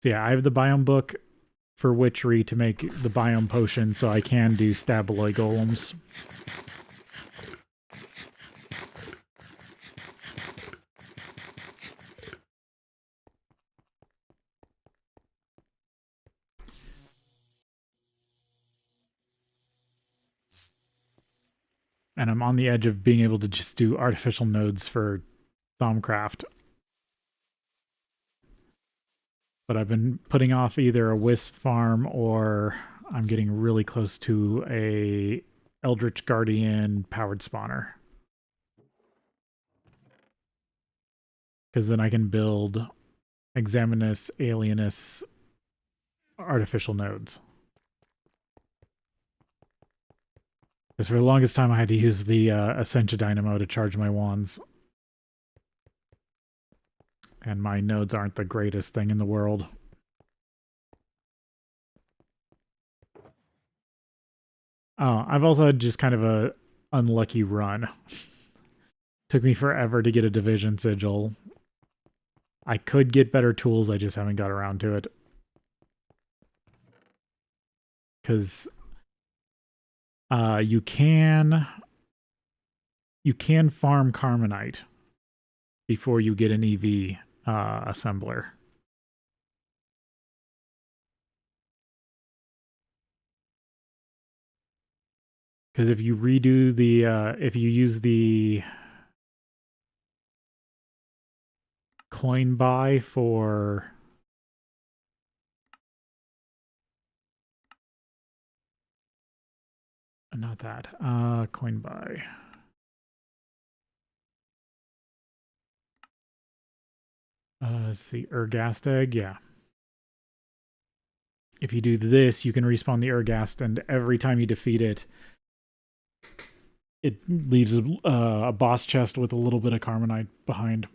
So yeah, I have the biome book for witchery to make the biome potion, so I can do stabaloid golems. And I'm on the edge of being able to just do artificial nodes for Thaumcraft. But I've been putting off either a wisp farm or I'm getting really close to a Eldritch Guardian powered spawner. Because then I can build Examinus, Alienus, artificial nodes. Because for the longest time I had to use the Essentia Dynamo to charge my wands. And my nodes aren't the greatest thing in the world. Oh, I've also had just kind of a unlucky run. Took me forever to get a division sigil. I could get better tools, I just haven't got around to it. Because you can farm Carmenite before you get an EV assembler. Because if you redo the, if you use the coin buy for not that, coin buy. Let's see, Ergast egg, yeah. If you do this, you can respawn the Ergast, and every time you defeat it, it leaves a boss chest with a little bit of Carmenite behind.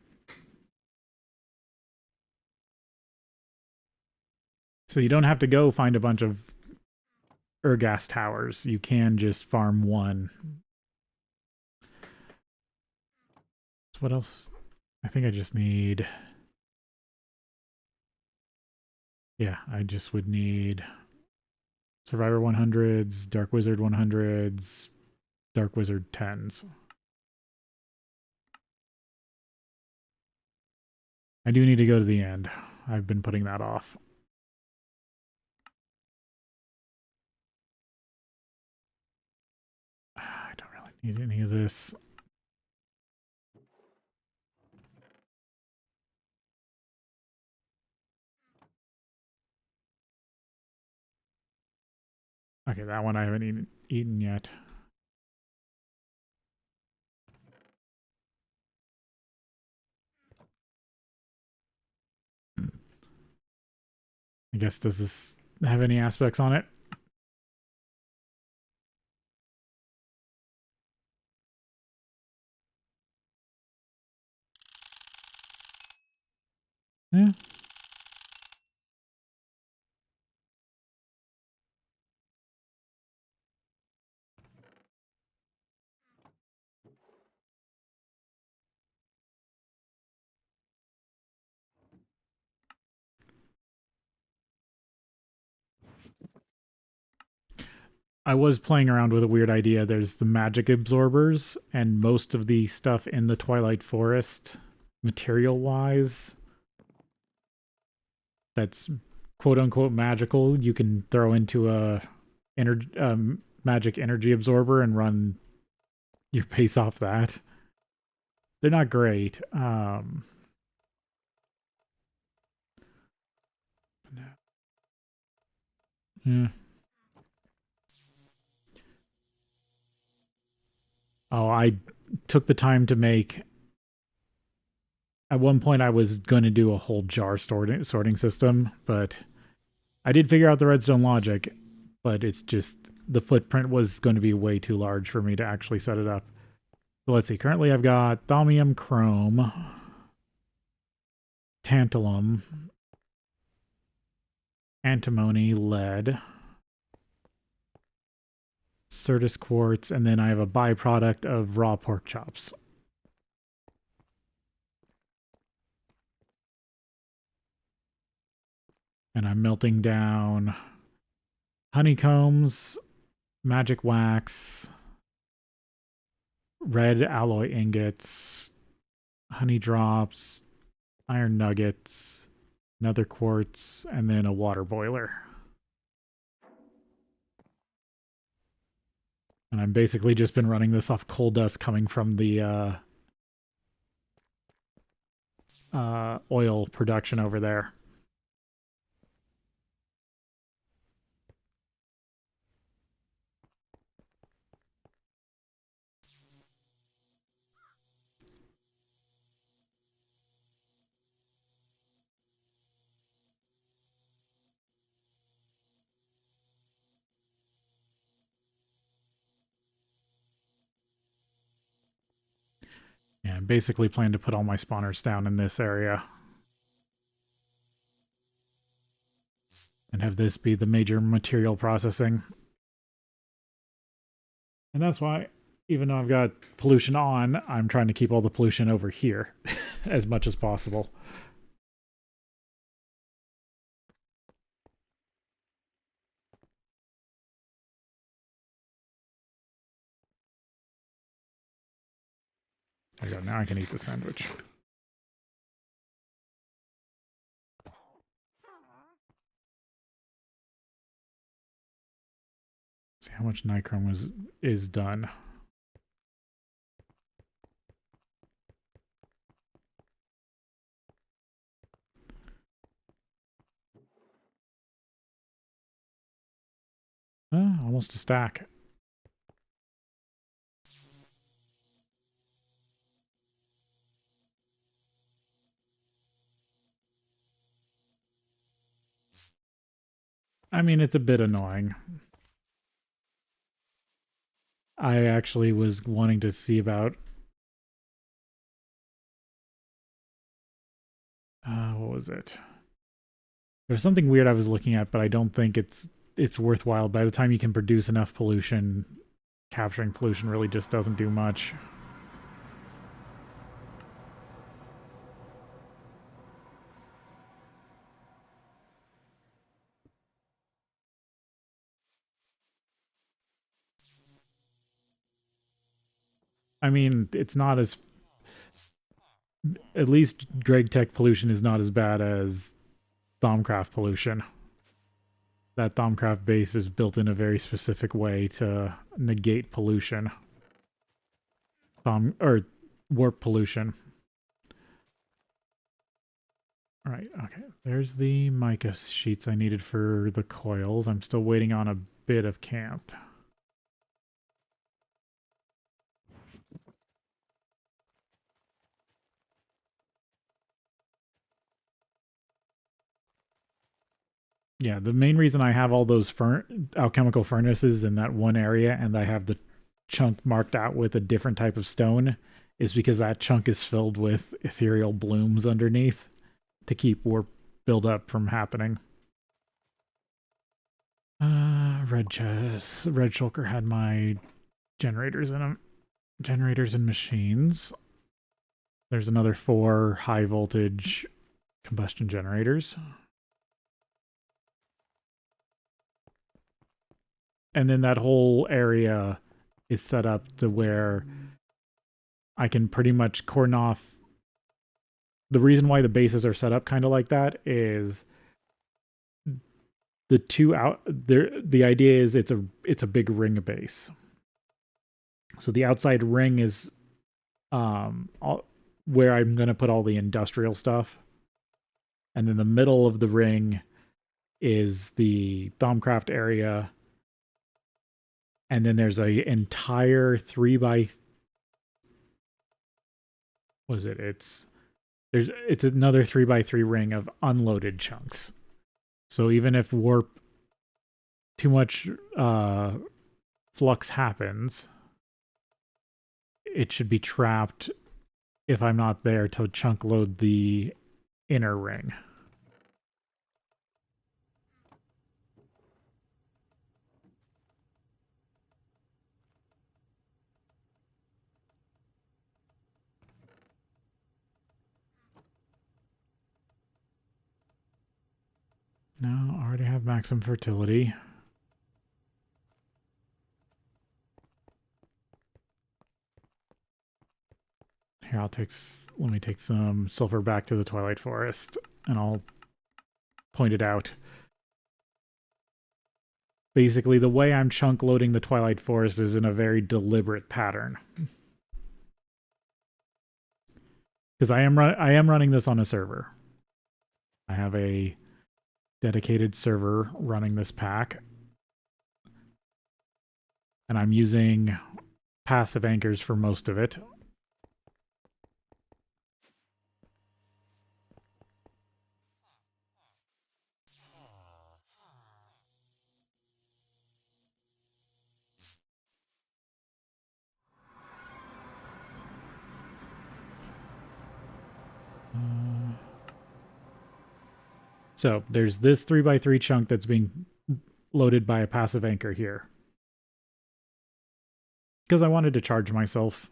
So you don't have to go find a bunch of Ergast towers. You can just farm one. What else? I think I just need... Yeah, I just would need Survivor 100s, Dark Wizard 100s, Dark Wizard 10s. I do need to go to the end. I've been putting that off. I don't really need any of this. Okay, that one I haven't eaten yet. I guess, does this have any aspects on it? Yeah. I was playing around with a weird idea. There's the magic absorbers, and most of the stuff in the Twilight Forest, material-wise, that's quote-unquote magical, you can throw into a magic energy absorber and run your pace off that. They're not great. Yeah. Oh, I took the time to make. At one point, I was going to do a whole jar sorting system, but I did figure out the redstone logic. But it's just the footprint was going to be way too large for me to actually set it up. So let's see. Currently, I've got thaumium, chrome, tantalum, antimony, lead, Certus quartz, and then I have a byproduct of raw pork chops. And I'm melting down honeycombs, magic wax, red alloy ingots, honey drops, iron nuggets, nether quartz, and then a water boiler. And I've basically just been running this off coal dust coming from the oil production over there. And basically plan to put all my spawners down in this area. And have this be the major material processing. And that's why, even though I've got pollution on, I'm trying to keep all the pollution over here as much as possible. There you go. Now I can eat the sandwich. See how much nichrome is done. Almost a stack. I mean, it's a bit annoying. I actually was wanting to see about what was it? There's something weird I was looking at, but I don't think it's worthwhile. By the time you can produce enough pollution, capturing pollution really just doesn't do much. I mean, it's not as, at least GregTech pollution is not as bad as Thaumcraft pollution. That Thaumcraft base is built in a very specific way to negate pollution. Or warp pollution. Alright, okay. There's the mica sheets I needed for the coils. I'm still waiting on a bit of camp. Yeah, the main reason I have all those alchemical furnaces in that one area and I have the chunk marked out with a different type of stone is because that chunk is filled with ethereal blooms underneath to keep warp buildup from happening. Red chest. Red shulker had my generators in them. Generators and machines. There's another 4 high voltage combustion generators. And then that whole area is set up to where I can pretty much cordon off. The reason why the bases are set up kind of like that is the two out there. The idea is it's a big ring base. So the outside ring is where I'm going to put all the industrial stuff. And then the middle of the ring is the Thaumcraft area. And then there's a entire 3 by what is it? It's another 3 by 3 ring of unloaded chunks. So even if warp too much flux happens, it should be trapped if I'm not there to chunk load the inner ring. No, I already have maximum fertility. Here, let me take some sulfur back to the Twilight Forest, and I'll point it out. Basically, the way I'm chunk loading the Twilight Forest is in a very deliberate pattern. Because I am running this on a server. I have a dedicated server running this pack. And I'm using passive anchors for most of it. So there's this 3 by 3 chunk that's being loaded by a passive anchor here. Because I wanted to charge myself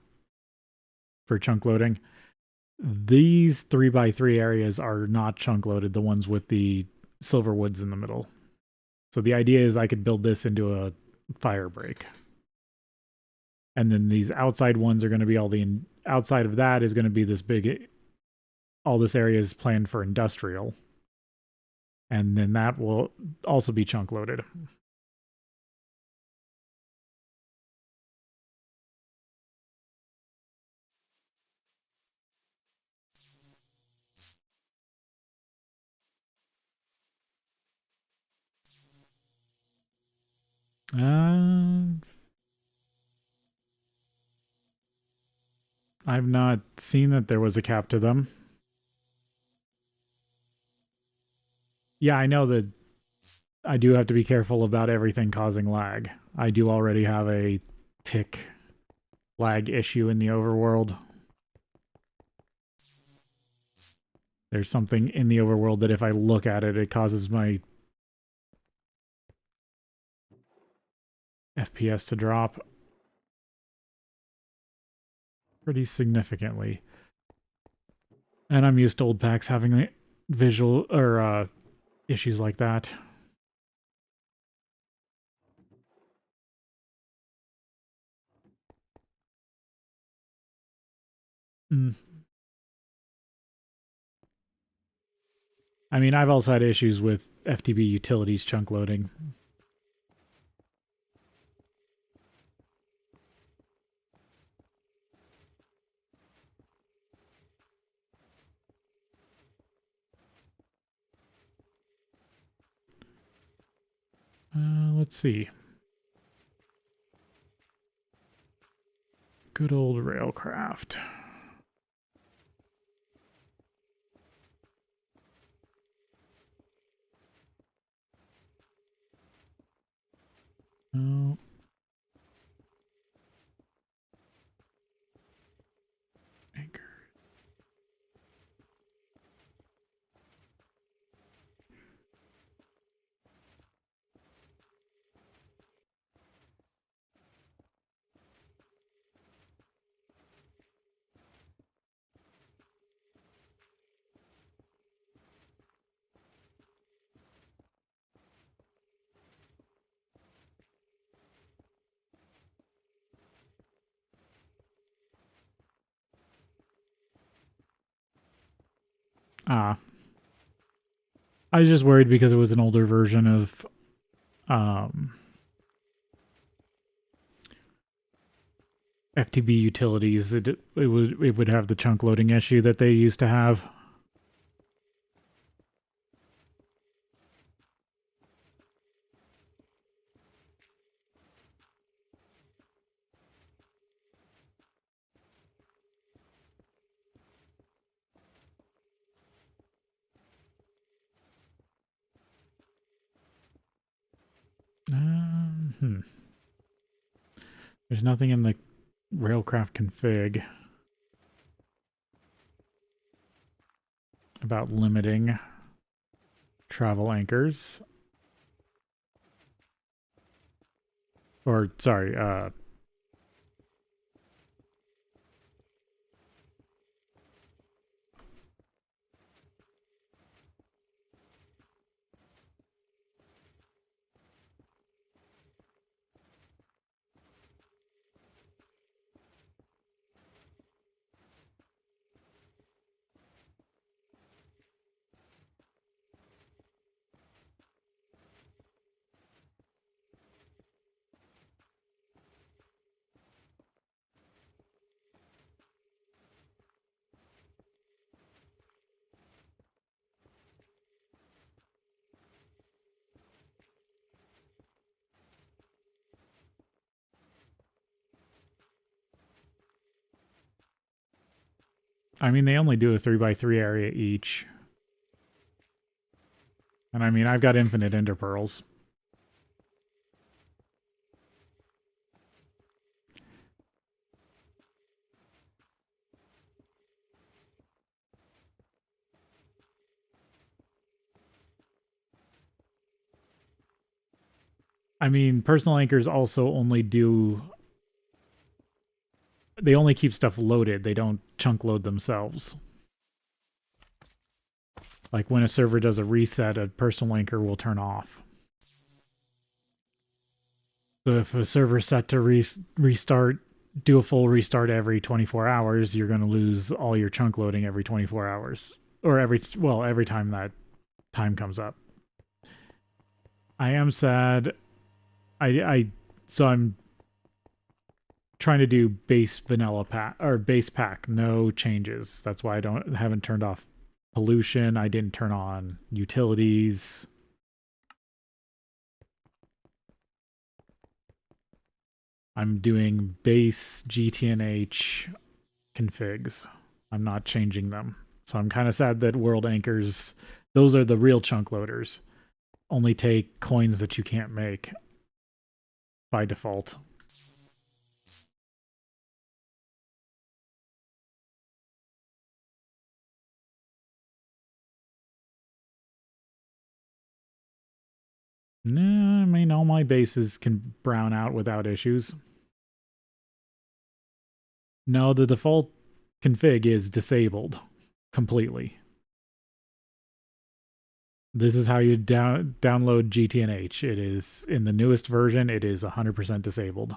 for chunk loading. These 3 by 3 areas are not chunk loaded, the ones with the silver woods in the middle. So the idea is I could build this into a fire break. And then these outside ones are going to be all the outside of that is going to be this big, all this area is planned for industrial. And then that will also be chunk loaded. I've not seen that there was a cap to them. Yeah, I know that I do have to be careful about everything causing lag. I do already have a tick lag issue in the overworld. There's something in the overworld that if I look at it, it causes my FPS to drop pretty significantly. And I'm used to old packs having visual or issues like that. Mm. I mean, I've also had issues with FTB utilities chunk loading. Let's see. Good old Railcraft. Oh. Anchor. Ah. I was just worried because it was an older version of um, FTB utilities. It would have the chunk loading issue that they used to have. Hmm. There's nothing in the Railcraft config about limiting travel anchors. Or, sorry, I mean, they only do a 3x3 area each. And I mean, I've got infinite interpearls. I mean, personal anchors also only do. They only keep stuff loaded, they don't chunk load themselves. Like when a server does a reset, a personal anchor will turn off. So if a server's set to restart, do a full restart every 24 hours, you're going to lose all your chunk loading every 24 hours. Or every time that time comes up. I am sad. So I'm trying to do base vanilla pack or base pack, no changes. That's why I haven't turned off pollution. I didn't turn on utilities. I'm doing base GTNH configs. I'm not changing them. So I'm kind of sad that world anchors, those are the real chunk loaders, only take coins that you can't make by default. Nah, I mean, all my bases can brown out without issues. No, the default config is disabled completely. This is how you download GTNH. It is in the newest version. It is 100% disabled.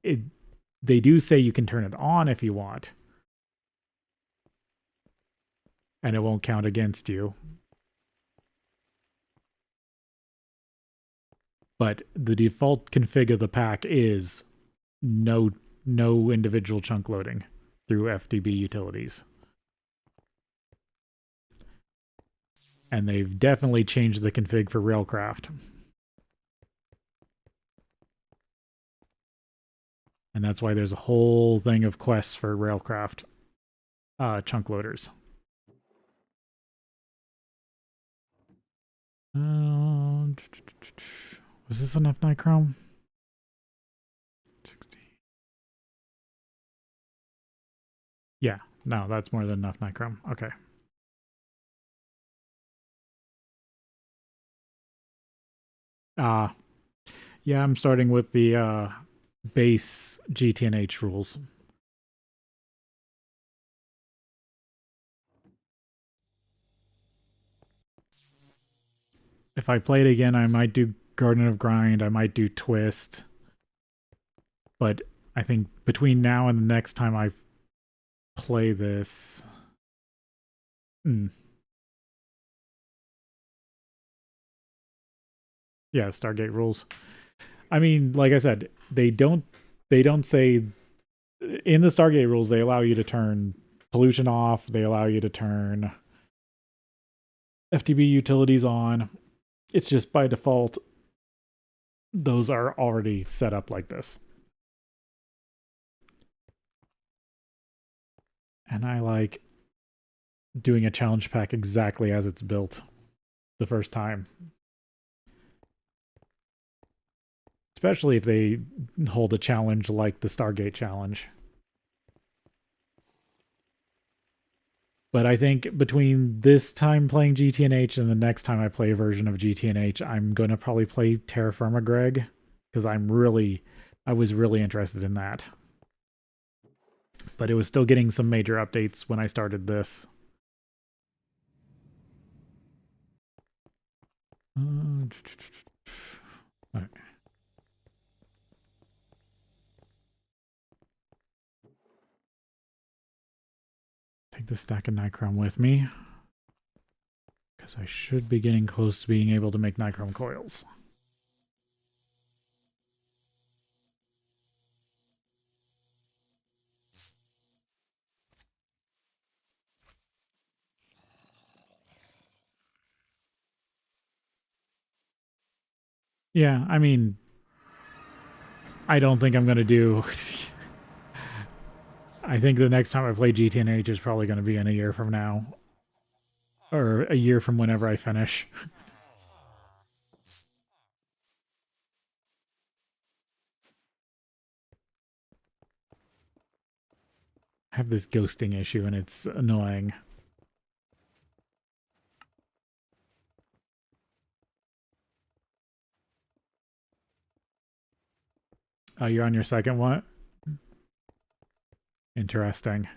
It They do say you can turn it on if you want, and it won't count against you. But the default config of the pack is no individual chunk loading through FTB utilities. And they've definitely changed the config for Railcraft. And that's why there's a whole thing of quests for Railcraft chunk loaders. Was this enough nichrome? 60. Yeah, no, that's more than enough nichrome. Okay. Yeah, I'm starting with the base GTNH rules. If I play it again, I might do Garden of Grind, I might do Twist. But I think between now and the next time I play this... Yeah, Stargate rules. I mean, like I said, they don't say in the Stargate rules they allow you to turn pollution off, they allow you to turn FTB utilities on. It's just by default those are already set up like this. And I like doing a challenge pack exactly as it's built the first time. Especially if they hold a challenge like the Stargate challenge. But I think between this time playing GTNH and the next time I play a version of GTNH, I'm going to probably play Terra Firma Greg, because I was really interested in that. But it was still getting some major updates when I started this. All right. Take the stack of nichrome with me, because I should be getting close to being able to make nichrome coils. Yeah, I mean, I don't think I'm going to do... I think the next time I play GTNH is probably going to be in a year from now. Or a year from whenever I finish. I have this ghosting issue and it's annoying. Oh, you're on your second one? Interesting.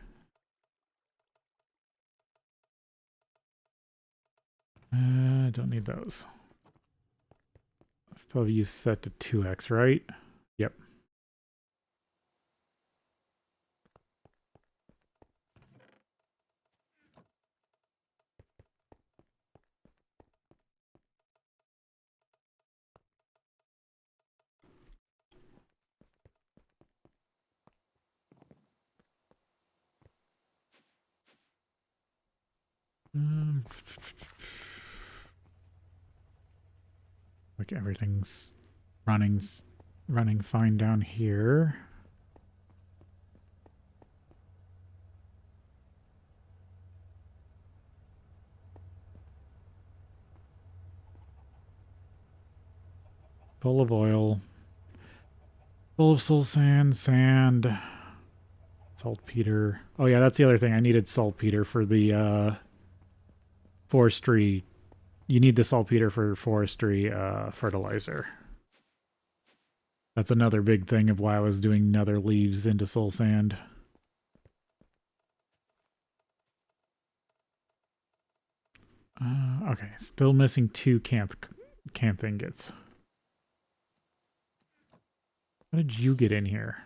Don't need those. Still have you set to 2x, right? Yep. Like everything's running fine down here. Full of oil. Full of soul sand, saltpeter. Oh yeah, that's the other thing. I needed saltpeter for the forestry. You need the saltpeter for forestry fertilizer. That's another big thing of why I was doing nether leaves into soul sand. Okay, still missing 2 canth ingots. How did you get in here?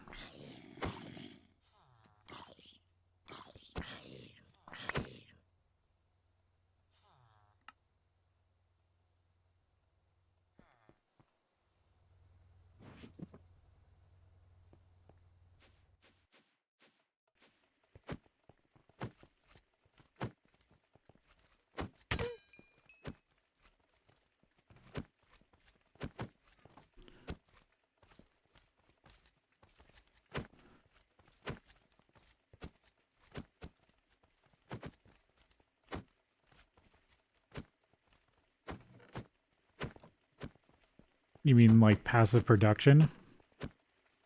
You mean like passive production?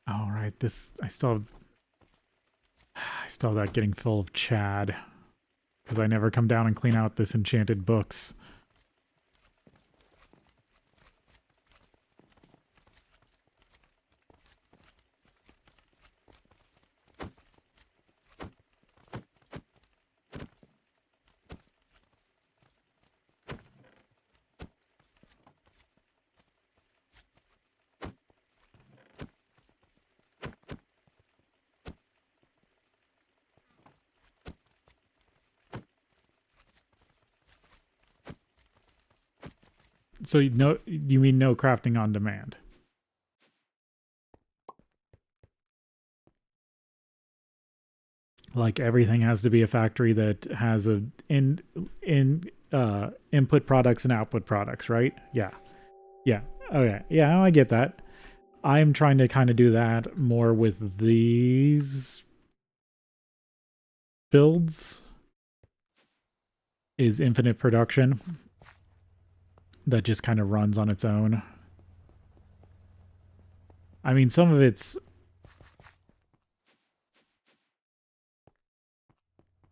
Oh, right. I still have that getting full of Chad. Because I never come down and clean out this enchanted books. So you mean no crafting on demand? Like everything has to be a factory that has a input products and output products, right? Yeah. Yeah. Okay. Yeah, I get that. I'm trying to kind of do that more with these builds is infinite production that just kind of runs on its own. I mean, some of it's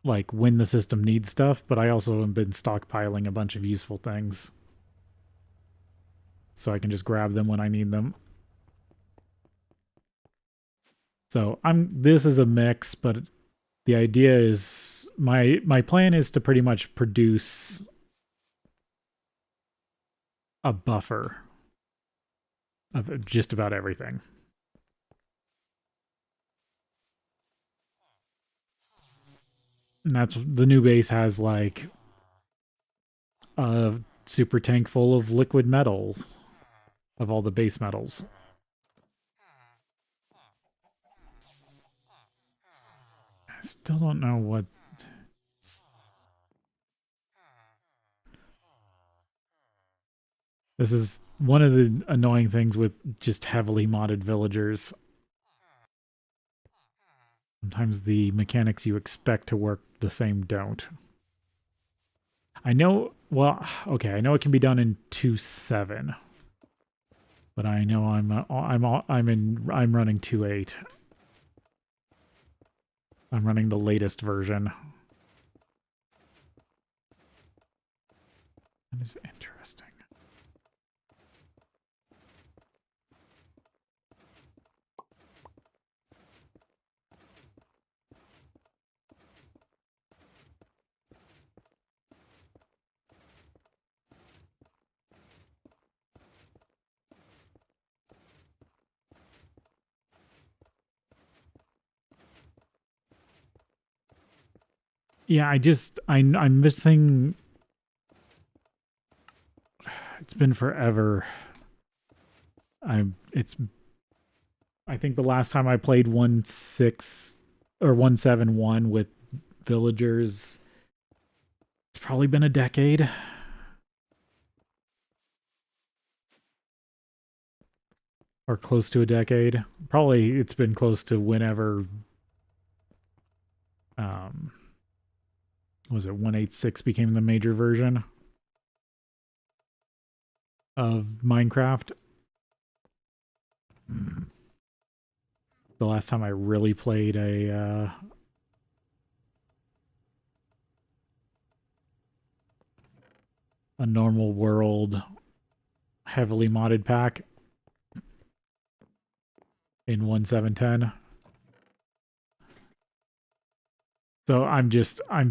like when the system needs stuff, but I also have been stockpiling a bunch of useful things so I can just grab them when I need them. So this is a mix, but the idea is my plan is to pretty much produce a buffer of just about everything. And that's the new base has like a super tank full of liquid metals of all the base metals. I still don't know what this is. One of the annoying things with just heavily modded villagers. Sometimes the mechanics you expect to work the same don't. I know, well, okay, I know it can be done in 2.7, but I know I'm running 2.8. I'm running the latest version. That is interesting. Yeah, I'm missing. It's been forever. It's I think the last time I played 1.6 or 1.7.1 with villagers, it's probably been a decade or close to a decade. Probably it's been close to whenever um was it 1.8.6 became the major version of Minecraft. The last time I really played a normal world heavily modded pack in 1.7.10. So I'm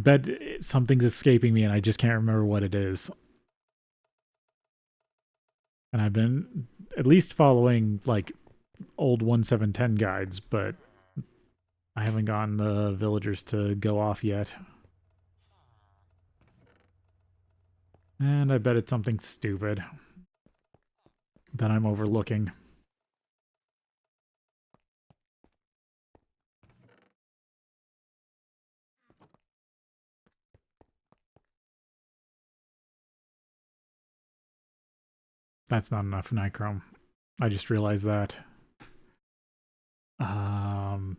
bet something's escaping me and I just can't remember what it is. And I've been at least following like old 1.7.10 guides, but I haven't gotten the villagers to go off yet. And I bet it's something stupid that I'm overlooking. That's not enough nichrome. I just realized that. Um,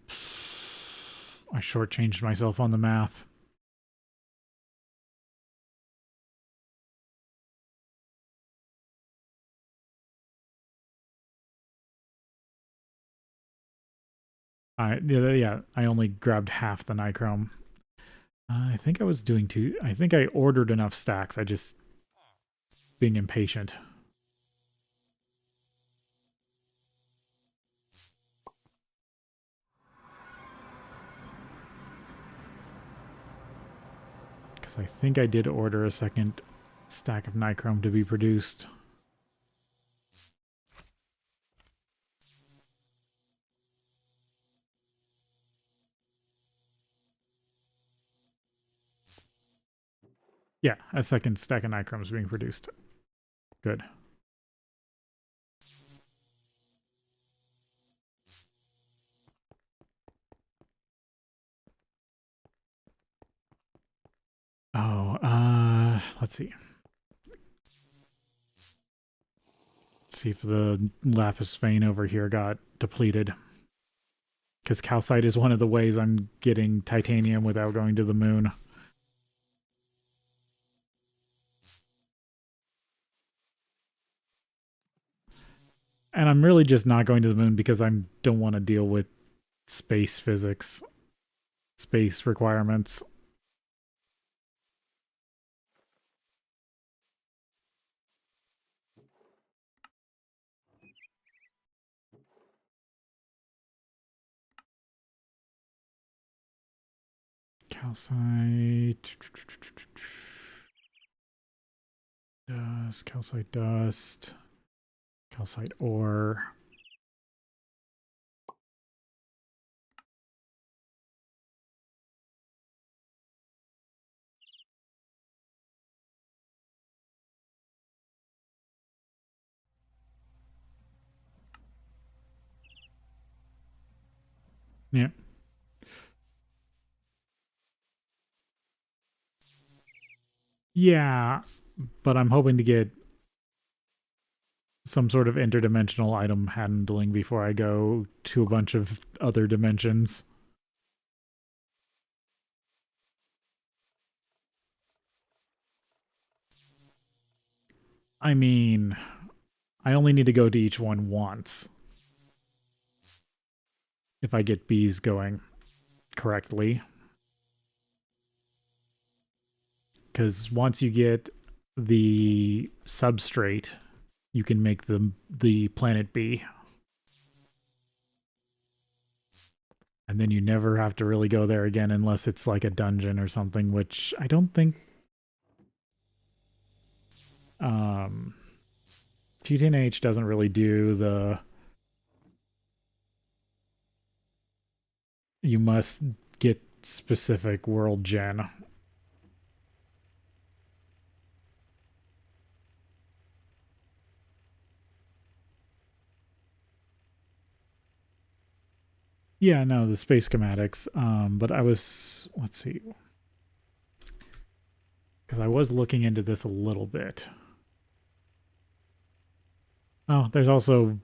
I shortchanged myself on the math. Yeah, I only grabbed half the nichrome. I think I was doing two. I think I ordered enough stacks. I just being impatient. Because I think I did order a second stack of nichrome to be produced. Yeah, a second stack of nichrome is being produced. Good. Oh, let's see. Let's see if the lapis vein over here got depleted. Because calcite is one of the ways I'm getting titanium without going to the moon. And I'm really just not going to the moon because I don't want to deal with space physics, space requirements. Calcite. Dust, calcite dust, calcite ore. Yeah. Yeah, but I'm hoping to get some sort of interdimensional item handling before I go to a bunch of other dimensions. I mean, I only need to go to each one once if I get bees going correctly. Because once you get the substrate, you can make the planet bee, and then you never have to really go there again unless it's like a dungeon or something, which I don't think um, GTNH doesn't really do the. You must get specific world gen. Yeah, no, the space schematics. But I was, let's see, because I was looking into this a little bit. Oh, there's also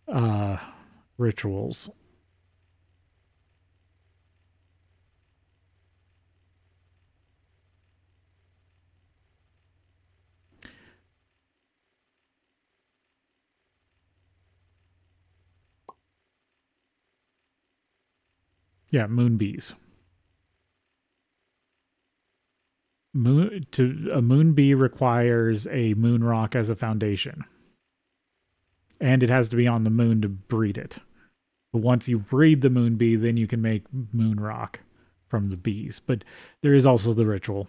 uh, rituals. Yeah, moon bees. A moon bee requires a moon rock as a foundation, and it has to be on the moon to breed it. But once you breed the moon bee, then you can make moon rock from the bees. But there is also the ritual.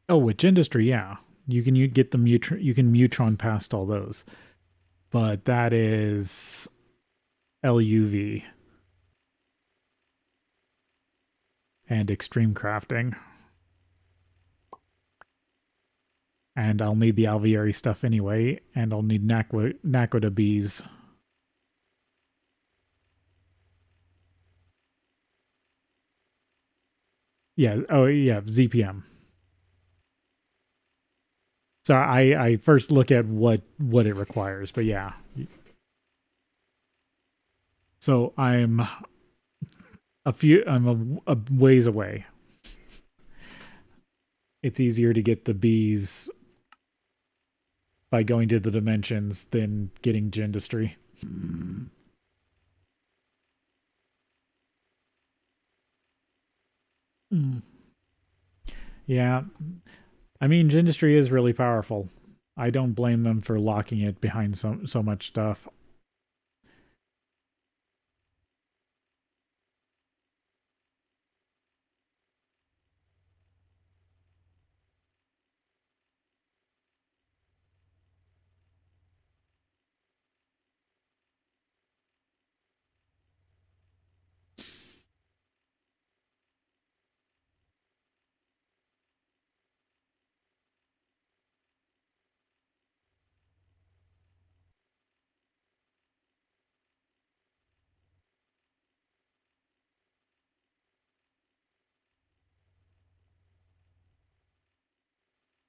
Oh, witch industry, yeah, you get the you can mutron past all those, but that is LUV and extreme crafting, and I'll need the alveary stuff anyway, and I'll need naquita bees. Yeah, oh yeah, ZPM. So I first look at what it requires, but yeah. So I'm a ways away. It's easier to get the bees by going to the dimensions than getting Gendustry. Mm. Yeah, I mean Gendustry is really powerful. I don't blame them for locking it behind so much stuff.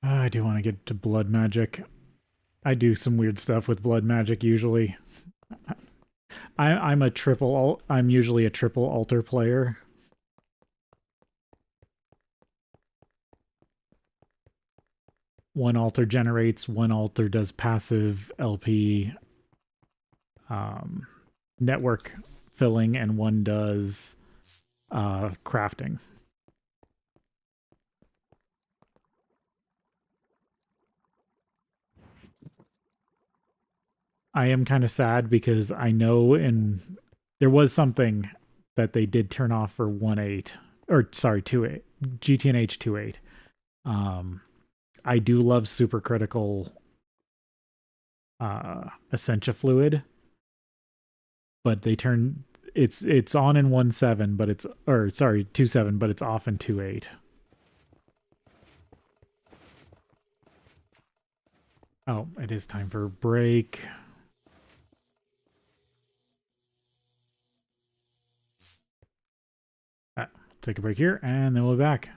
I do want to get to blood magic. I do some weird stuff with blood magic usually. I'm usually a triple altar player. One altar generates, one altar does passive LP um, network filling, and one does crafting. I am kind of sad because I know there was something that they did turn off for 1.8 or sorry 2.8 GTNH 2.8. Um, I do love supercritical Essentia fluid, but they turn it's on in 1.7, but it's or sorry 2.7, but it's off in 2.8. Oh, it is time for a break. Take a break here, and then we'll be back.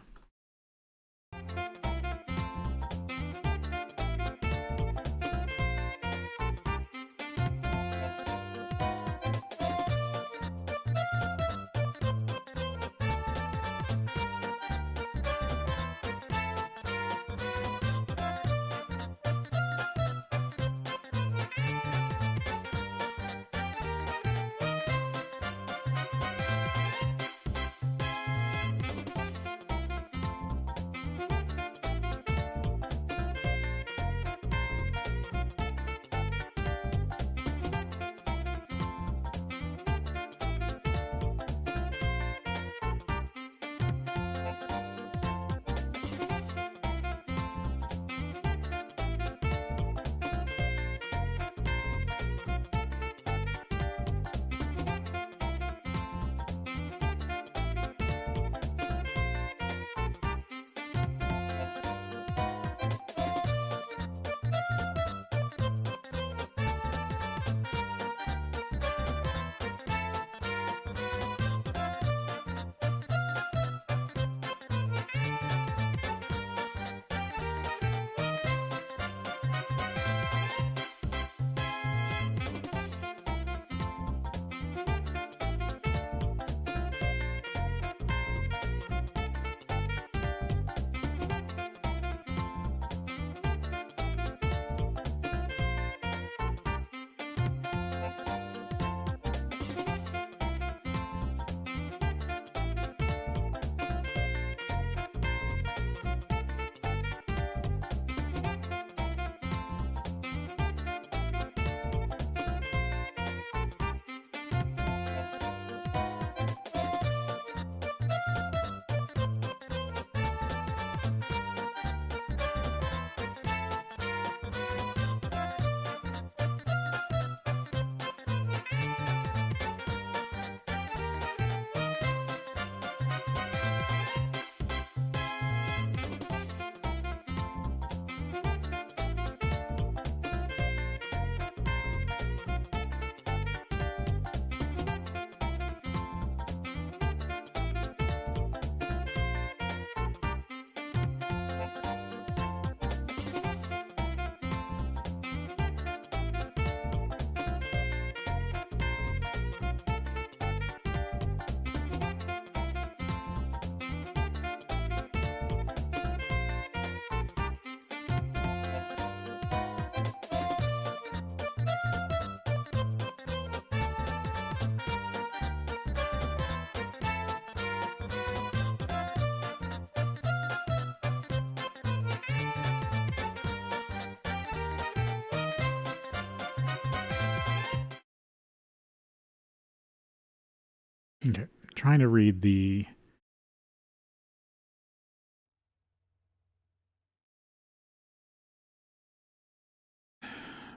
Okay, trying to read the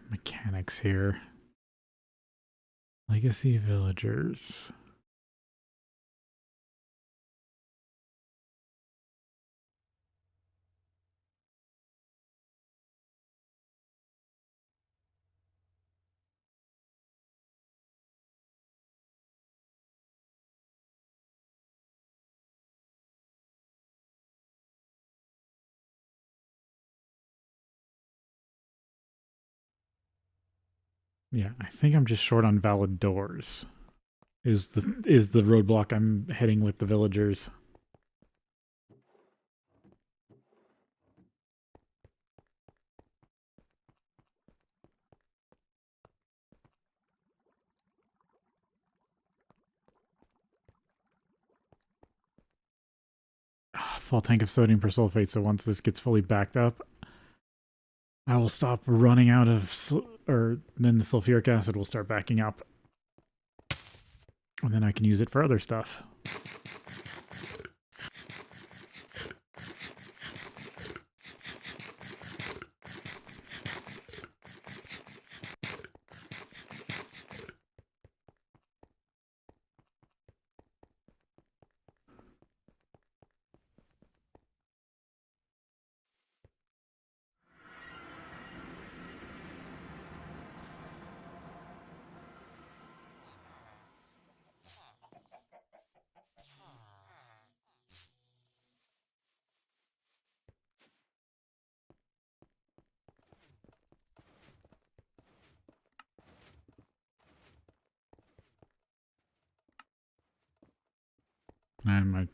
mechanics here. Legacy villagers. Yeah, I think I'm just short on valid doors. Is the roadblock I'm hitting with the villagers. Full tank of sodium persulfate, so once this gets fully backed up, I will stop running out of, or then the sulfuric acid will start backing up. And then I can use it for other stuff. And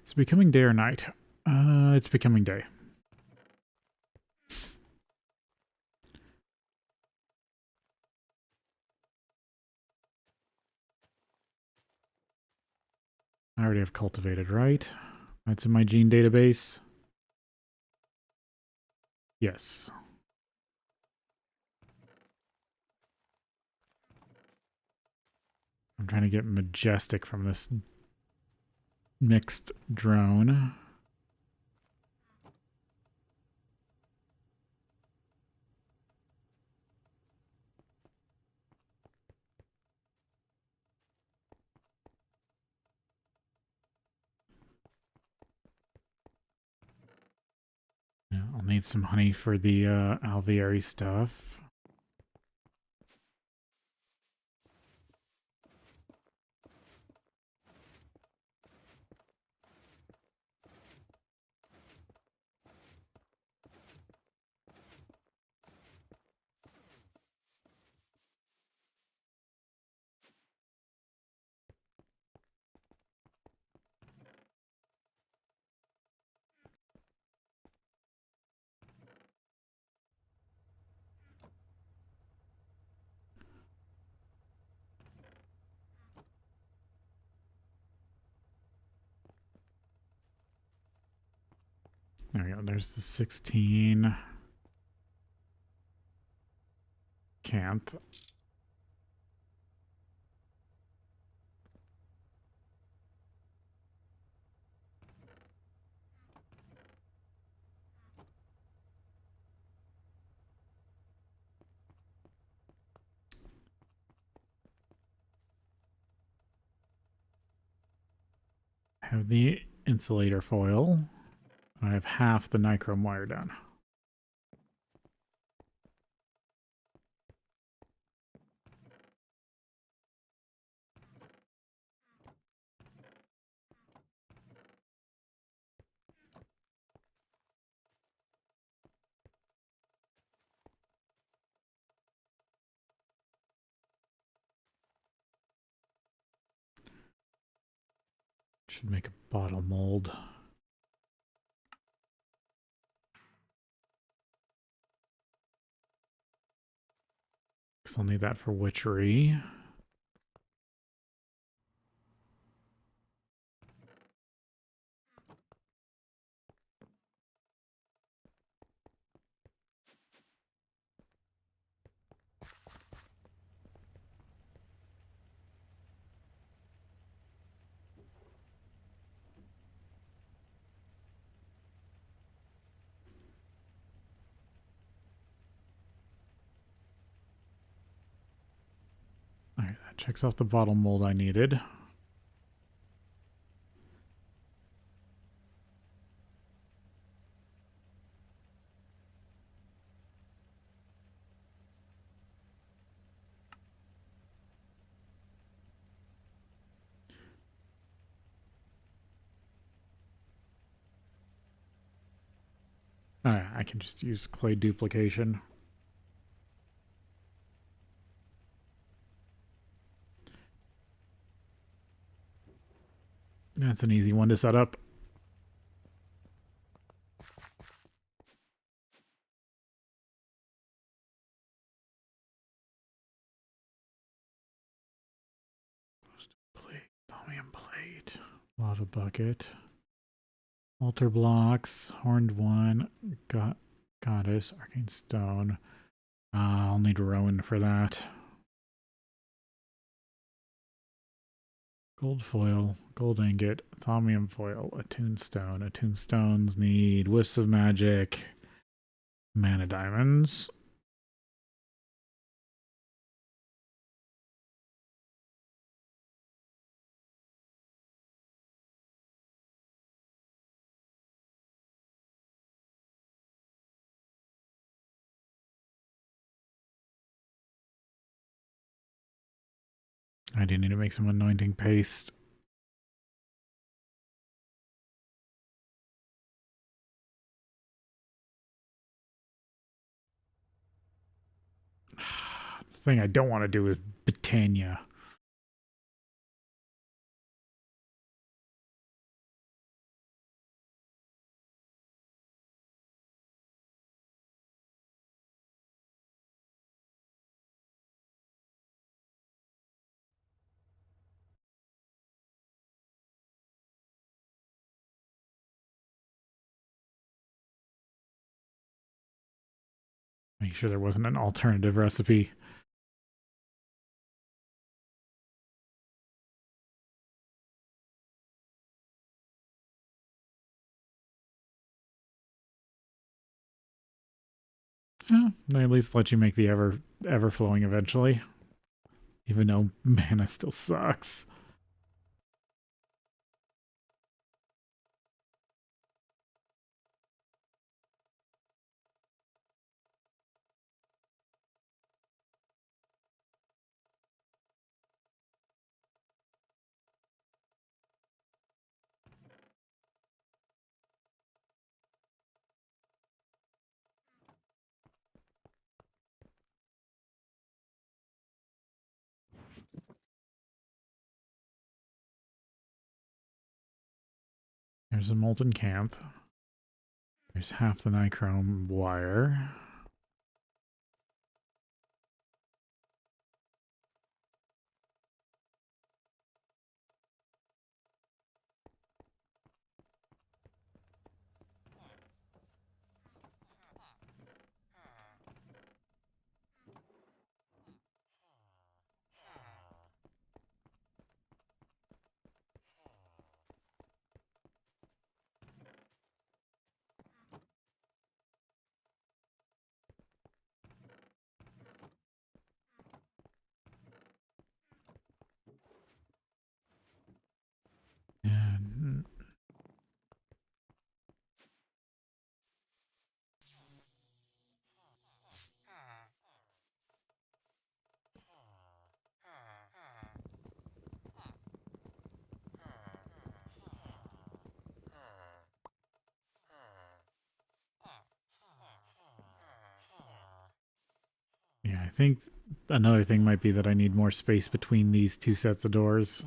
it's becoming day or night. It's becoming day. I already have cultivated, right? That's in my gene database. Yes. I'm trying to get majestic from this mixed drone. Yeah, I'll need some honey for the alveary stuff. There we go. There's the 16 camp. I have the insulator foil. I have half the nichrome wire done. Should make a bottle mold. Because I'll need that for witchery. checks off the bottle mold I needed. I can just use clay duplication. That's an easy one to set up. Plate, chromium plate, lava bucket, altar blocks, horned one, goddess, arcane stone. I'll need Rowan for that. Gold foil, gold ingot, thaumium foil, attuned stone. Attuned stones need whiffs of magic, mana diamonds. I do need to make some anointing paste. The thing I don't want to do is Britannia. Make sure there wasn't an alternative recipe. They at least let you make the ever flowing eventually. Even though mana still sucks. There's a molten camp. There's half the nichrome wire. And yeah, I think another thing might be that I need more space between these two sets of doors.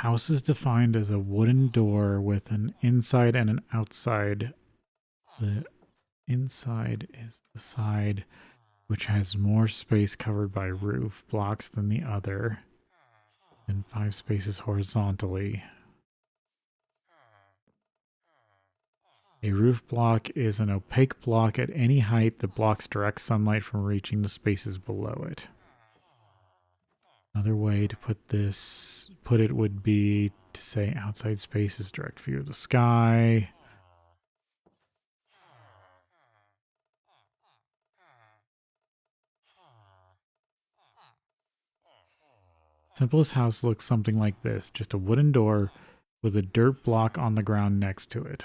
house is defined as a wooden door with an inside and an outside. The inside is the side which has more space covered by roof blocks than the other, and 5 spaces horizontally. A roof block is an opaque block at any height that blocks direct sunlight from reaching the spaces below it. Another way to put it would be to say outside space is direct view of the sky. Simplest house looks something like this, just a wooden door with a dirt block on the ground next to it.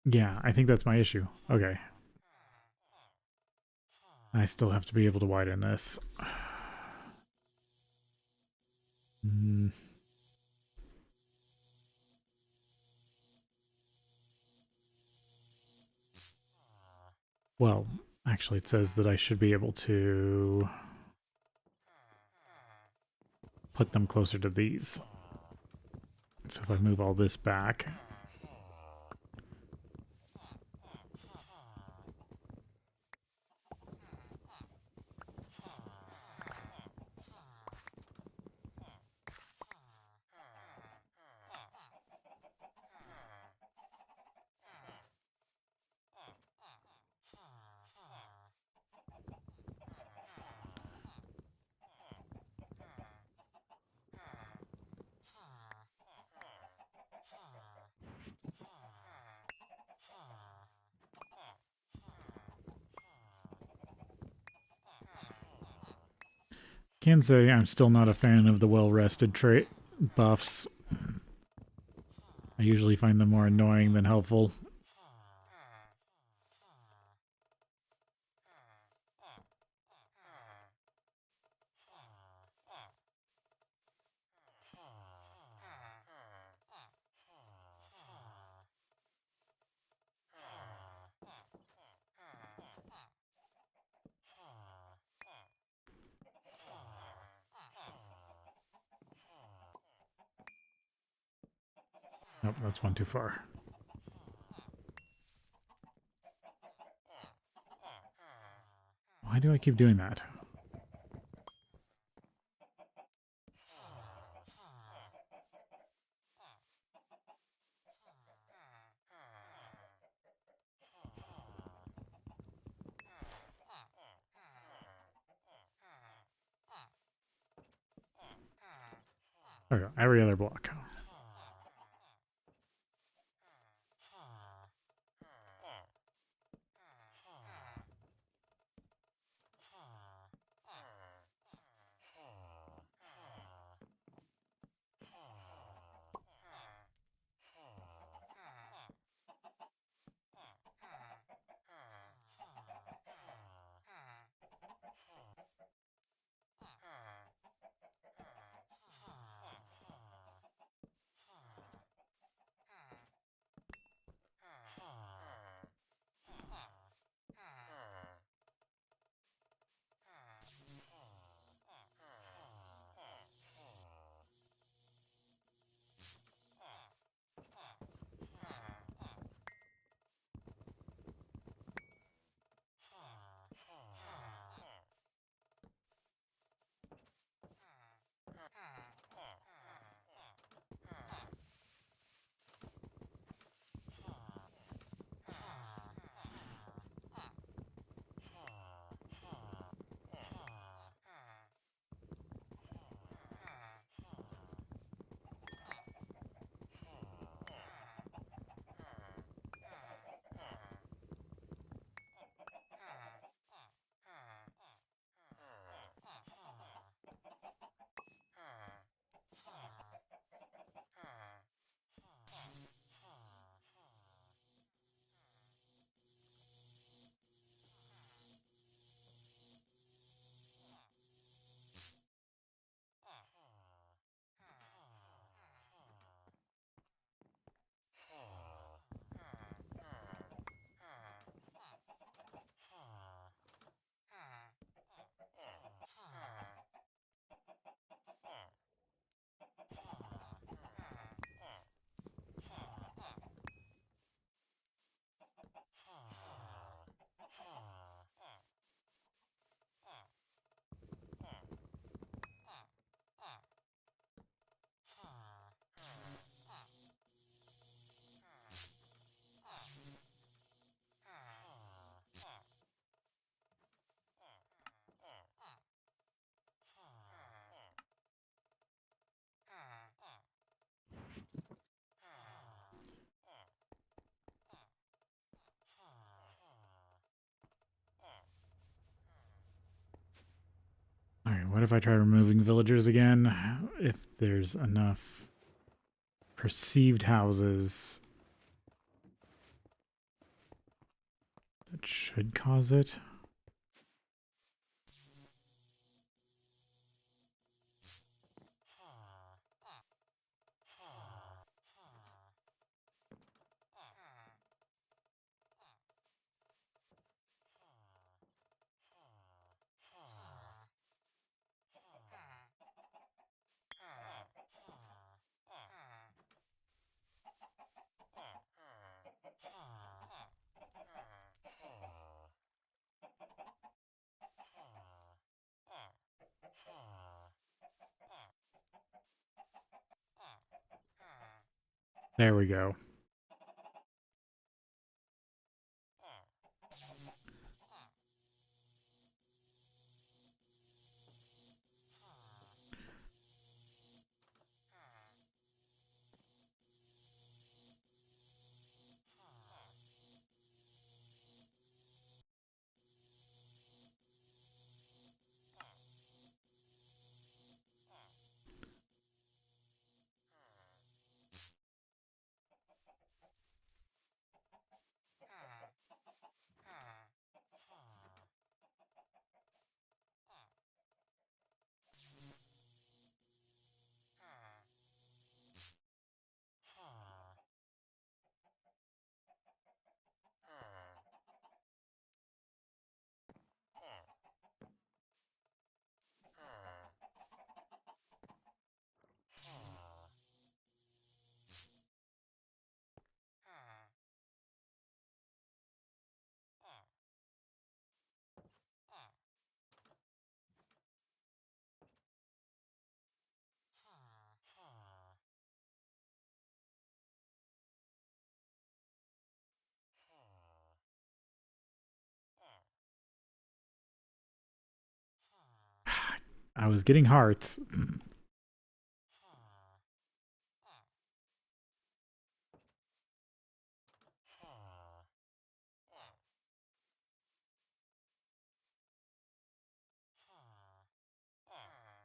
Yeah, I think that's my issue. Okay. I still have to be able to widen this. Mm. Well, actually it says that I should be able to put them closer to these. So if I move all this back, can say I'm still not a fan of the well-rested trait buffs. I usually find them more annoying than helpful. Nope, that's one too far. Why do I keep doing that? Okay, every other block. if I try removing villagers again, if there's enough perceived houses that should cause it. There we go. I was getting hearts.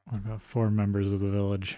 I've got 4 members of the village.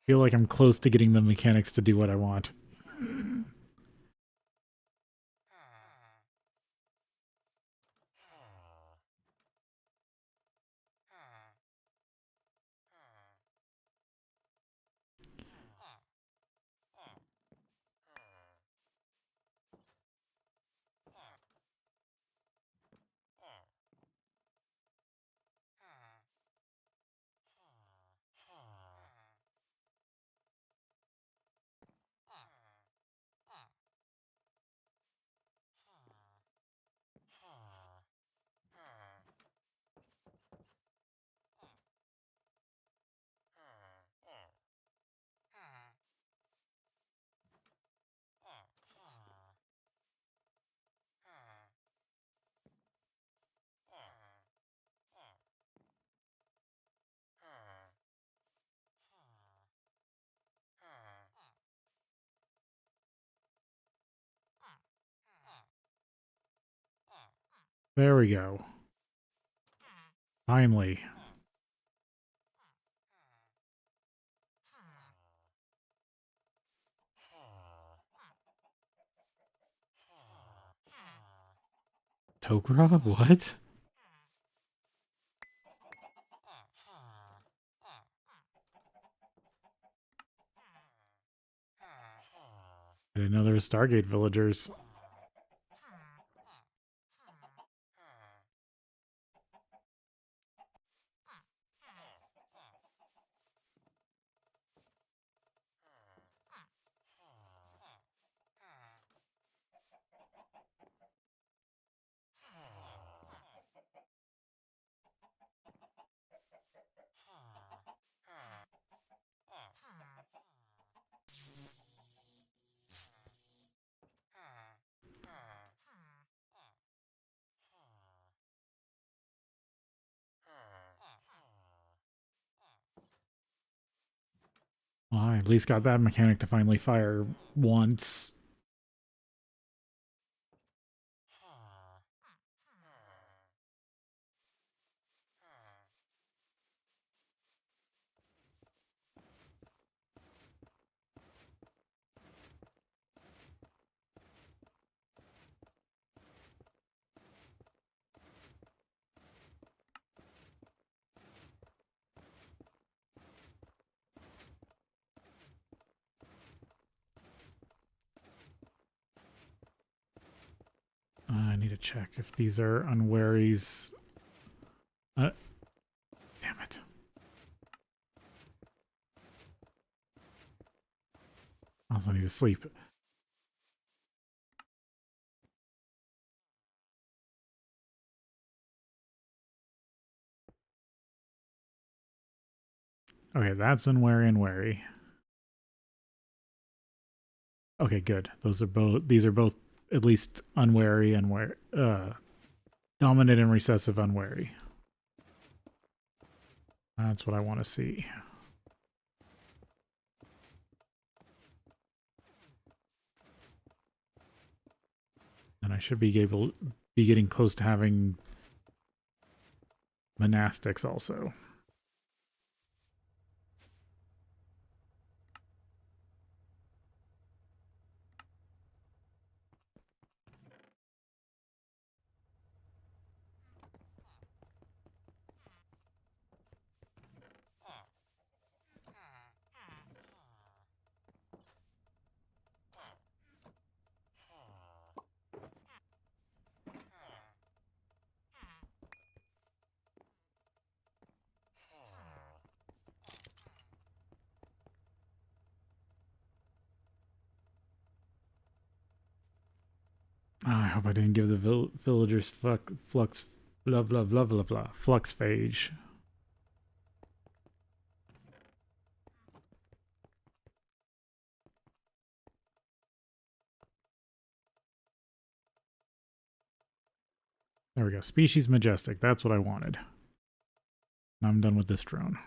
Feel like I'm close to getting the mechanics to do what I want. There we go. Finally. Tok'ra? What? I didn't know there were Stargate villagers. Well, I at least got that mechanic to finally fire once. I need to check if these are unwaries. Damn it. I also need to sleep. Okay, that's unwary and wary. Okay, good. Those are both. These are both at least unwary and dominant and recessive unwary. That's what I want to see. And I should be getting close to having monastics also. I hope I didn't give the villagers flux blah blah blah blah blah flux phage. There we go. Species majestic. That's what I wanted. Now I'm done with this drone.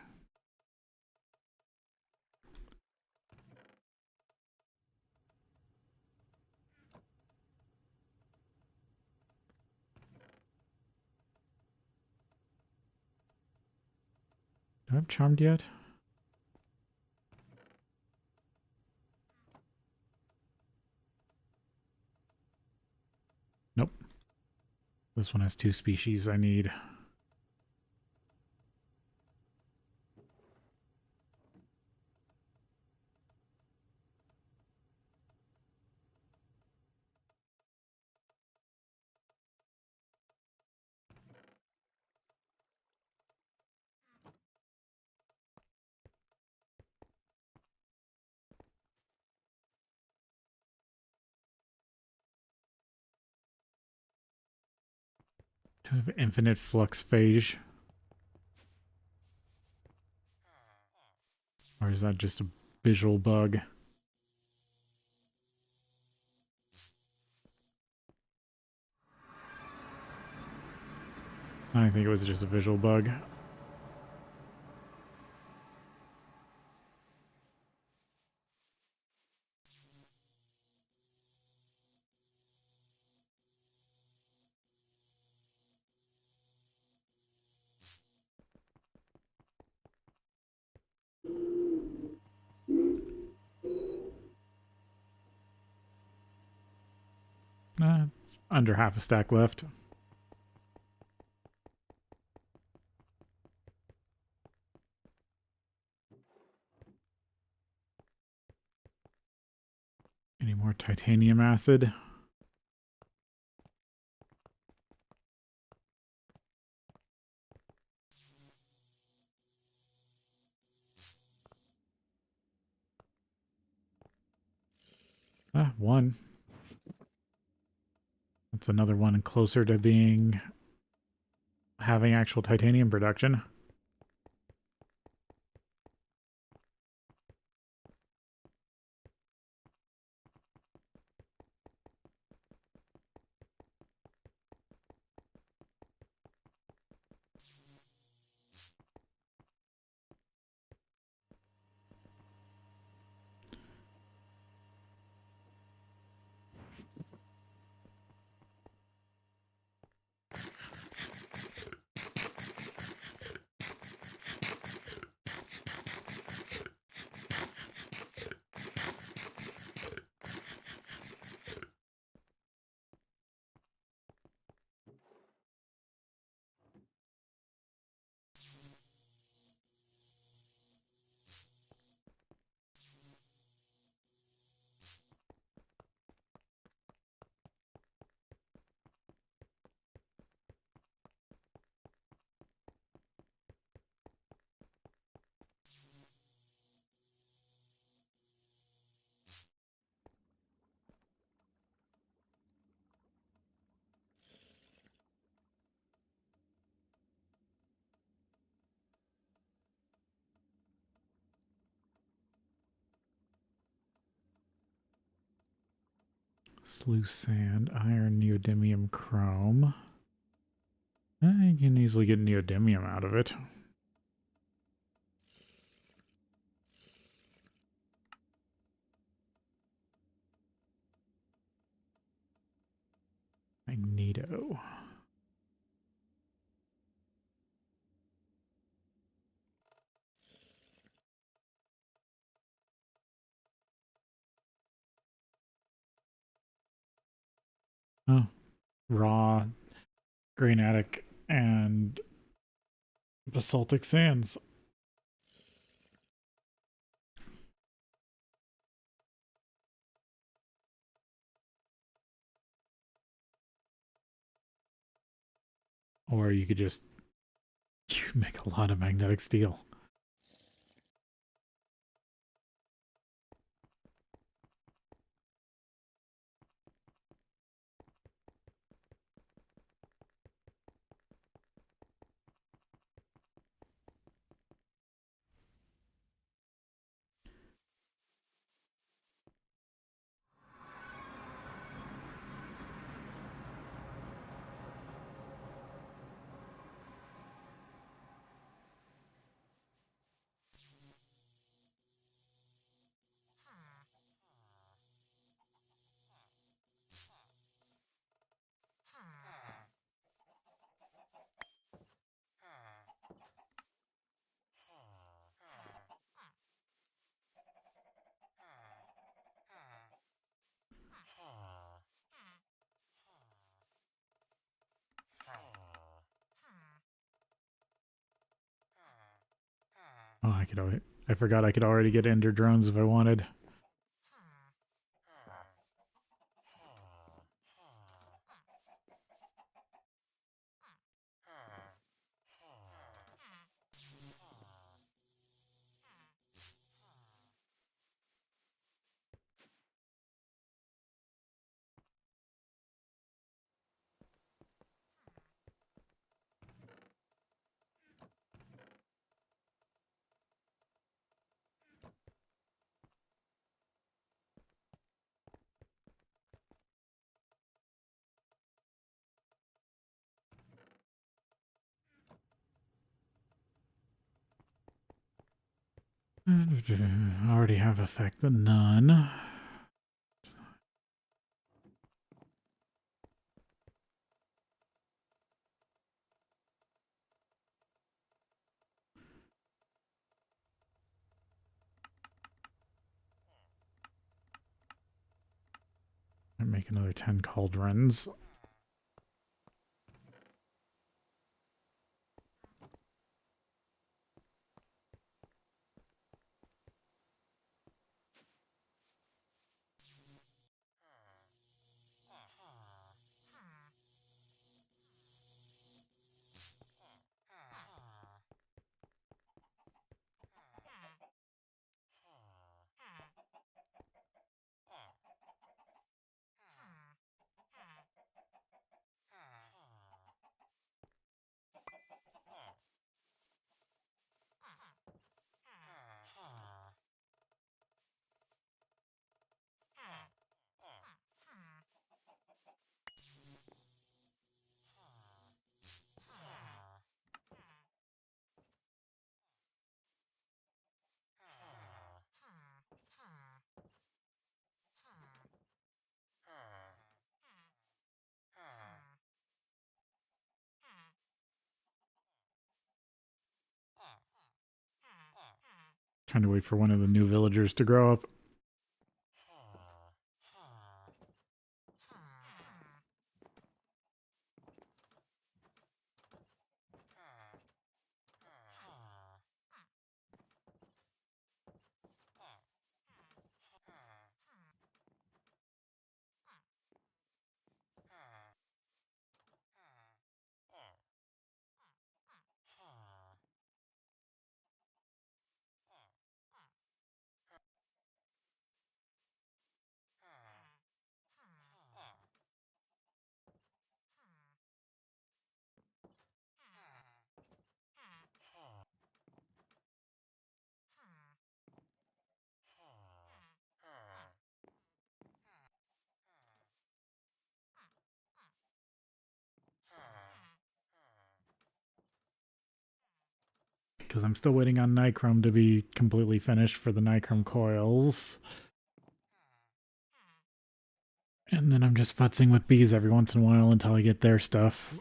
Do I have charmed yet? Nope. This one has 2 species I need. Do I have infinite flux phage? Or is that just a visual bug? I think it was just a visual bug. Under half a stack left. More titanium acid. Ah, one. That's another one closer to having actual titanium production. Sluice sand, iron, neodymium, chrome. You can easily get neodymium out of it. Magneto. Oh, raw granitic and basaltic sands. Or you could just make a lot of magnetic steel. Oh, I forgot I could already get ender drones if I wanted. Already have effect none. I make another 10 cauldrons. Trying to wait for one of the new villagers to grow up. Because I'm still waiting on Nichrome to be completely finished for the Nichrome coils. And then I'm just futzing with bees every once in a while until I get their stuff.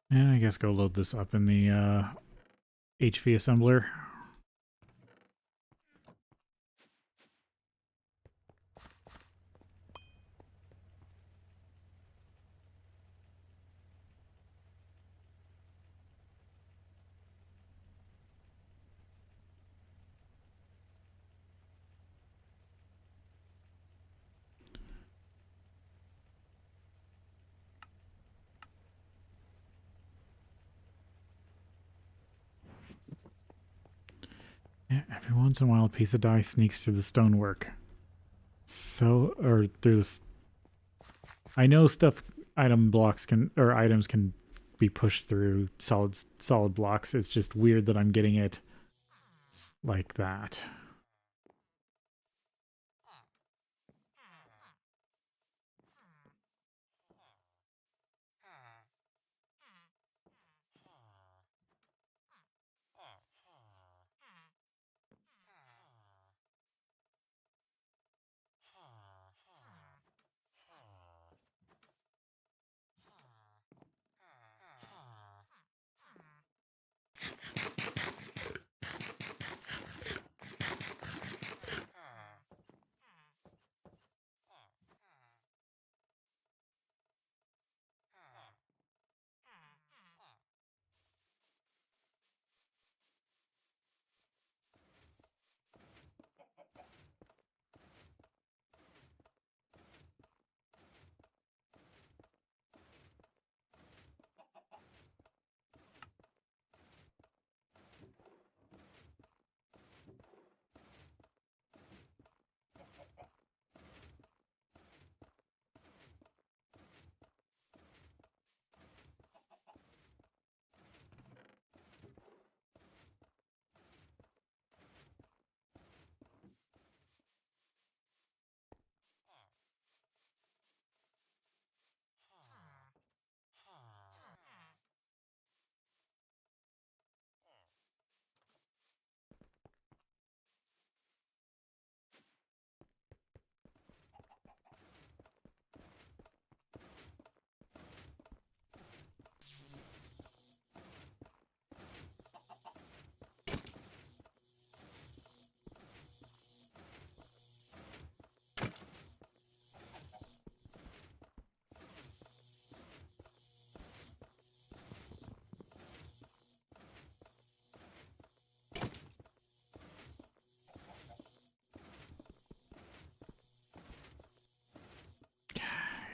Yeah, I guess go load this up in the HV assembler. Yeah, every once in a while a piece of dye sneaks through the stonework. So, or through this. I know stuff, item blocks can, or items can be pushed through solid blocks. It's just weird that I'm getting it like that.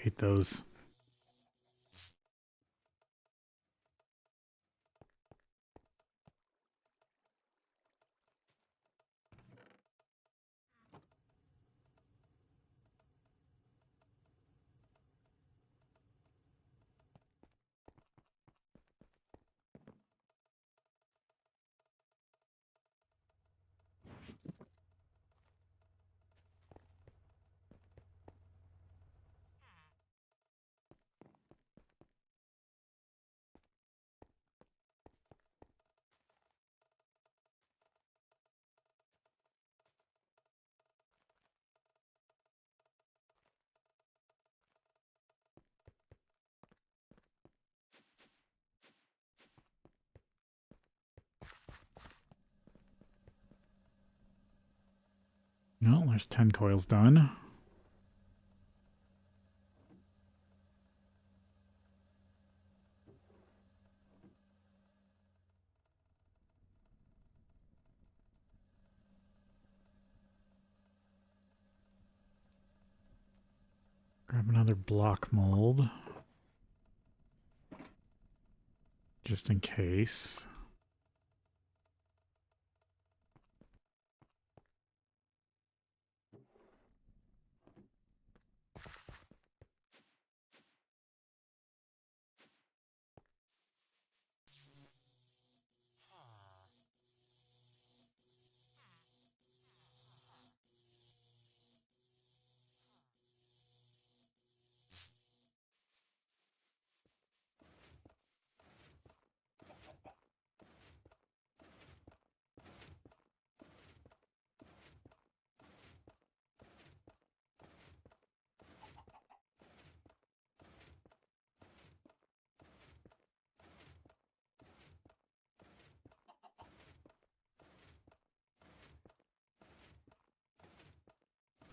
hate those. No, there's 10 coils done. Grab another block mold. Just in case.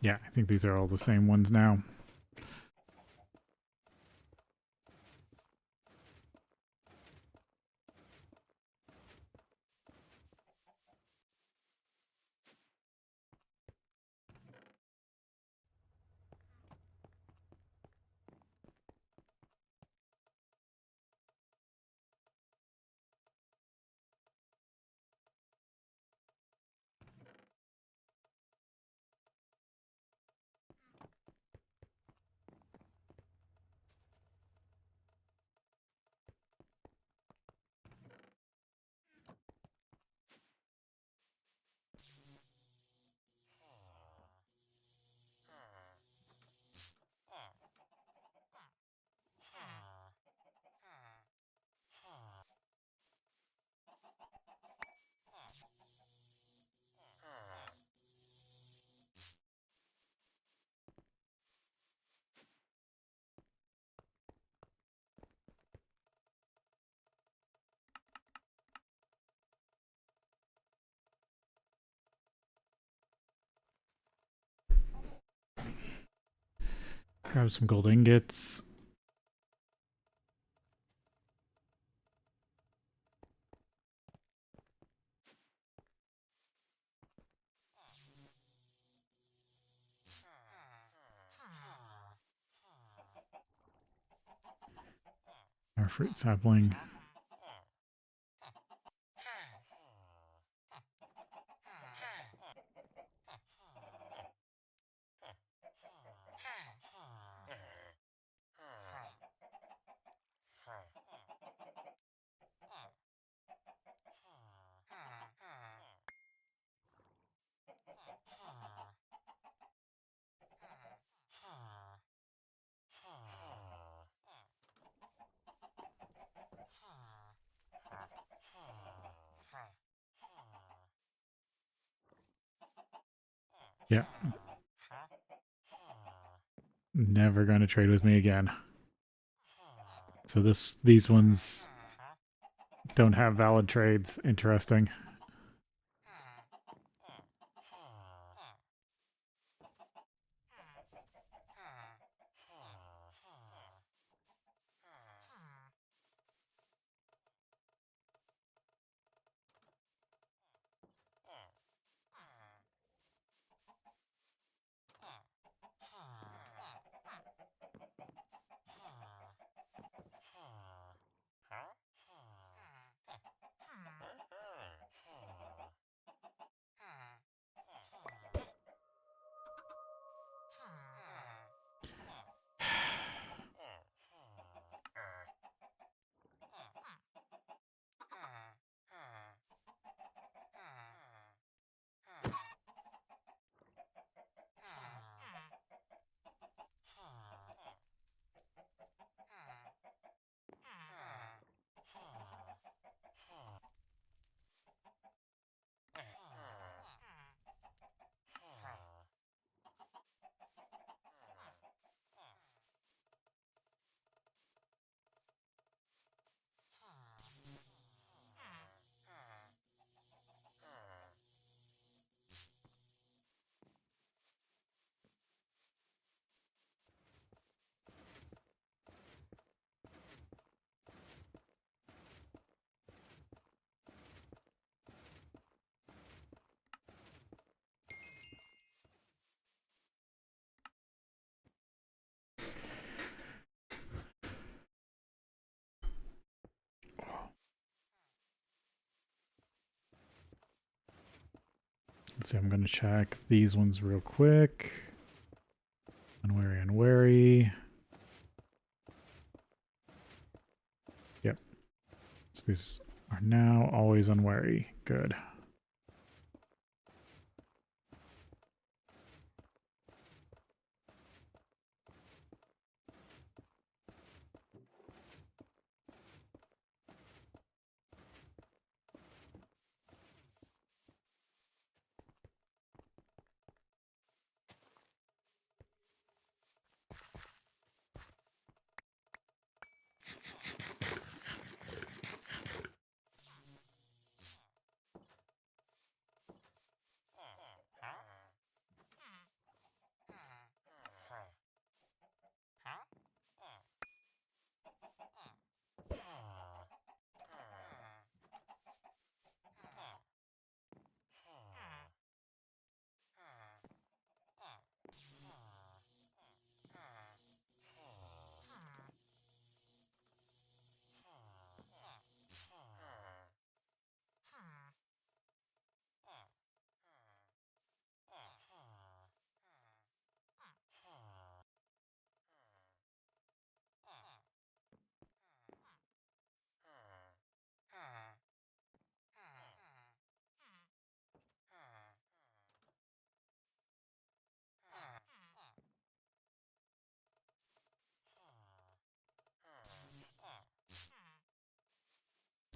Yeah, I think these are all the same ones now. Grab some gold ingots. Our fruit sapling. Yeah. Never going to trade with me again. So these ones don't have valid trades. Interesting. Let's see, I'm going to check these ones real quick. Unwary, unwary. Yep. So these are now always unwary. Good.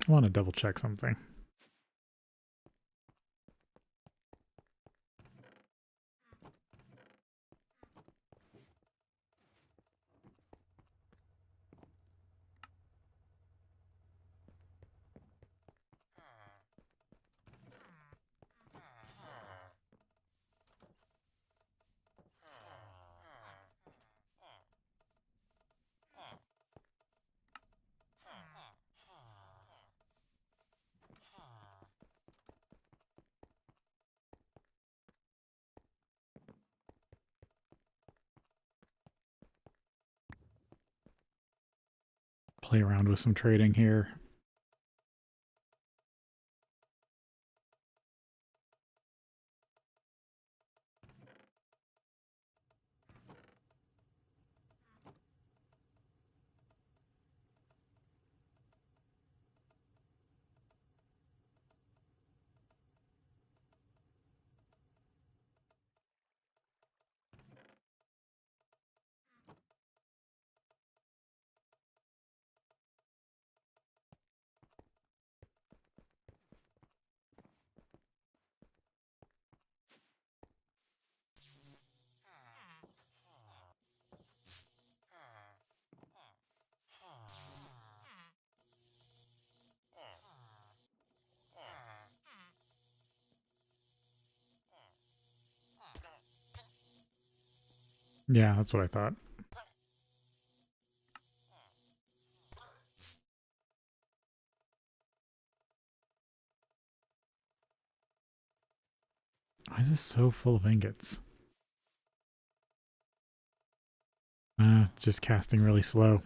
I want to double check something. Play around with some trading here. Yeah, that's what I thought. Why is this so full of ingots? Just casting really slow.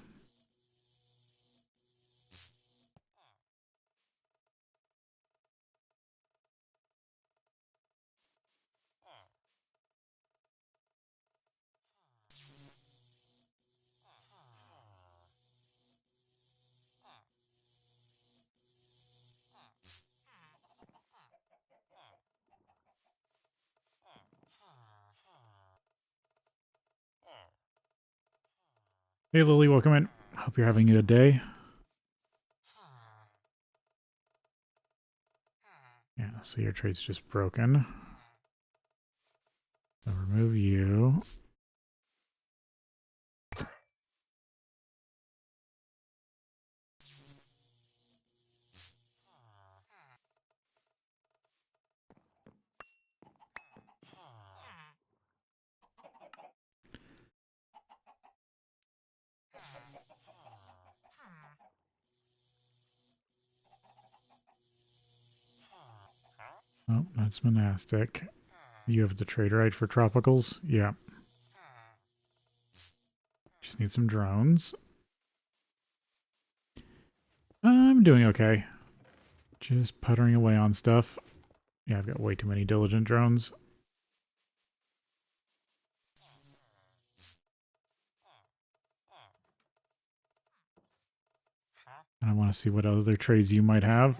Hey Lily, welcome in. Hope you're having a good day. Yeah, so your trade's just broken. So remove you. Oh, that's monastic. You have the trade right for tropicals? Yeah. Just need some drones. I'm doing okay. Just puttering away on stuff. Yeah, I've got way too many diligent drones. And I want to see what other trades you might have.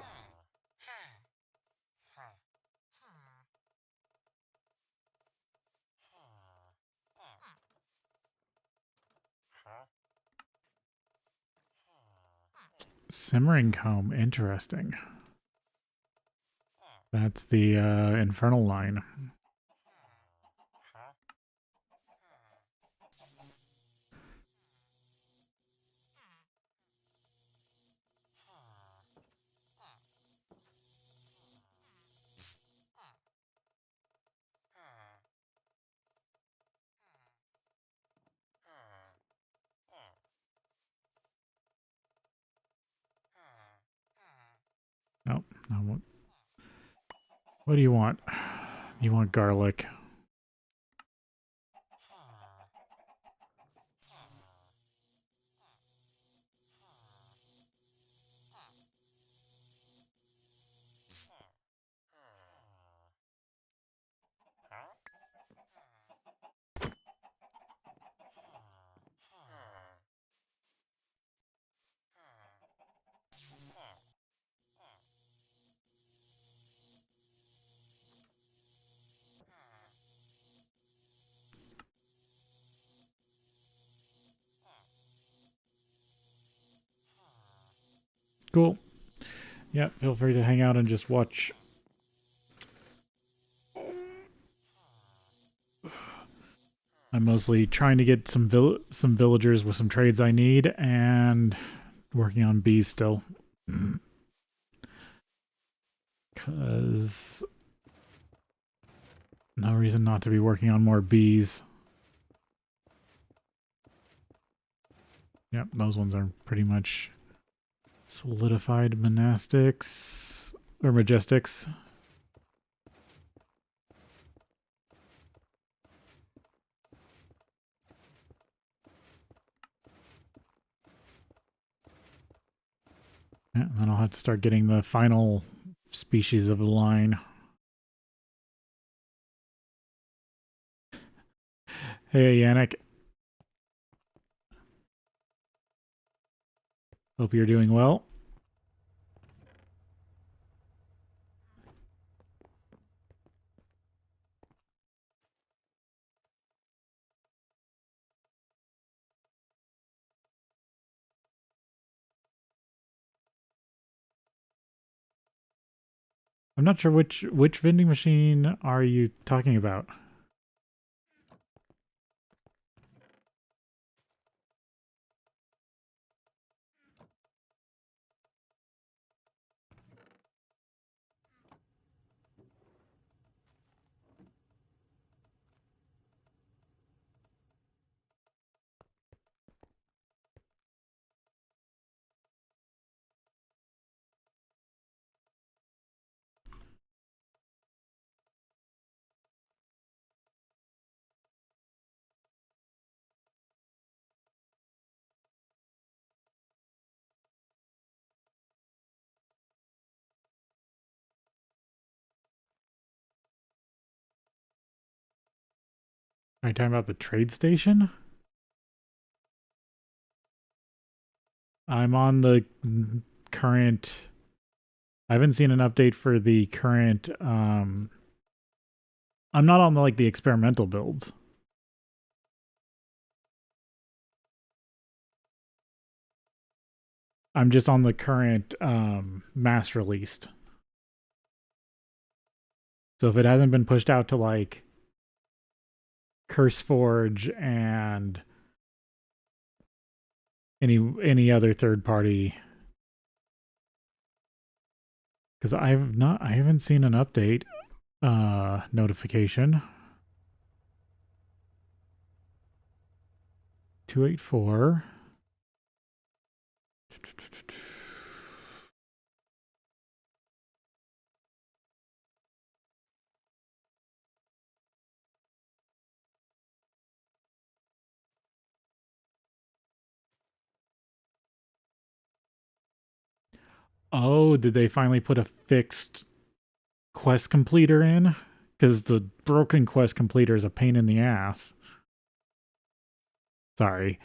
Simmering comb, interesting. That's the infernal line. Nope. No, what do you want? You want garlic. Cool. Yeah, feel free to hang out and just watch. I'm mostly trying to get some villagers with some trades I need and working on bees still. Because no reason not to be working on more bees. Yep, those ones are pretty much solidified monastics or majestics. Yeah, and then I'll have to start getting the final species of the line. Hey, Yannick. Hope you're doing well. I'm not sure which vending machine are you talking about? Are you talking about the trade station? I'm on the current. I haven't seen an update for the current. I'm not on the experimental builds. I'm just on the current mass released. So if it hasn't been pushed out to like CurseForge and any other third party, because I haven't seen an update notification. 284. Oh, did they finally put a fixed quest completer in, because the broken quest completer is a pain in the ass. Sorry.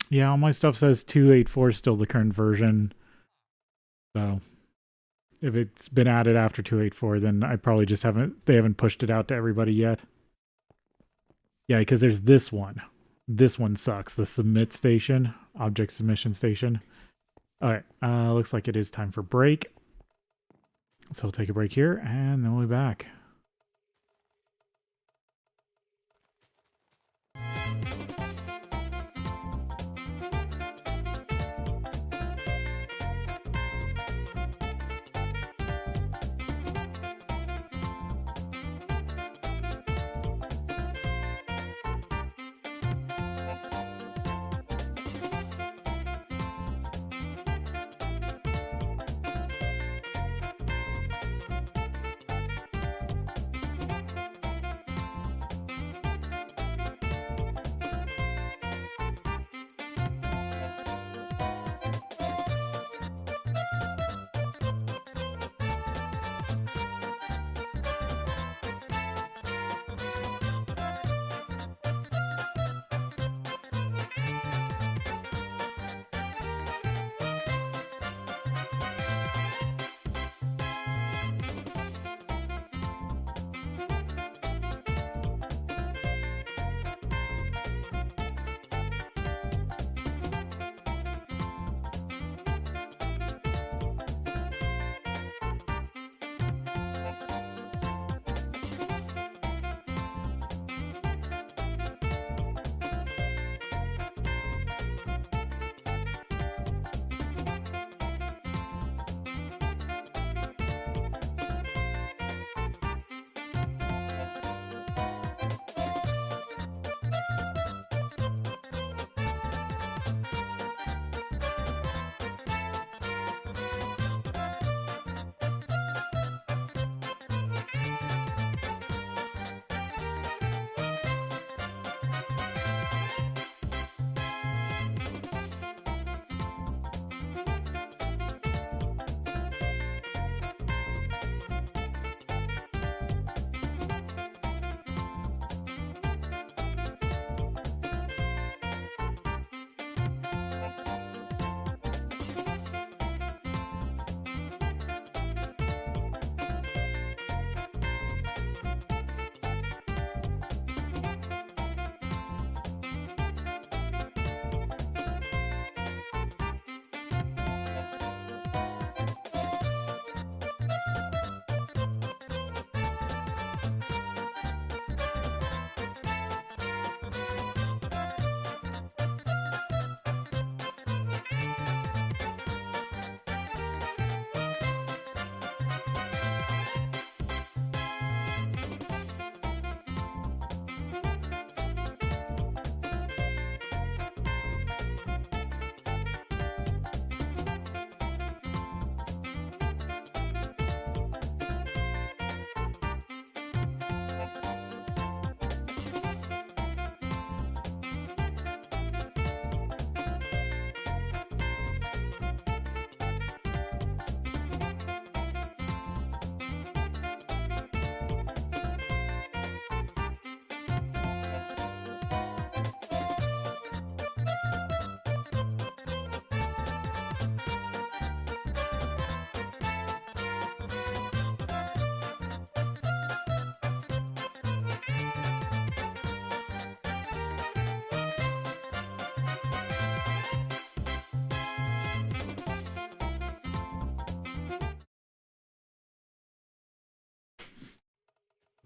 Yeah, all my stuff says 2.8.4 is still the current version. So if it's been added after 2.8.4, then I probably just they haven't pushed it out to everybody yet. Yeah, because there's this one. This one sucks. The submit station, object submission station. All right, looks like it is time for break. So we'll take a break here, and then we'll be back.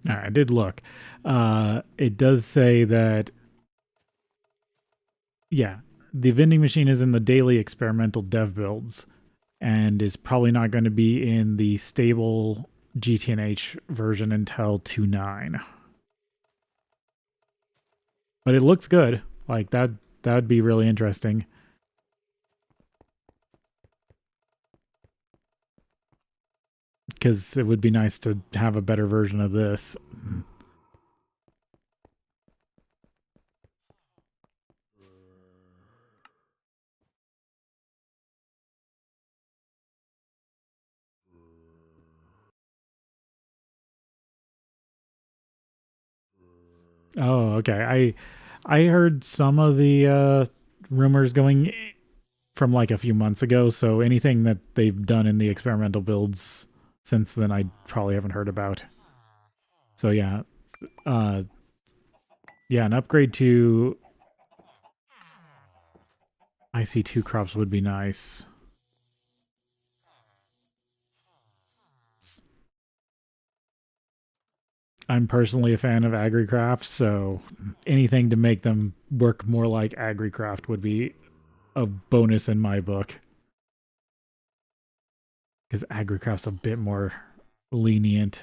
All right, I did look. It does say that, yeah, the vending machine is in the daily experimental dev builds and is probably not going to be in the stable GTNH version until 2.9. But it looks good. Like that'd be really interesting. Because it would be nice to have a better version of this. Oh, okay. I heard some of the rumors going from like a few months ago, so anything that they've done in the experimental builds since then I probably haven't heard about. So yeah, uh yeah, an upgrade to IC2 crops would be nice. I'm personally a fan of AgriCraft, so anything to make them work more like AgriCraft would be a bonus in my book. Because AgriCraft's a bit more lenient.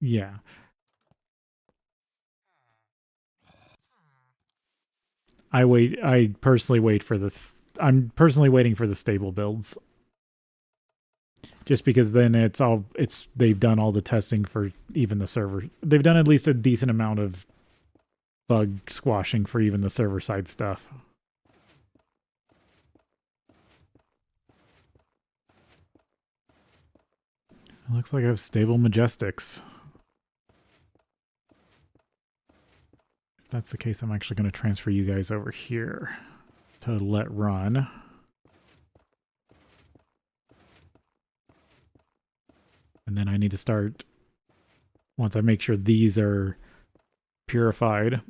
Yeah. I personally wait for this. I'm personally waiting for the stable builds. Just because then they've done all the testing for even the server. They've done at least a decent amount of bug squashing for even the server side stuff. It looks like I have stable majestics. If that's the case, I'm actually going to transfer you guys over here to let run. And then I need to start, once I make sure these are purified,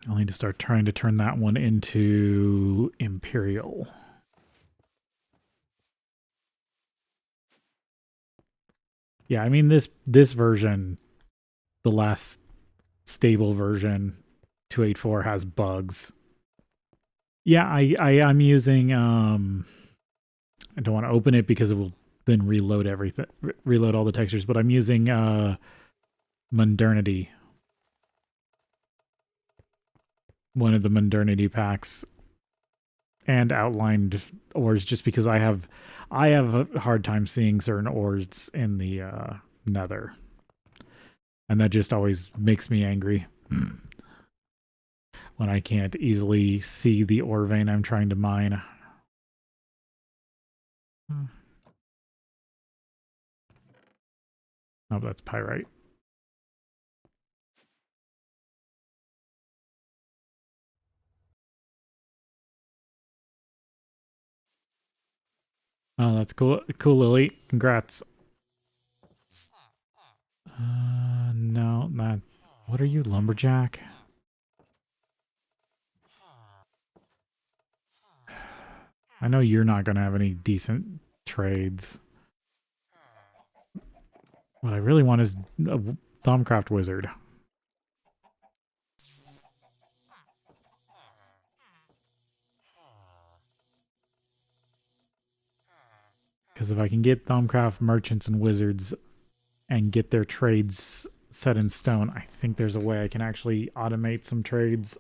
I'll need to start trying to turn that one into Imperial. Yeah, I mean this version, the last stable version, 284 has bugs. Yeah, I'm using I don't want to open it because it will then reload everything, reload all the textures, but I'm using Modernity, one of the Modernity packs, and outlined ores, just because I have a hard time seeing certain ores in the Nether, and that just always makes me angry when I can't easily see the ore vein I'm trying to mine. Oh, that's pyrite. Oh, that's cool. Cool, Lily. Congrats. No, not. What are you, lumberjack? I know you're not going to have any decent trades. What I really want is a Thumbcraft wizard. Because if I can get Thumbcraft merchants and wizards and get their trades set in stone, I think there's a way I can actually automate some trades.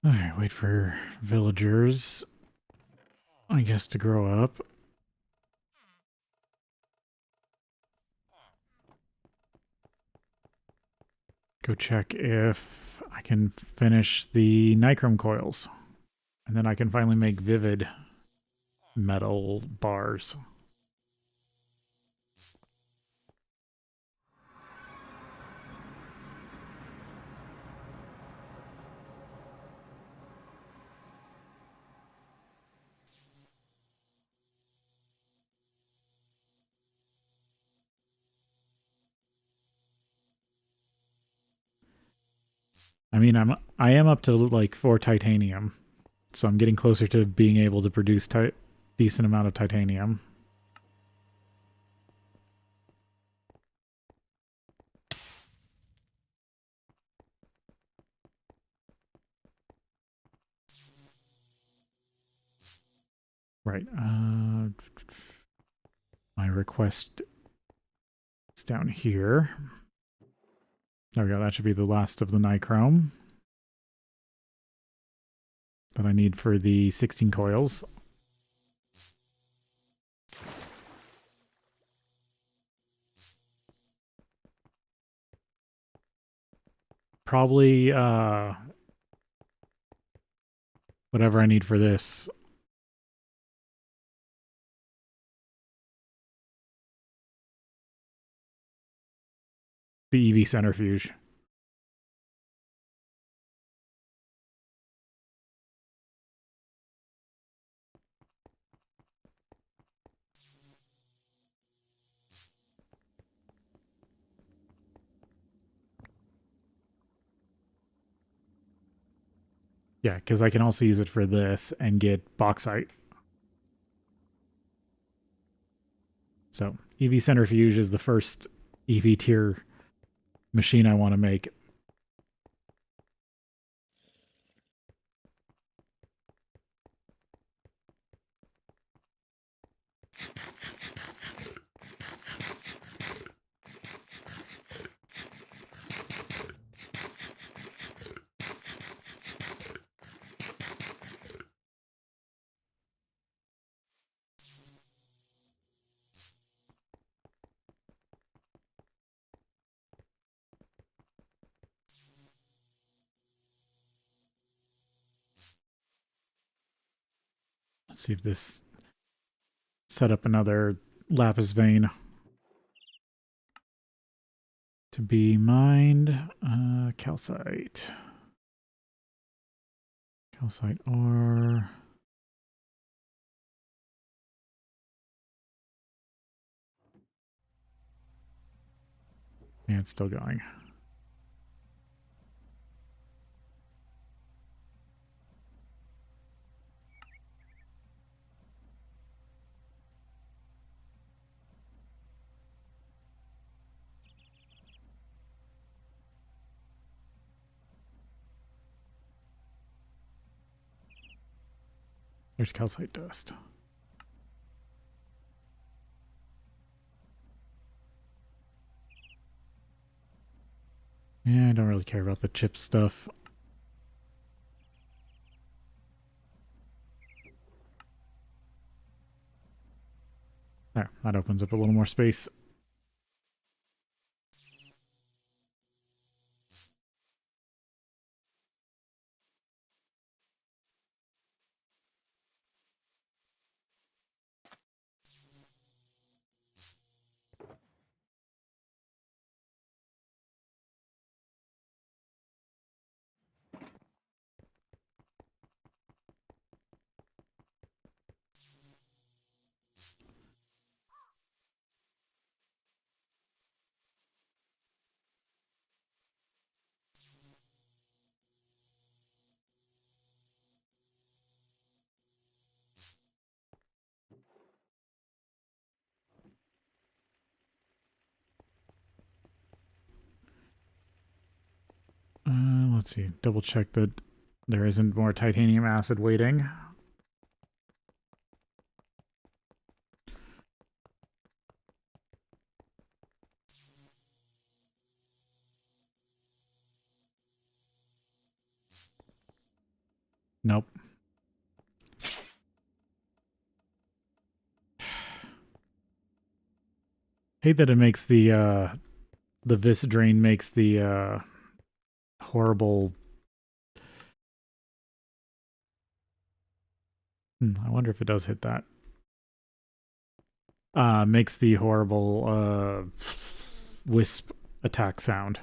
Alright, wait for villagers, I guess, to grow up. Go check if I can finish the nichrome coils. And then I can finally make vivid metal bars. I mean, I am up to like 4 titanium, so I'm getting closer to being able to produce decent amount of titanium. Right. My request is down here. There we go. That should be the last of the nichrome that I need for the 16 coils. Probably whatever I need for this. The EV centrifuge. Yeah, because I can also use it for this and get bauxite. So EV centrifuge is the first EV tier machine I want to make. Let's see if this set up another lapis vein to be mined. Calcite. Calcite ore. And it's still going. There's calcite dust. Yeah, I don't really care about the chip stuff. There, that opens up a little more space. Let's see. Double check that there isn't more titanium acid waiting. Nope. Hate that it makes the vis drain makes the horrible. I wonder if it does hit that. Makes the horrible wisp attack sound.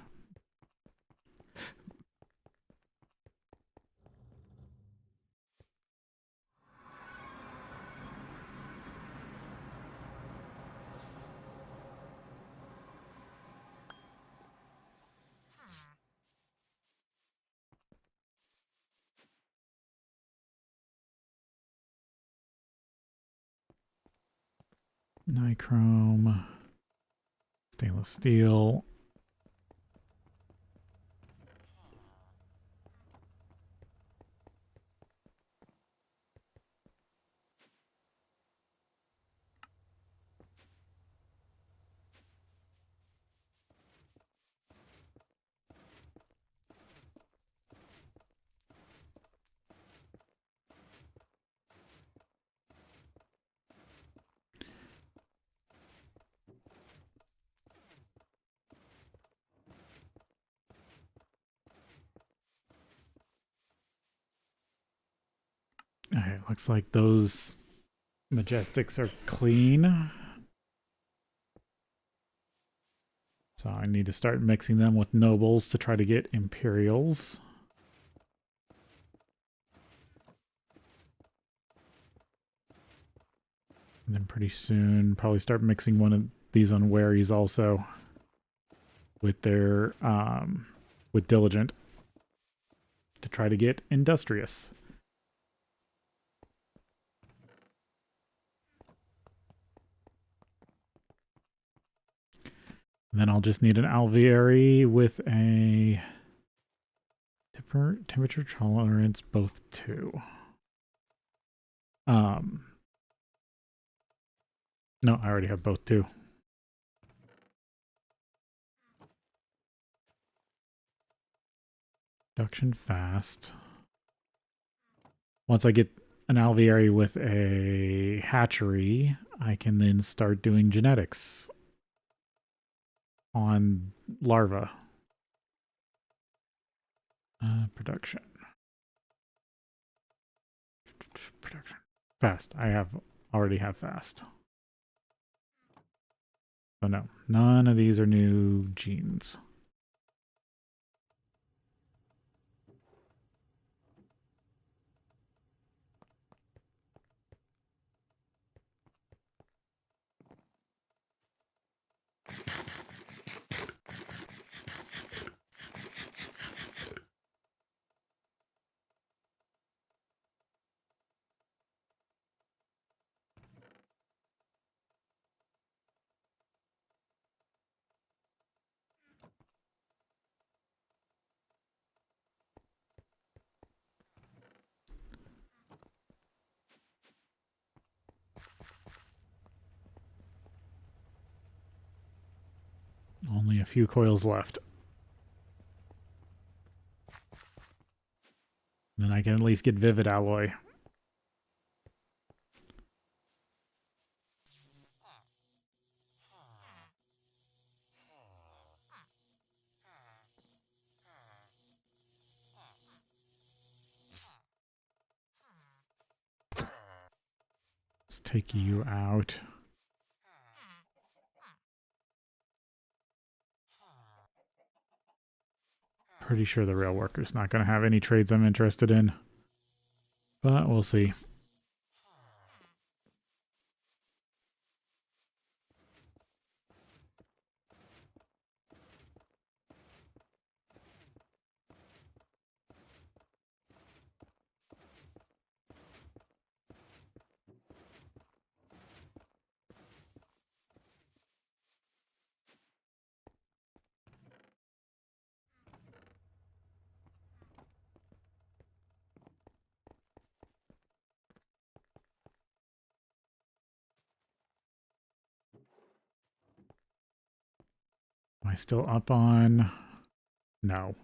Nichrome, stainless steel. Okay, looks like those Majestics are clean. So I need to start mixing them with nobles to try to get Imperials. And then pretty soon, probably start mixing one of these unwaries also with their, with Diligent to try to get Industrious. And then I'll just need an alveary with a temperature tolerance, both 2. No, I already have both 2. Production fast. Once I get an alveary with a hatchery, I can then start doing genetics on larva. Production. Fast. Already have fast. So no, none of these are new genes. Only a few coils left. Then I can at least get Vivid Alloy. Let's take you out. Pretty sure the rail worker's not going to have any trades I'm interested in. But we'll see. Am I still up on? No.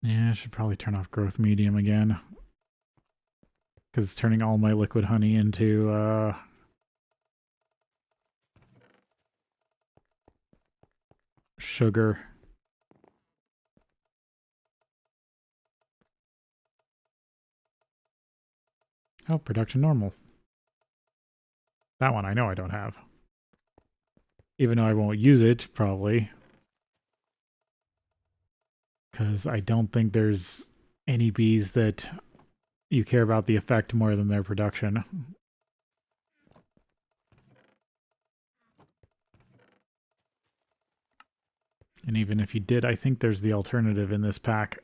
Yeah, I should probably turn off growth medium again. Because it's turning all my liquid honey into sugar. Oh, production normal. That one I know I don't have. Even though I won't use it, probably. Because I don't think there's any bees that you care about the effect more than their production. And even if you did, I think there's the alternative in this pack.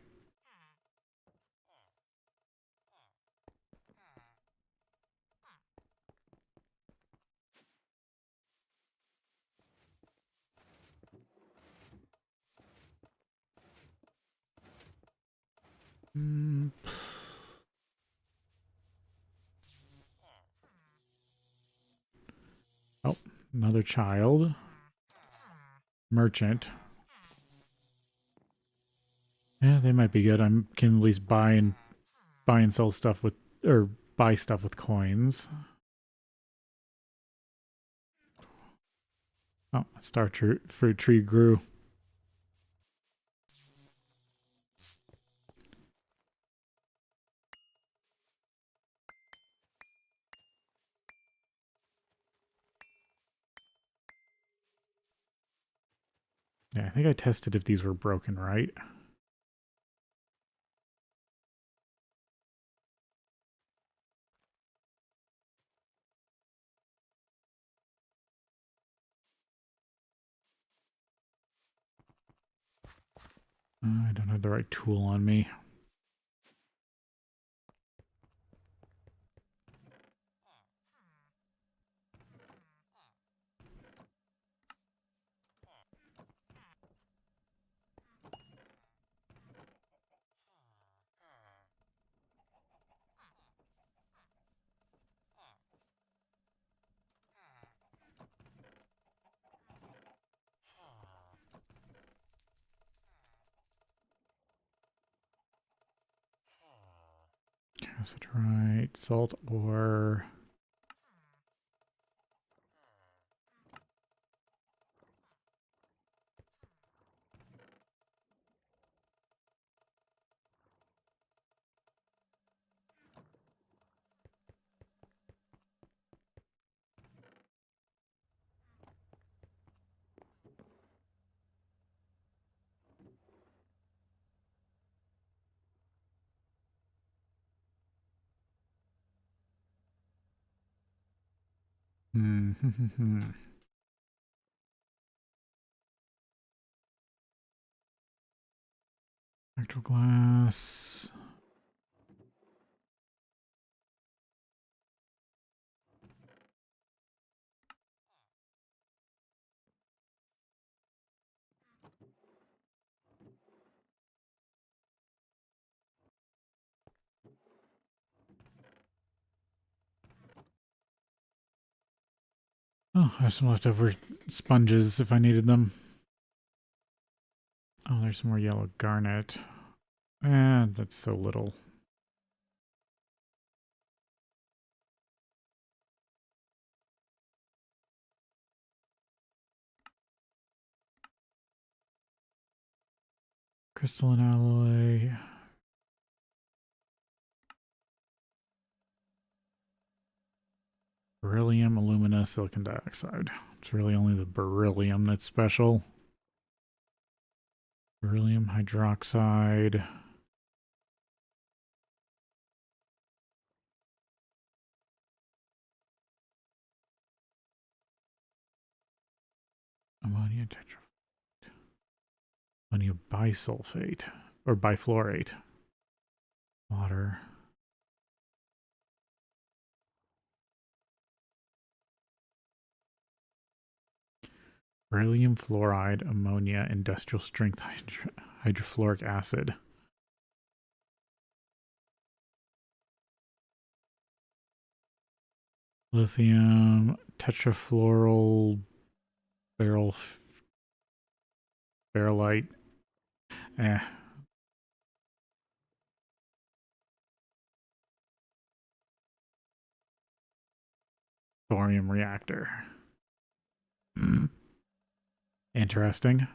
Oh, another child. Merchant. Yeah, they might be good. I can at least buy and sell stuff with, or buy stuff with coins. Oh, fruit tree grew. Yeah, I think I tested if these were broken, right? I don't have the right tool on me. Cassiterite, salt ore. Spectral glass. Oh, I have some leftover sponges if I needed them. Oh, there's some more yellow garnet. That's so little. Crystalline alloy. Beryllium, alumina, silicon dioxide. It's really only the beryllium that's special. Beryllium hydroxide. Ammonia tetra. Ammonia bisulfate. Or bifluorate. Water. Beryllium fluoride, ammonia, industrial strength hydrofluoric acid. Lithium, tetrafluoral barrelite. Eh. Thorium reactor. Interesting.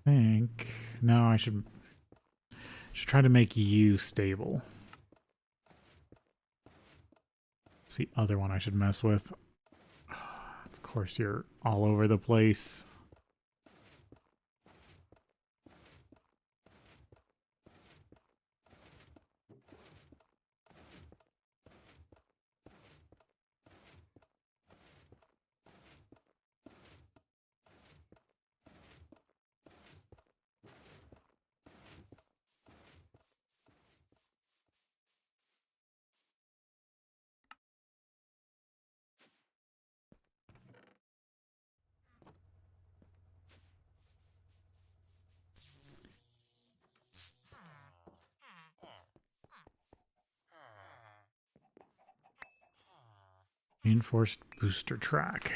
I think no, I should try to make you stable. It's the other one I should mess with. Of course, you're all over the place. Reinforced booster track.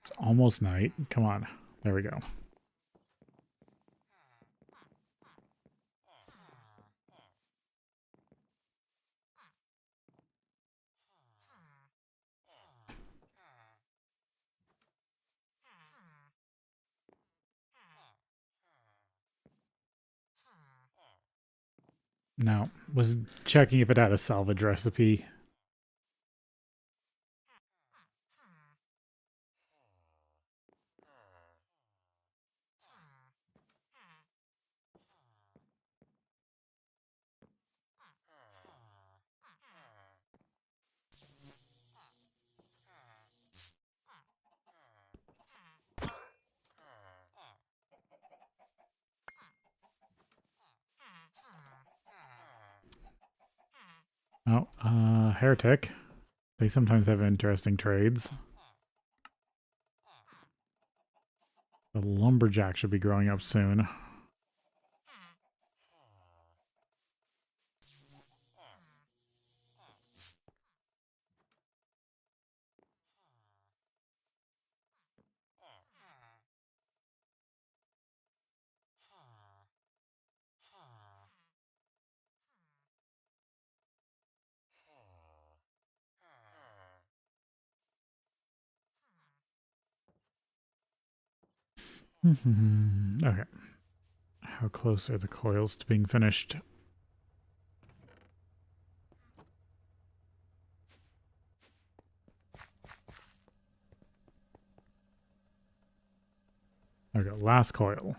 It's almost night. Come on. There we go. No, was checking if it had a salvage recipe. Oh, heretic. They sometimes have interesting trades. The lumberjack should be growing up soon. Okay. How close are the coils to being finished? Okay, last coil.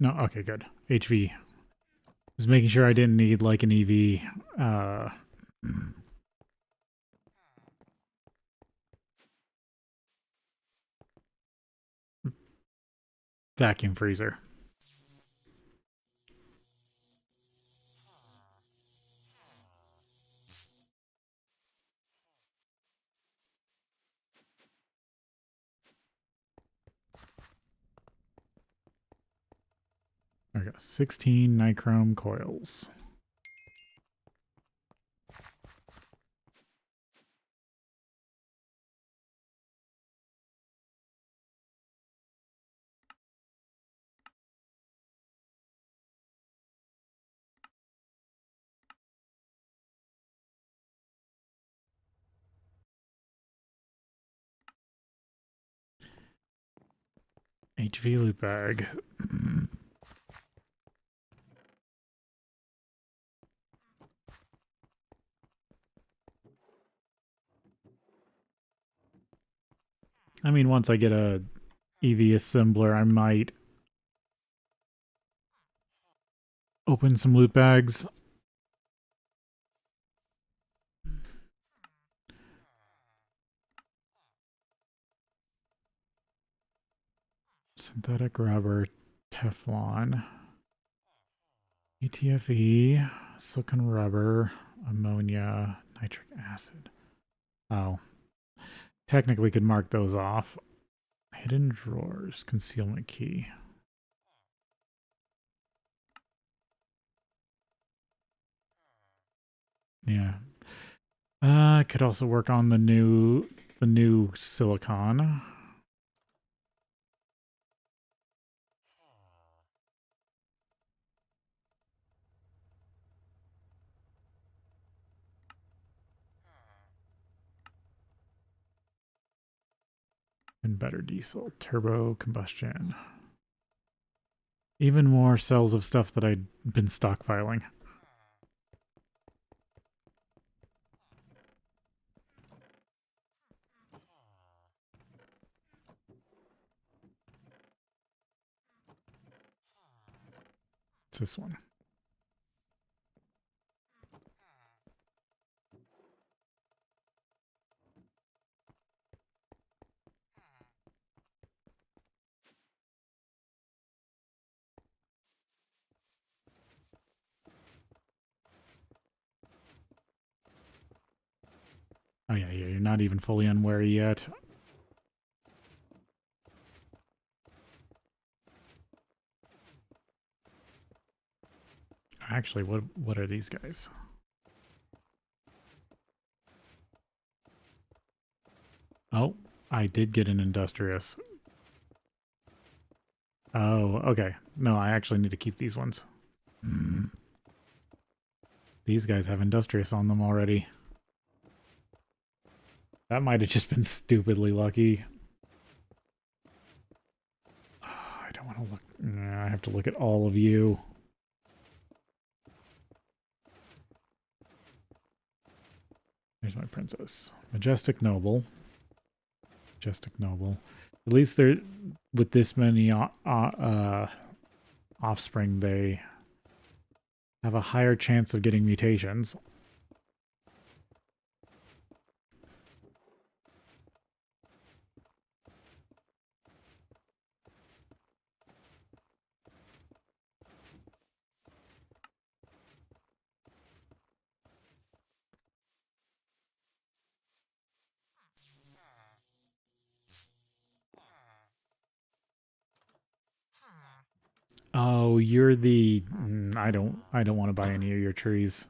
No, okay, good. HV. Was making sure I didn't need like an EV vacuum freezer. Okay, 16 nichrome coils. HV loop bag. I mean, once I get a EV assembler, I might open some loot bags. Synthetic rubber, Teflon, ETFE, silicon rubber, ammonia, nitric acid. Oh, technically could mark those off. Hidden drawers, concealment key. Yeah. I could also work on the new silicon. And better diesel, turbo combustion. Even more cells of stuff that I'd been stockpiling. It's this one. Oh yeah, you're not even fully unwary yet. Actually, what are these guys? Oh, I did get an industrious. Oh, okay. No, I actually need to keep these ones. These guys have industrious on them already. That might have just been stupidly lucky. Oh, I don't want to look. Nah, I have to look at all of you. There's my princess. Majestic Noble. Majestic Noble. At least they're with this many offspring, they have a higher chance of getting mutations. Oh, you're the. I don't want to buy any of your trees.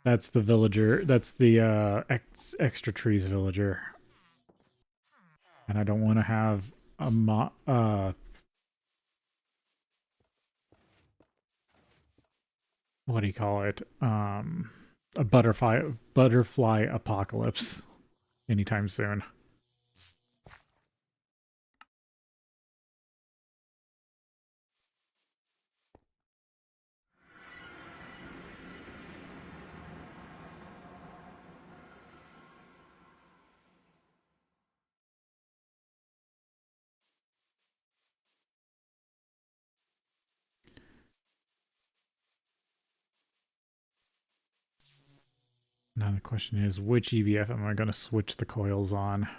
That's the villager. That's the extra trees villager. And I don't want to have a what do you call it? A butterfly apocalypse anytime soon. Now the question is, which EVF am I going to switch the coils on?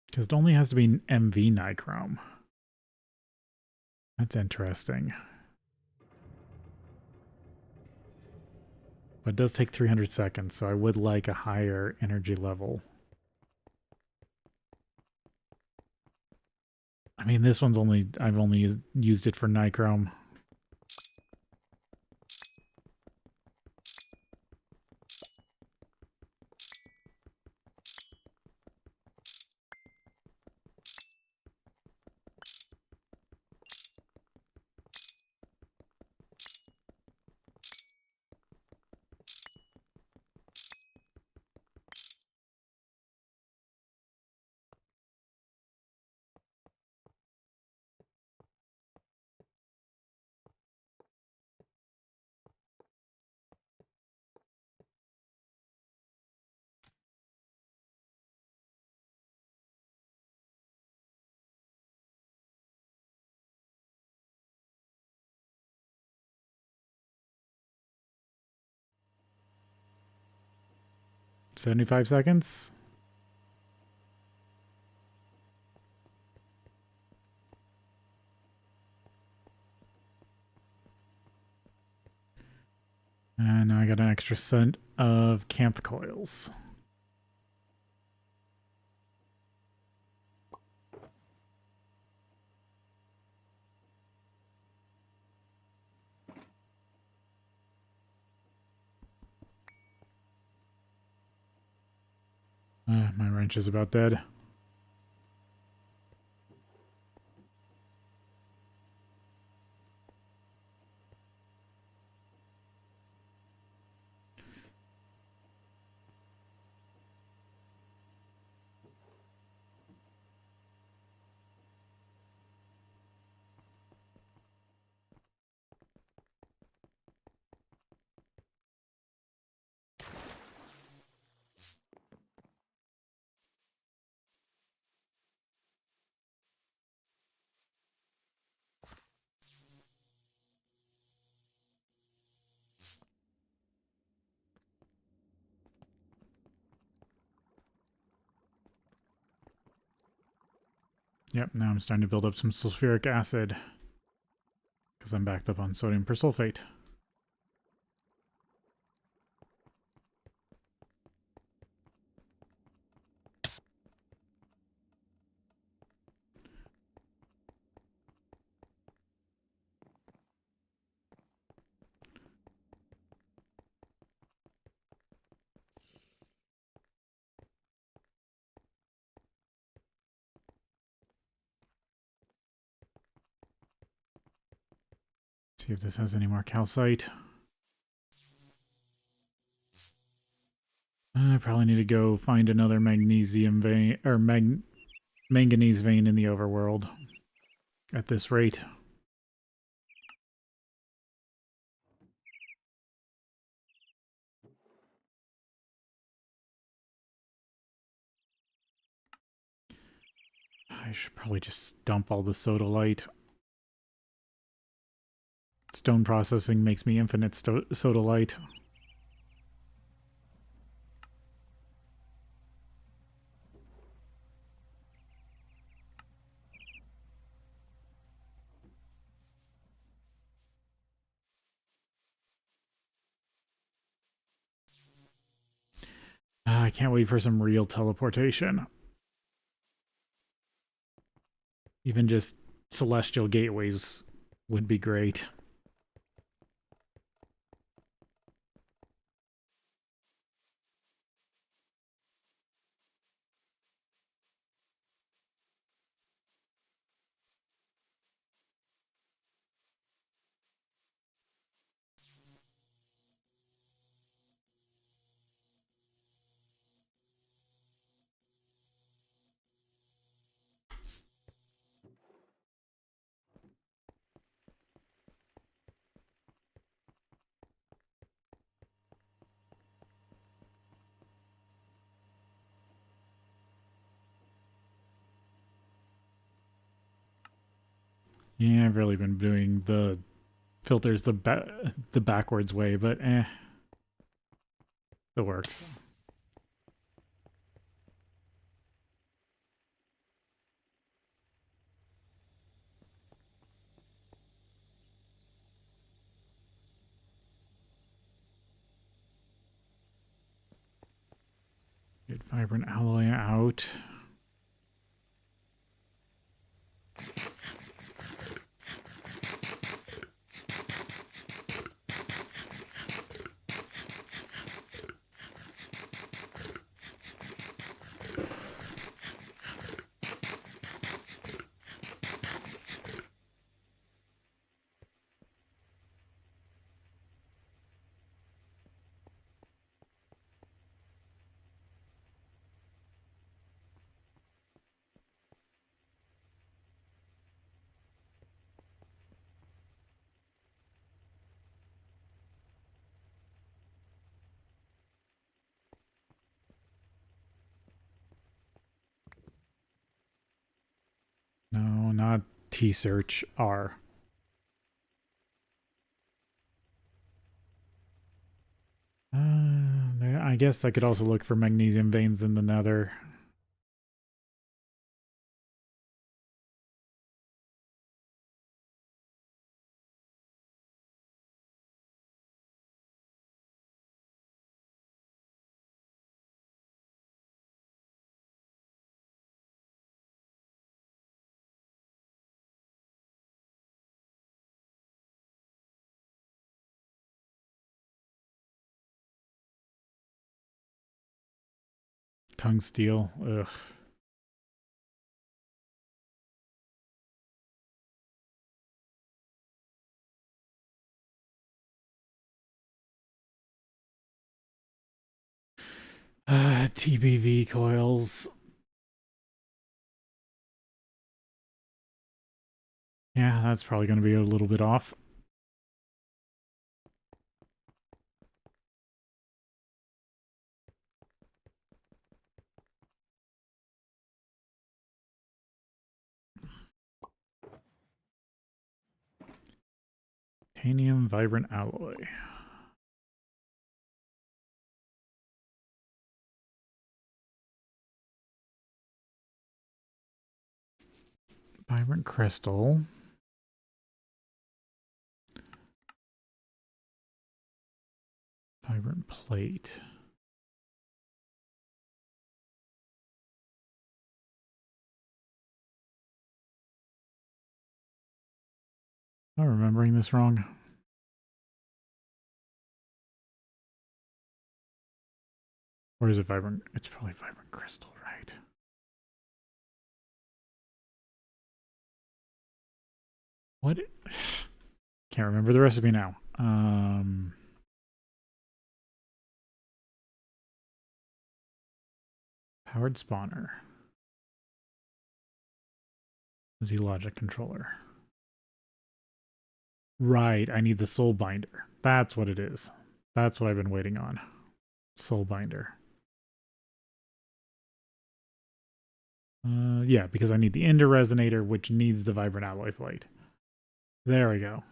Because it only has to be an MV nichrome. That's interesting. But it does take 300 seconds, so I would like a higher energy level. I mean, this one's only, I've only used it for nichrome. $75 seconds? And now I got an extra set of camp coils. My wrench is about dead. Yep, now I'm starting to build up some sulfuric acid because I'm backed up on sodium persulfate. See if this has any more calcite. I probably need to go find another magnesium vein, or manganese vein in the overworld at this rate. I should probably just dump all the sodalite. Stone processing makes me infinite sodalite. I can't wait for some real teleportation. Even just celestial gateways would be great. Yeah, I've really been doing the filters the backwards way, but it works. Get vibrant alloy out. No, not T-search, R. I guess I could also look for magnesium veins in the nether. Tungsteel, ugh. TBV coils. Yeah, that's probably going to be a little bit off. Titanium vibrant alloy. Vibrant crystal. Vibrant plate. Am I remembering this wrong? Or is it vibrant? It's probably vibrant crystal, right? What? Can't remember the recipe now. Powered spawner. Z logic controller. Right, I need the soul binder. That's what it is. That's what I've been waiting on. Soul binder. Yeah, because I need the ender resonator, which needs the vibrant alloy plate. There we go.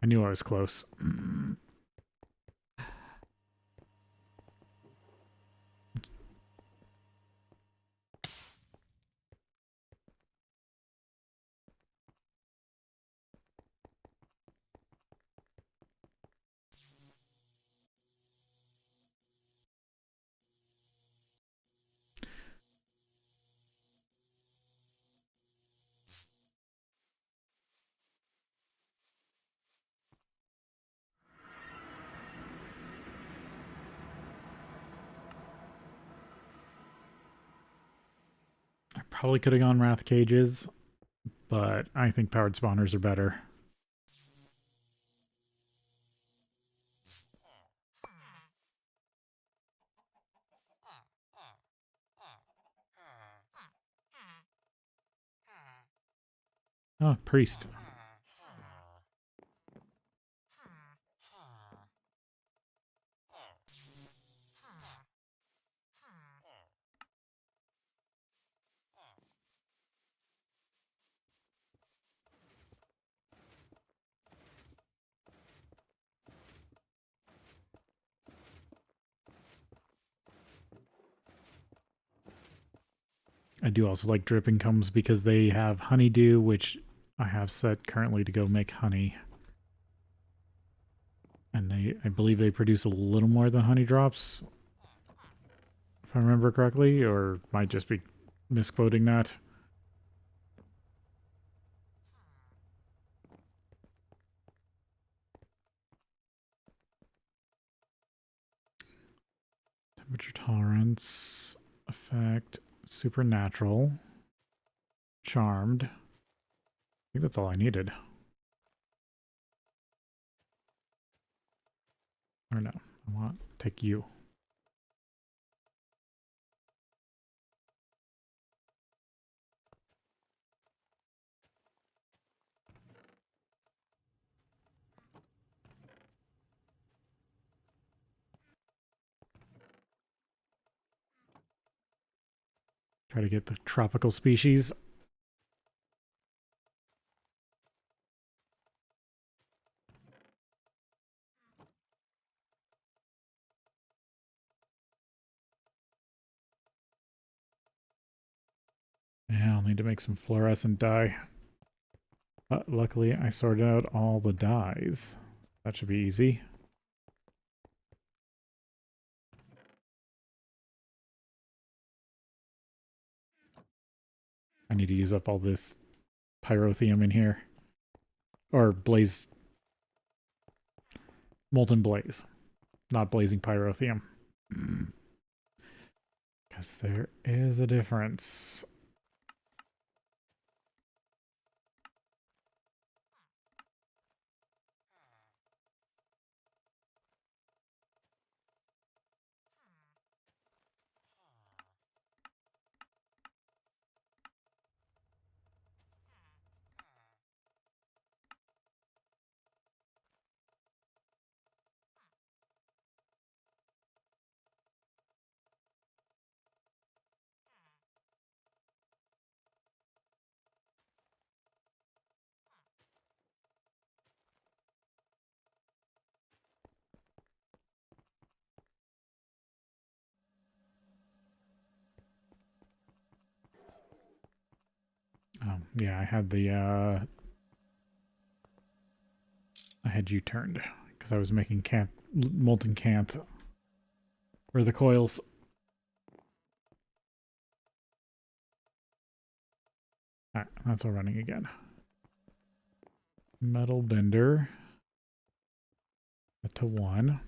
I knew I was close. I probably could have gone Wrath Cages, but I think powered spawners are better. Oh, priest. I do also like dripping combs because they have honeydew, which I have set currently to go make honey. And I believe they produce a little more than honey drops, if I remember correctly, or might just be misquoting that. Temperature tolerance, effect, supernatural, charmed. I think that's all I needed. Or no, I want take you. Try to get the tropical species. Yeah, I'll need to make some fluorescent dye. But luckily, I sorted out all the dyes. That should be easy. I need to use up all this pyrotheum in here. Or blaze. Molten blaze. Not blazing pyrotheum. Because there is a difference. Yeah, I had the I had you turned because I was making molten canth for the coils. Alright, that's all running again. Metal bender. To 1.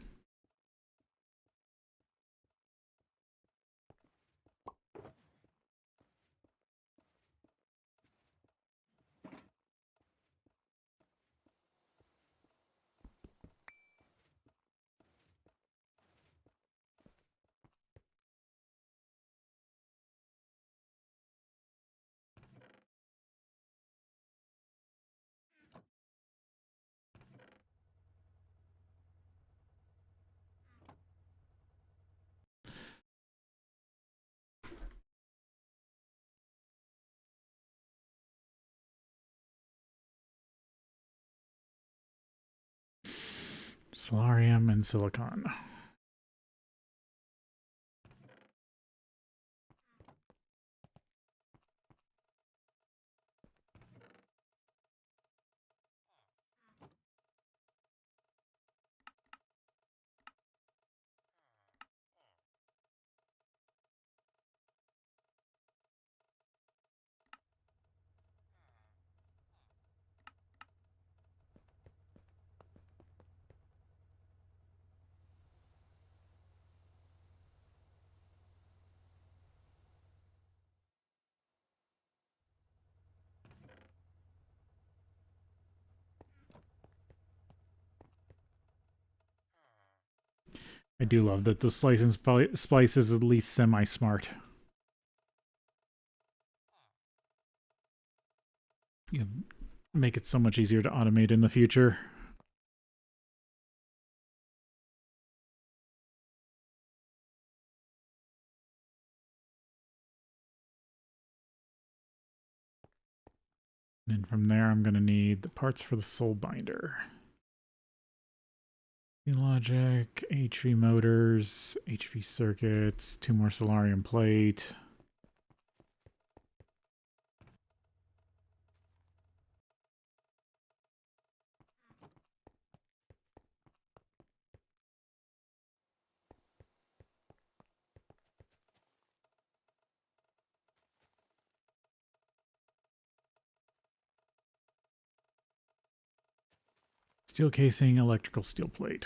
Solarium and silicon. I do love that the slice and splice is at least semi-smart. You make it so much easier to automate in the future. And from there, I'm going to need the parts for the soul binder. Logic, HV motors, HV circuits, 2 more solarium plate. Steel casing, electrical steel plate.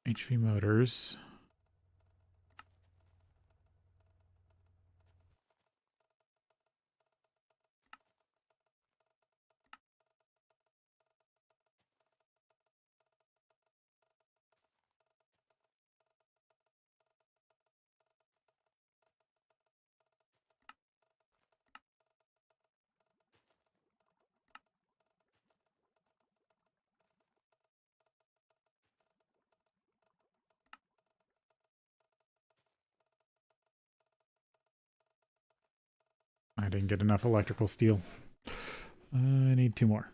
HV motors. I didn't get enough electrical steel. I need 2 more.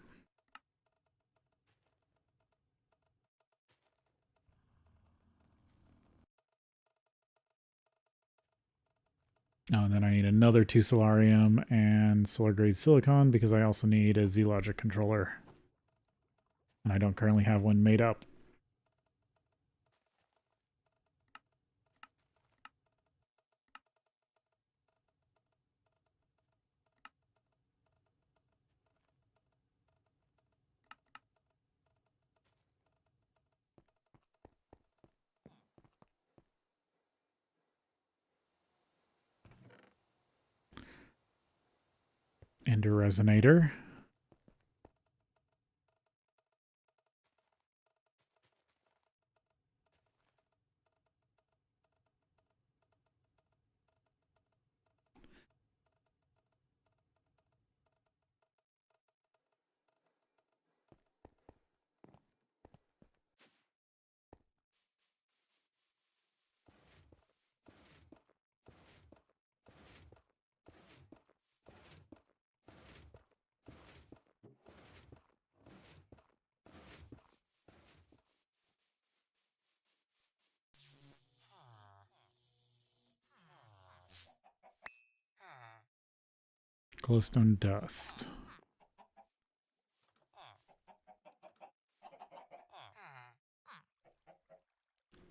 Oh, and then I need another 2 solarium and solar grade silicon because I also need a Z-Logic controller. And I don't currently have one made up. And a resonator. Glowstone dust.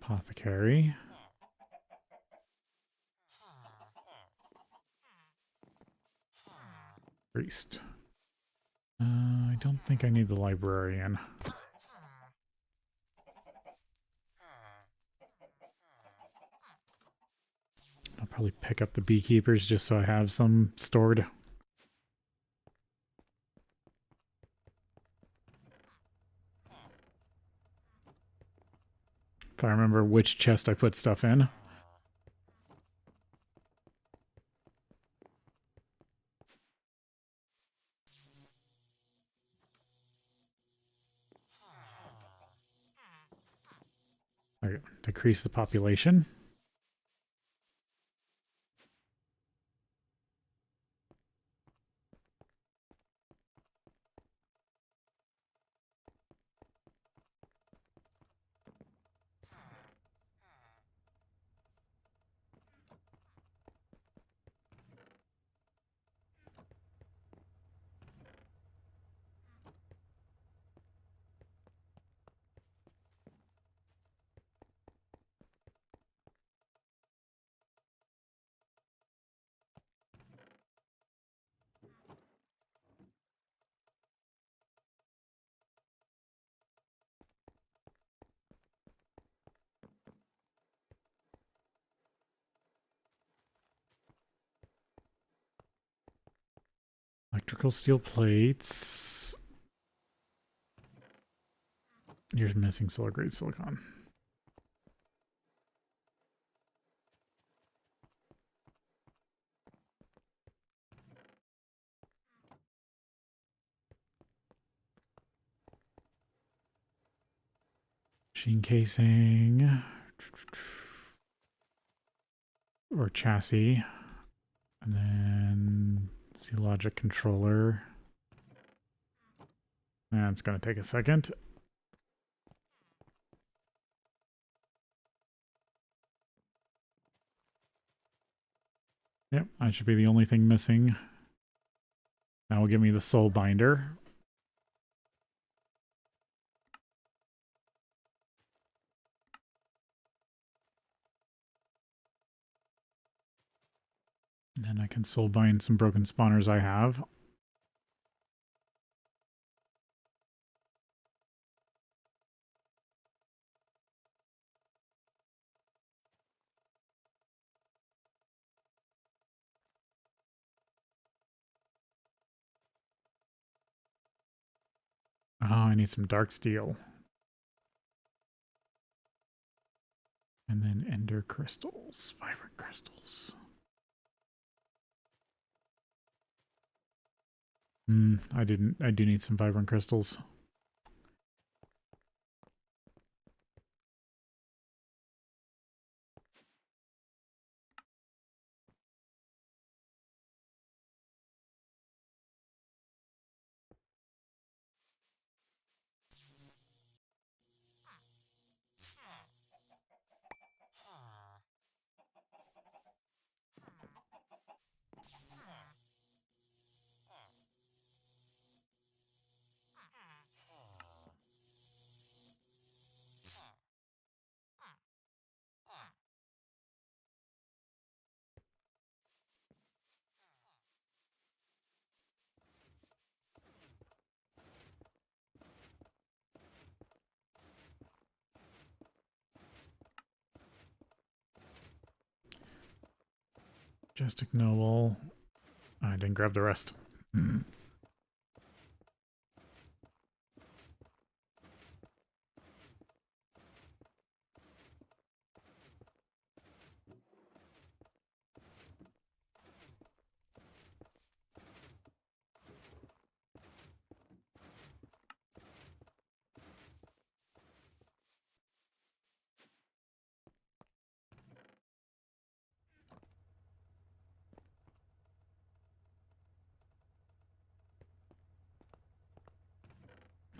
Apothecary. Priest. I don't think I need the librarian. I'll probably pick up the beekeepers just so I have some stored. If I remember which chest I put stuff in. Okay, decrease the population. Electrical steel plates. Here's missing solar grade silicon. Machine casing. Or chassis. And then see logic controller. That's going to take a second. Yep, that should be the only thing missing. That will give me the soul binder. And then I can soul bind some broken spawners I have. Oh, I need some dark steel. And then ender crystals, vibrant crystals. I do need some vibrant crystals. Majestic Noble. I didn't grab the rest.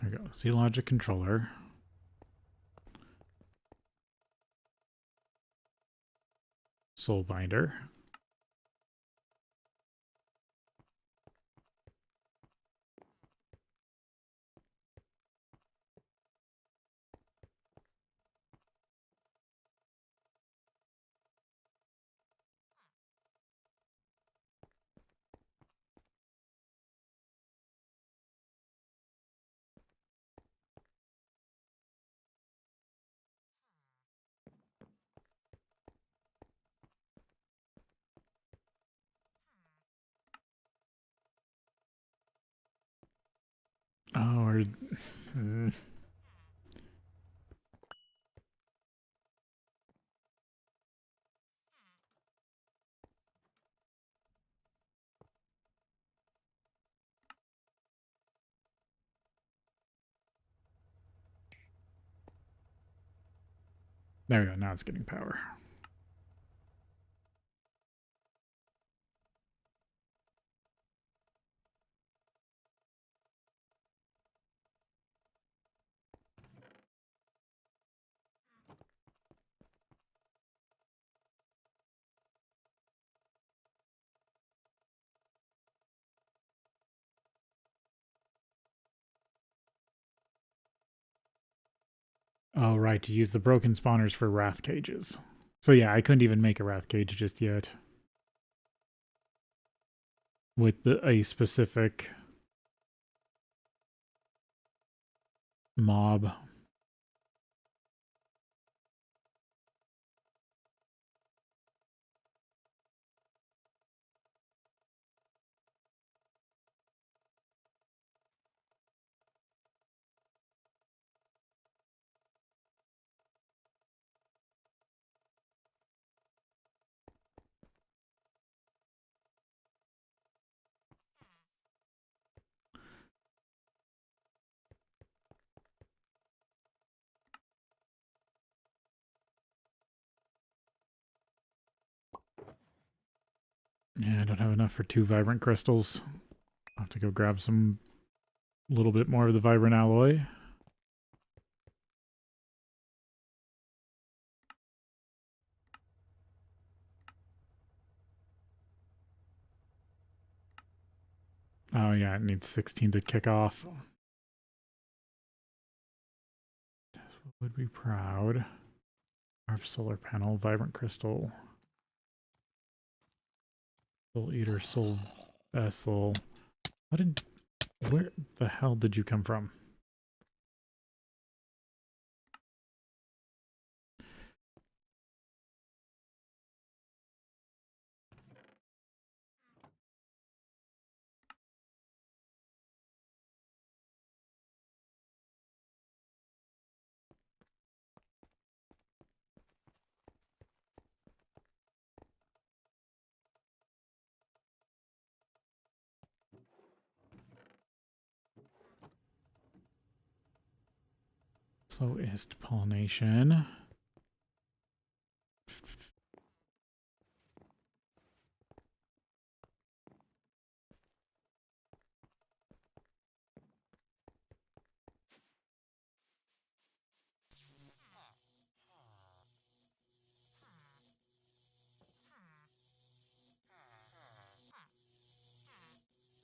There we go. See logic controller. Soul binder. Or... There we go, now it's getting power. Oh, right, to use the broken spawners for wrath cages. So yeah, I couldn't even make a wrath cage just yet. With a specific mob. Yeah, I don't have enough for 2 vibrant crystals. I'll have to go grab some, a little bit more of the vibrant alloy. Oh yeah, it needs 16 to kick off. Would be proud. Our solar panel, vibrant crystal. Soul eater, soul vessel. Where the hell did you come from? So is pollination.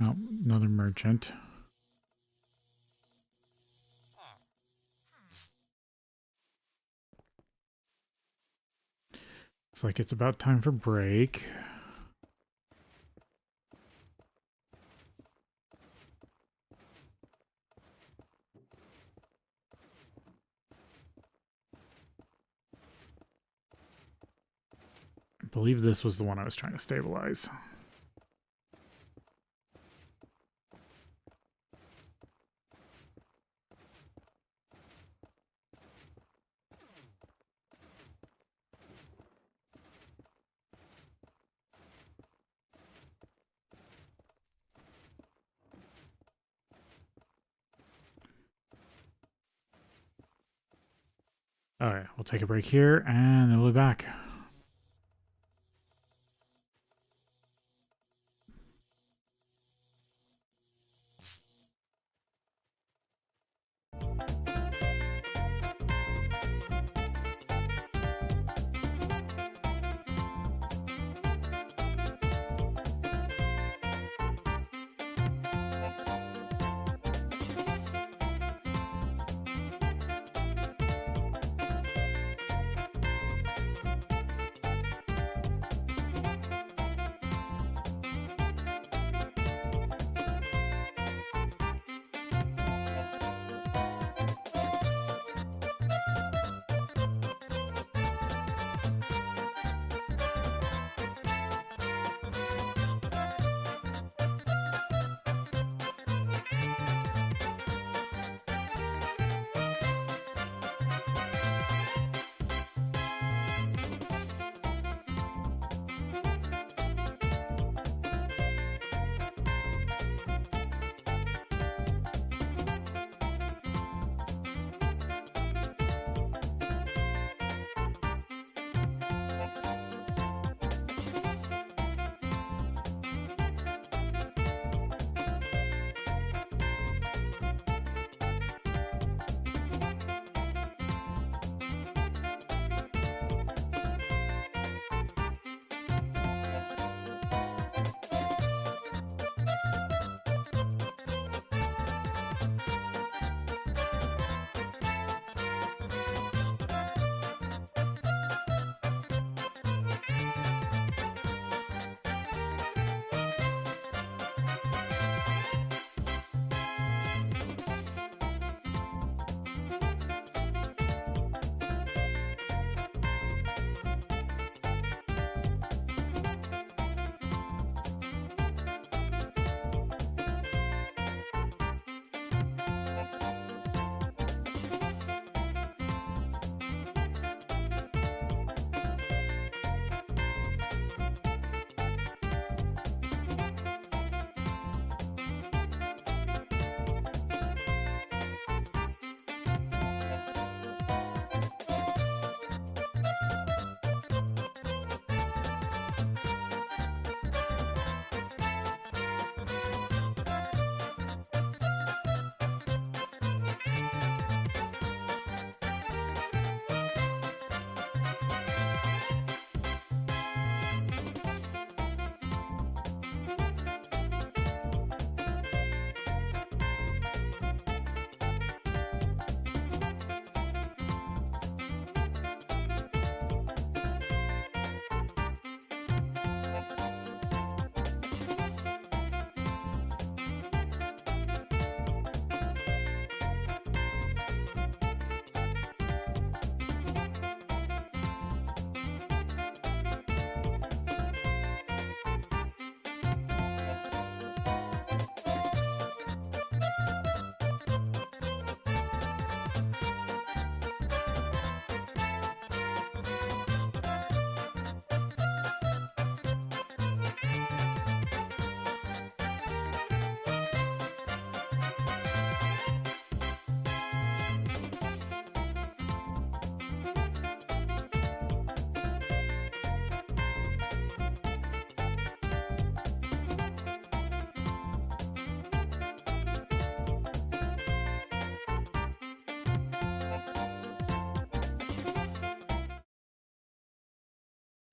Oh, another merchant. Looks like it's about time for break. I believe this was the one I was trying to stabilize. Alright, we'll take a break here, and then we'll be back.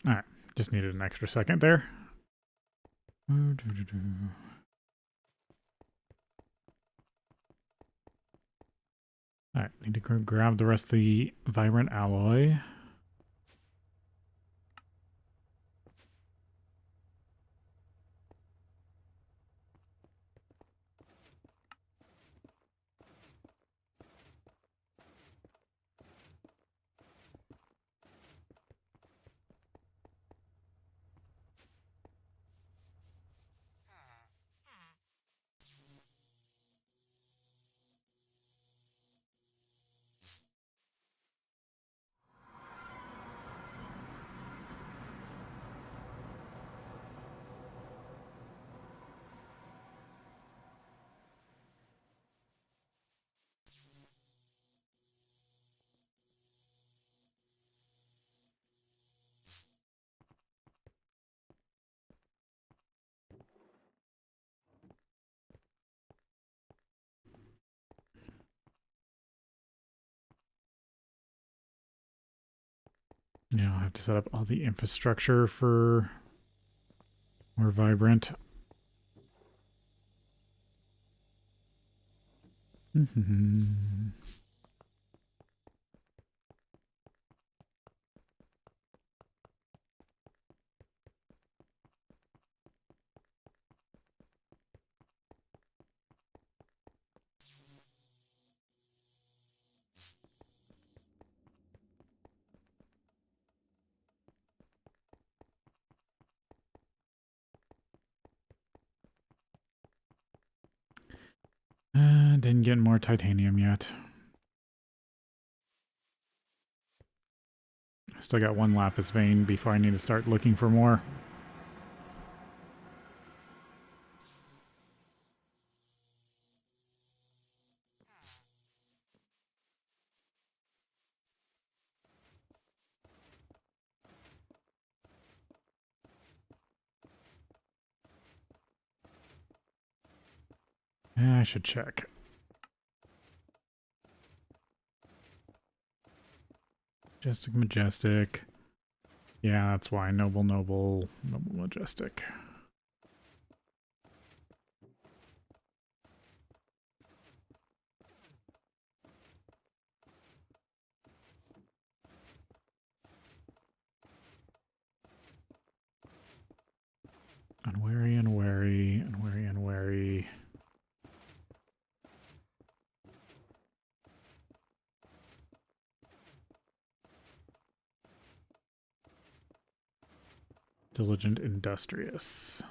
Alright, just needed an extra second there. Alright, need to grab the rest of the vibrant alloy. Now I have to set up all the infrastructure for more vibrant. Didn't get more titanium yet. Still got one lapis vein before I need to start looking for more. I should check. Majestic, majestic. Yeah, that's why. Noble, noble, noble, majestic. Unwary, unwary, unwary, unwary. Diligent, industrious.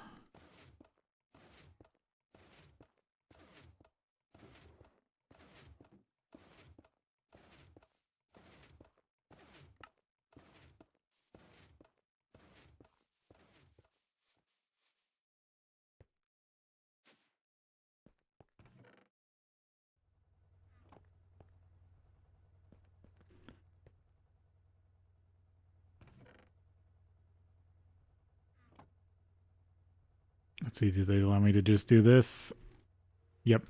Let's see, do they allow me to just do this? Yep.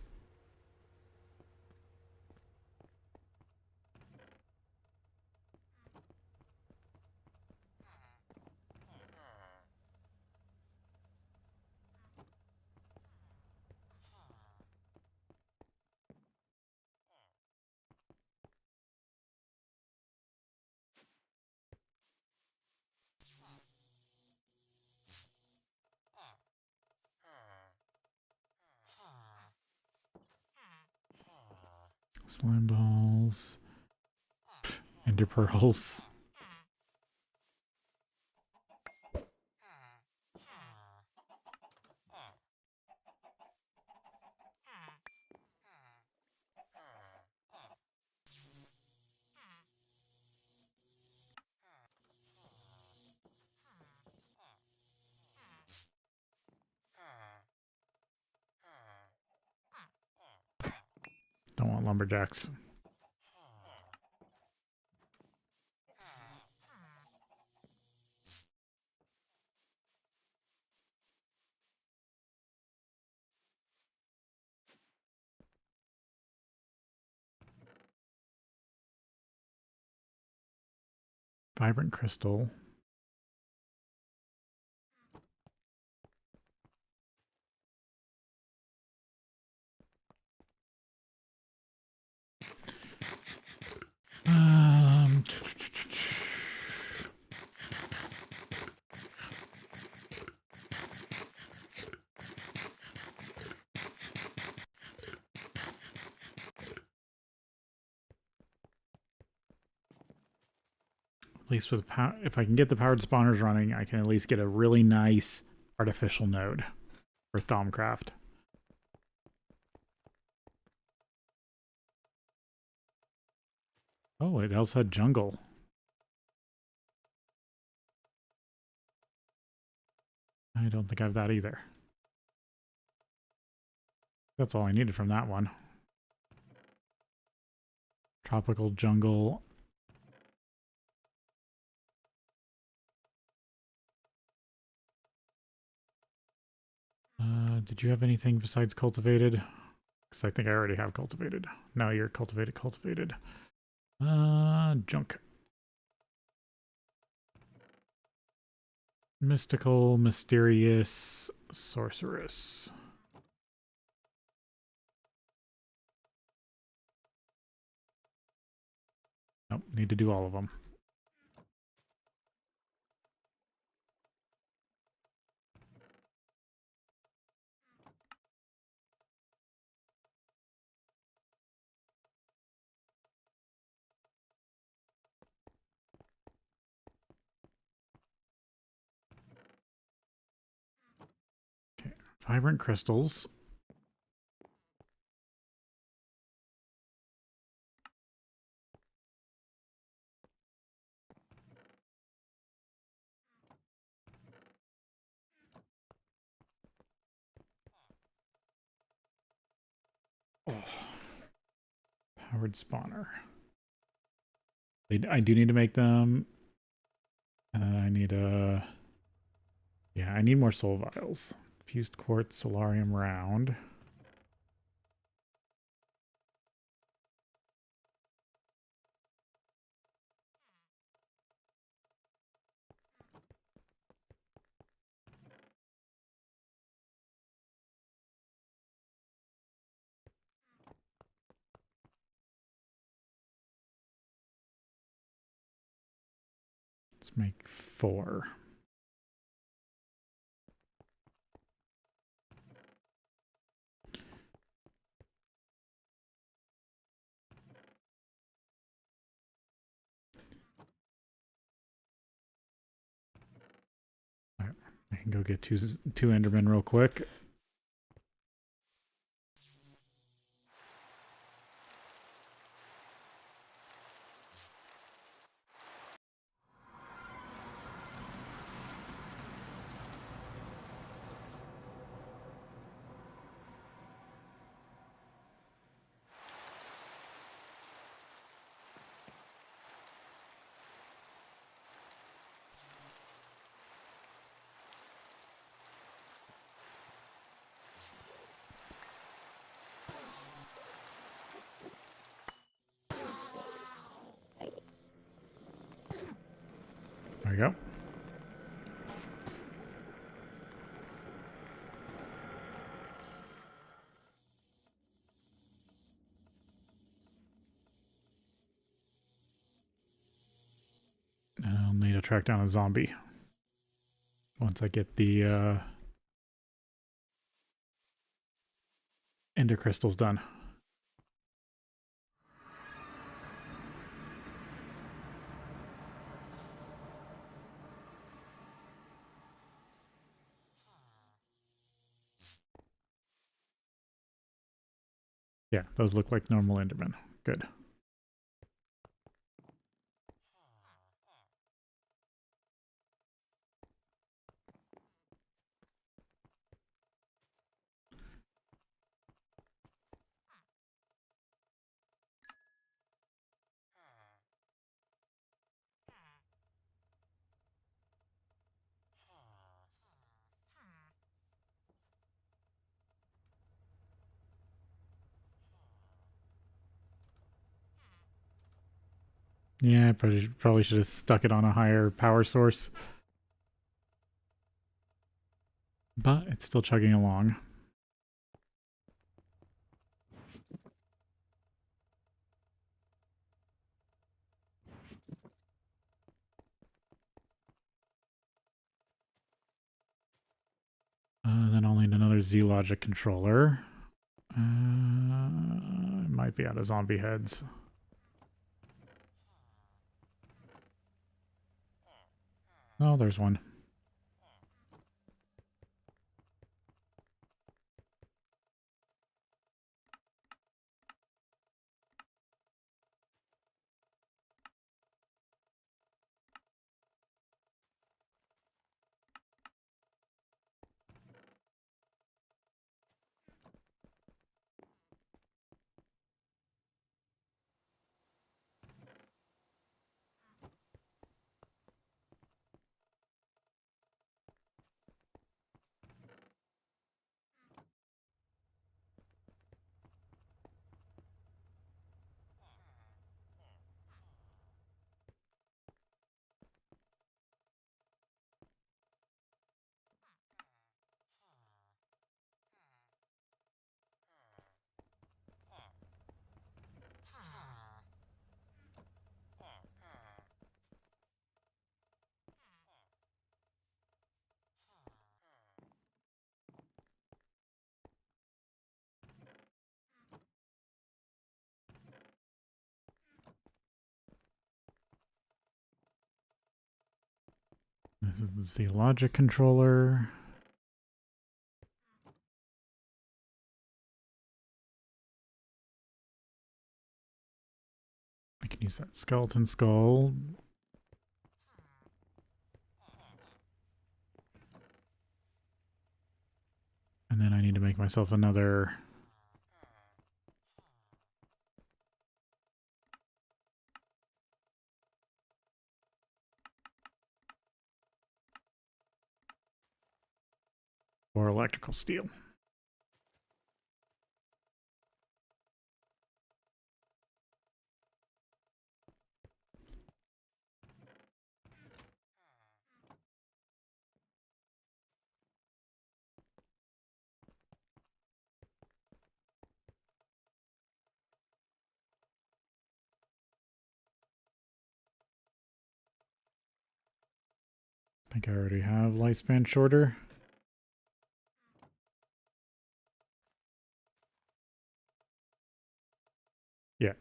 Slime balls. Ender pearls. Don't want lumberjacks. Vibrant crystal. At least with if I can get the powered spawners running, I can at least get a really nice artificial node for Thaumcraft. Oh, it also had jungle. I don't think I have that either. That's all I needed from that one. Tropical jungle. Did you have anything besides cultivated? Because I think I already have cultivated. No, you're cultivated. Junk. Mystical, mysterious, sorceress. Nope, need to do all of them. Okay, vibrant crystals. Oh. Powered spawner. I do need to make them. I need a... Yeah, I need more soul vials. Fused quartz, solarium round. Let's make 4. Alright, I can go get two Endermen real quick. There we go. I'll need to track down a zombie once I get the ender crystals done. Yeah, those look like normal Endermen. Good. Yeah, I probably should have stuck it on a higher power source. But it's still chugging along. Then I'll need another Z-Logic controller. Might be out of zombie heads. Oh, there's one. This is the logic controller. I can use that skeleton skull. And then I need to make myself another... or electrical steel. I think I already have lifespan shorter. Yeah.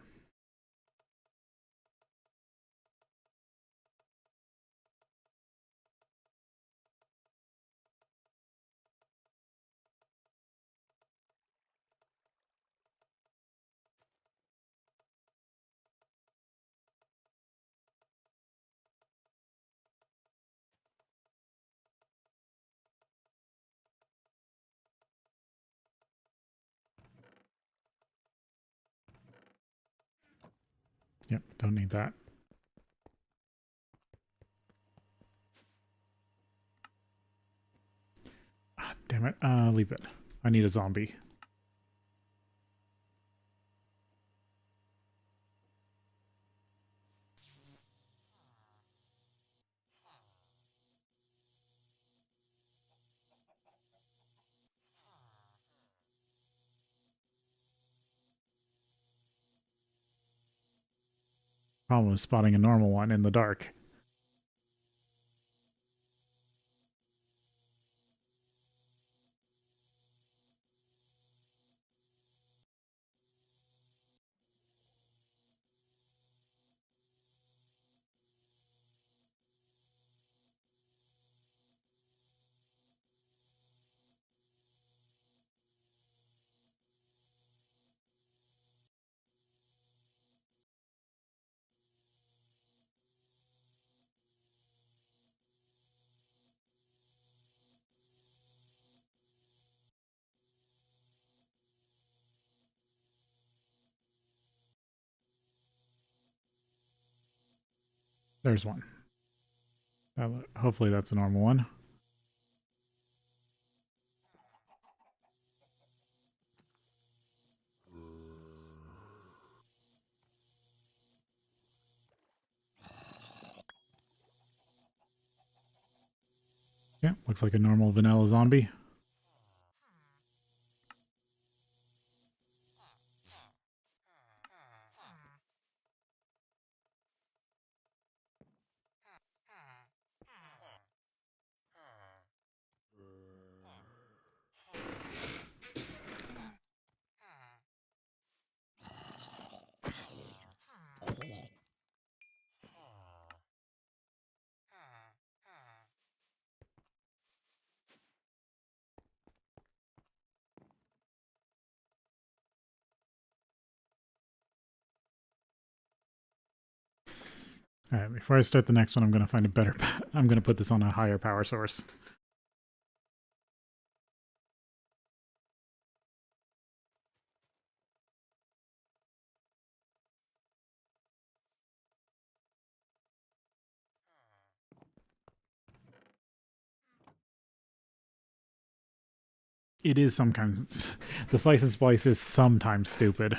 Yep, don't need that. Ah, damn it. Leave it. I need a zombie. Problem is spotting a normal one in the dark. There's one. Hopefully that's a normal one. Yeah, looks like a normal vanilla zombie. All right, before I start the next one, I'm going to find a better... I'm going to put this on a higher power source. It is sometimes... The slice and splice is sometimes stupid.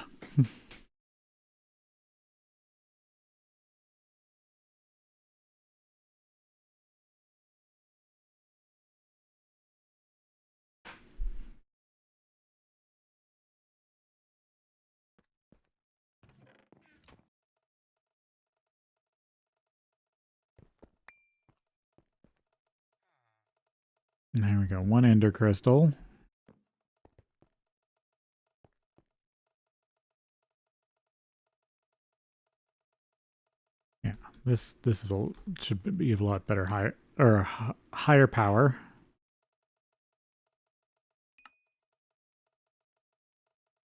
There we go. One ender crystal. Yeah, this is should be a lot better higher power.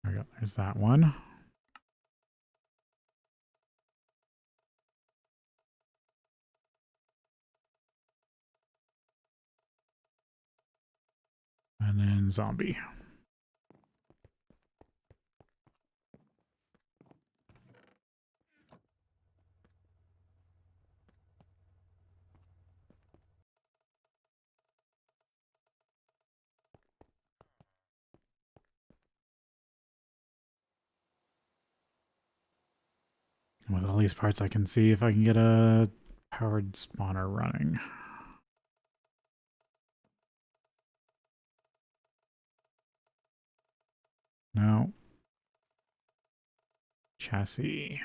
There we go. There's that one. And then zombie. With all these parts, I can see if I can get a powered spawner running. No. Chassis.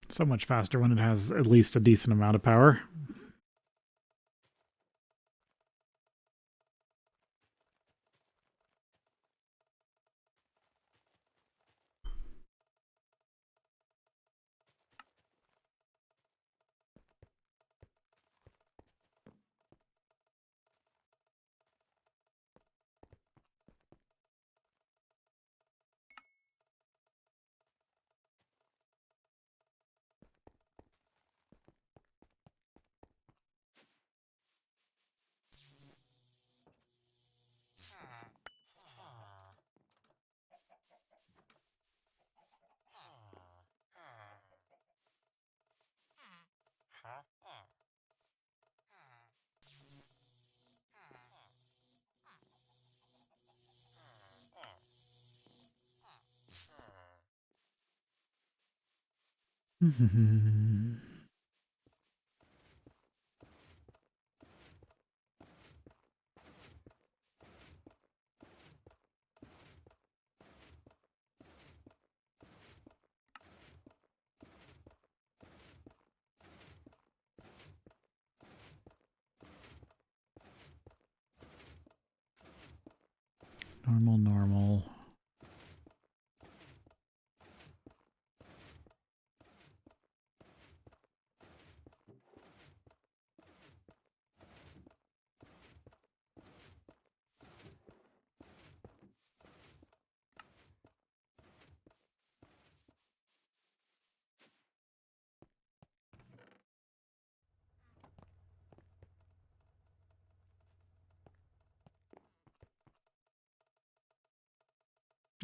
So much faster when it has at least a decent amount of power. Normal.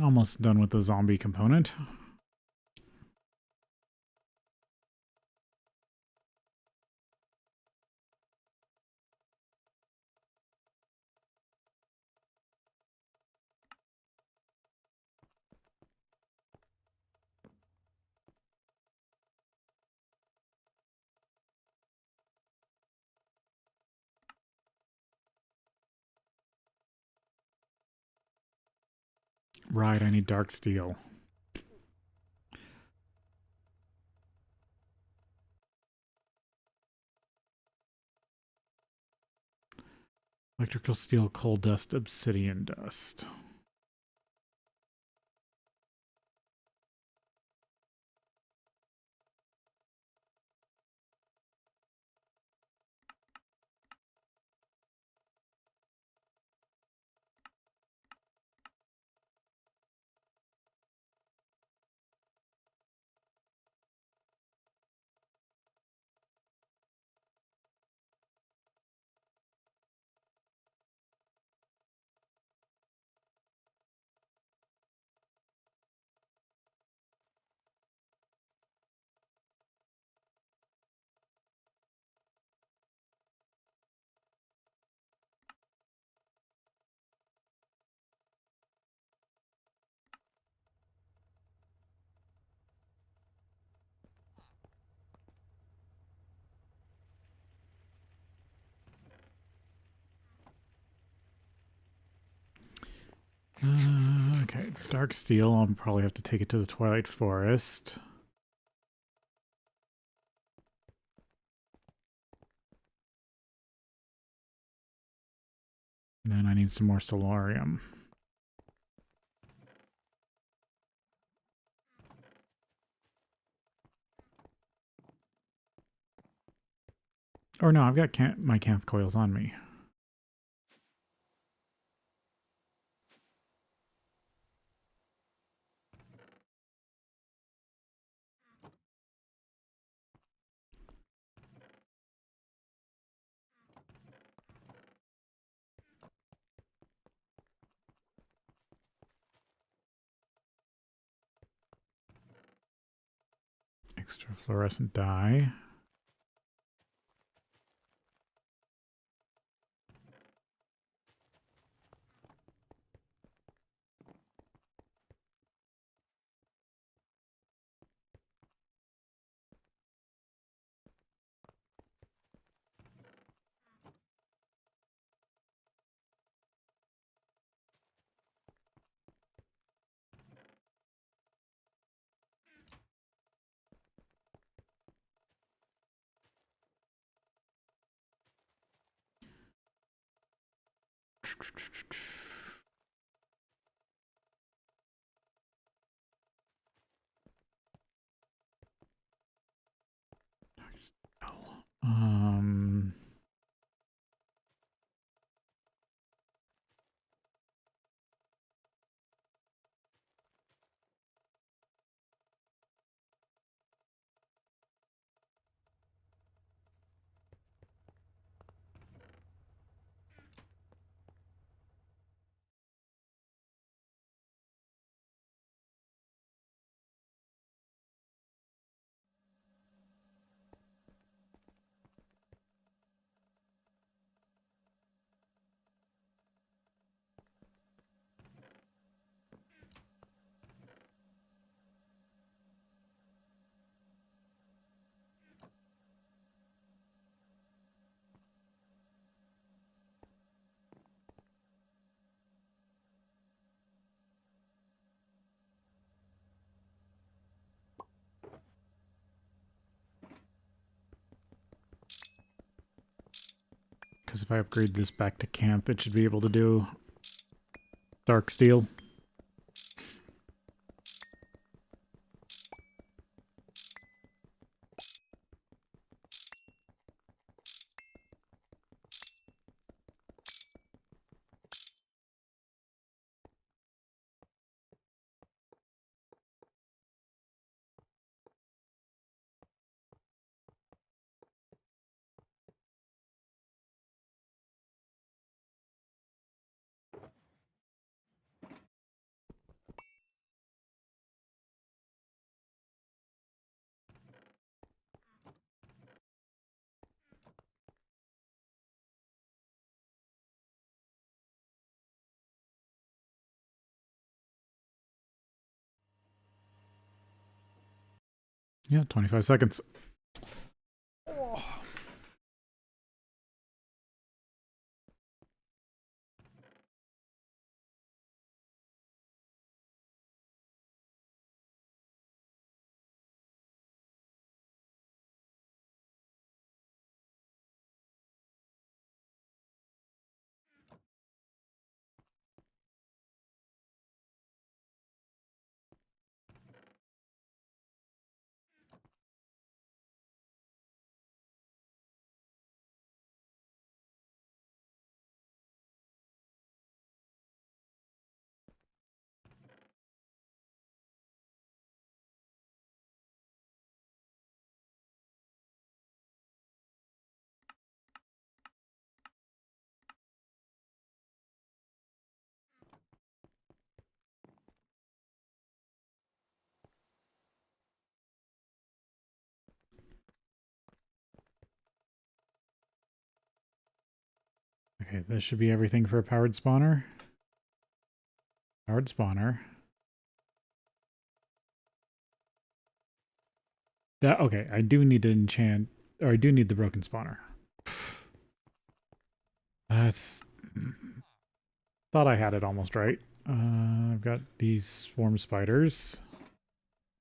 Almost done with the zombie component. Right, I need dark steel. Electrical steel, coal dust, obsidian dust. Okay, dark steel. I'll probably have to take it to the Twilight Forest. And then I need some more solarium. Or no, I've got my canth coils on me. Extra fluorescent dye. Um, because if I upgrade this back to camp, it should be able to do dark steel. Yeah, 25 seconds. Okay, this should be everything for a powered spawner. Powered spawner. That okay, I do need to enchant, or I do need the broken spawner. That's thought I had it almost right. I've got these swarm spiders,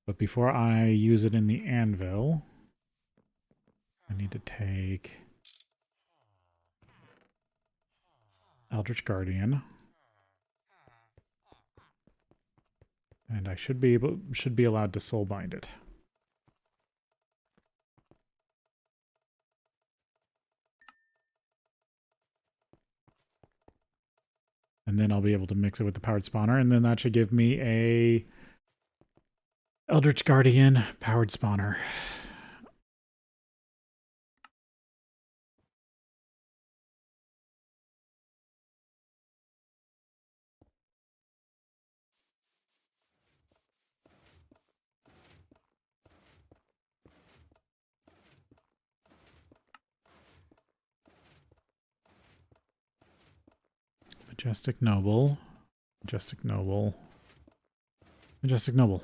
but before I use it in the anvil, I need to take Eldritch Guardian, and I should be allowed to soulbind it. And then I'll be able to mix it with the powered spawner, and then that should give me a Eldritch Guardian powered spawner. Majestic Noble. Majestic Noble. Majestic Noble.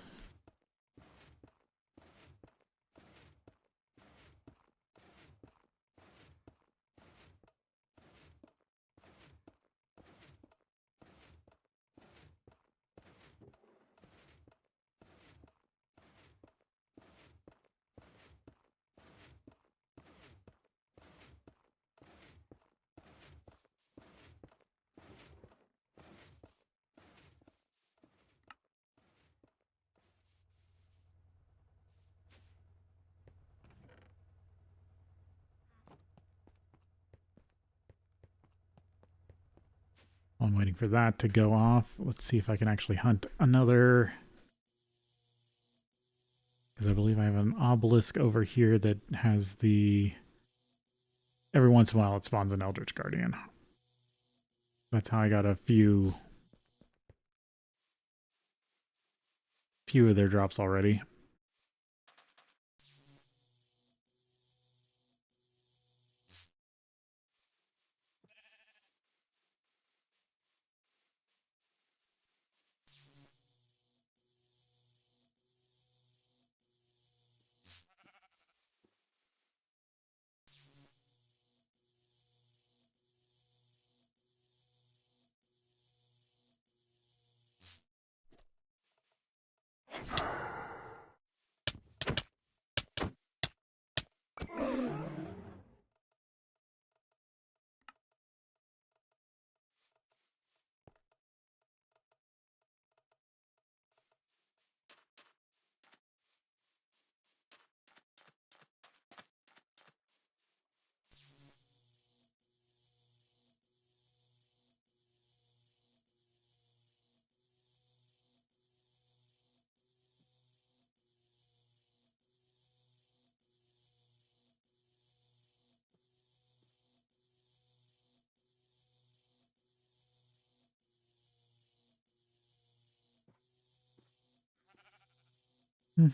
I'm waiting for that to go off. Let's see if I can actually hunt another. Because I believe I have an obelisk over here that has the... Every once in a while it spawns an Eldritch Guardian. That's how I got a few of their drops already. I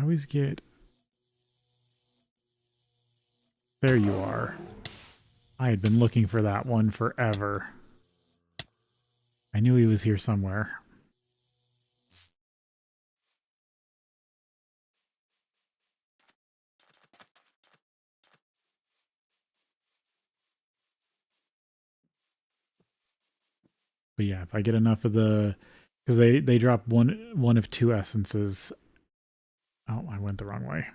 always get... There you are. I had been looking for that one forever. I knew he was here somewhere. But yeah, if I get enough of the... Because they drop one of two essences. Oh, I went the wrong way.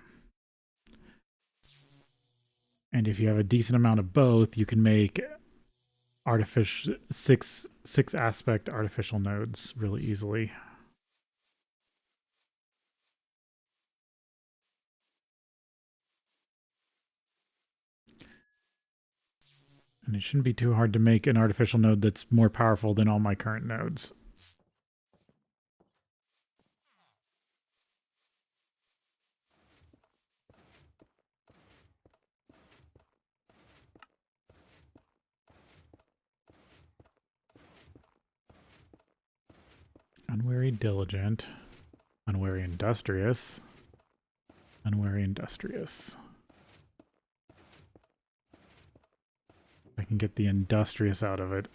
And if you have a decent amount of both, you can make artificial six aspect artificial nodes really easily. And it shouldn't be too hard to make an artificial node that's more powerful than all my current nodes. Unwary diligent, unwary industrious, unwary industrious. I can get the industrious out of it.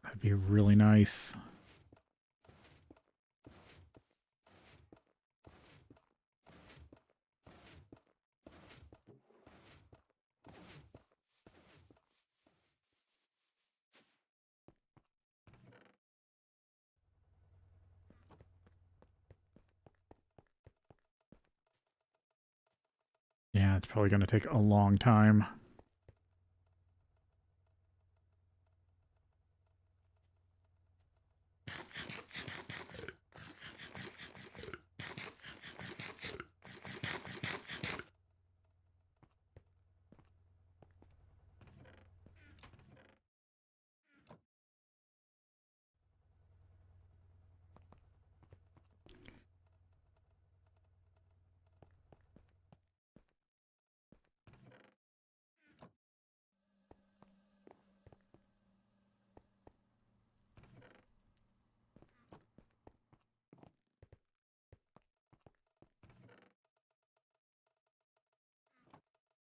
That'd be really nice. Yeah, it's probably going to take a long time.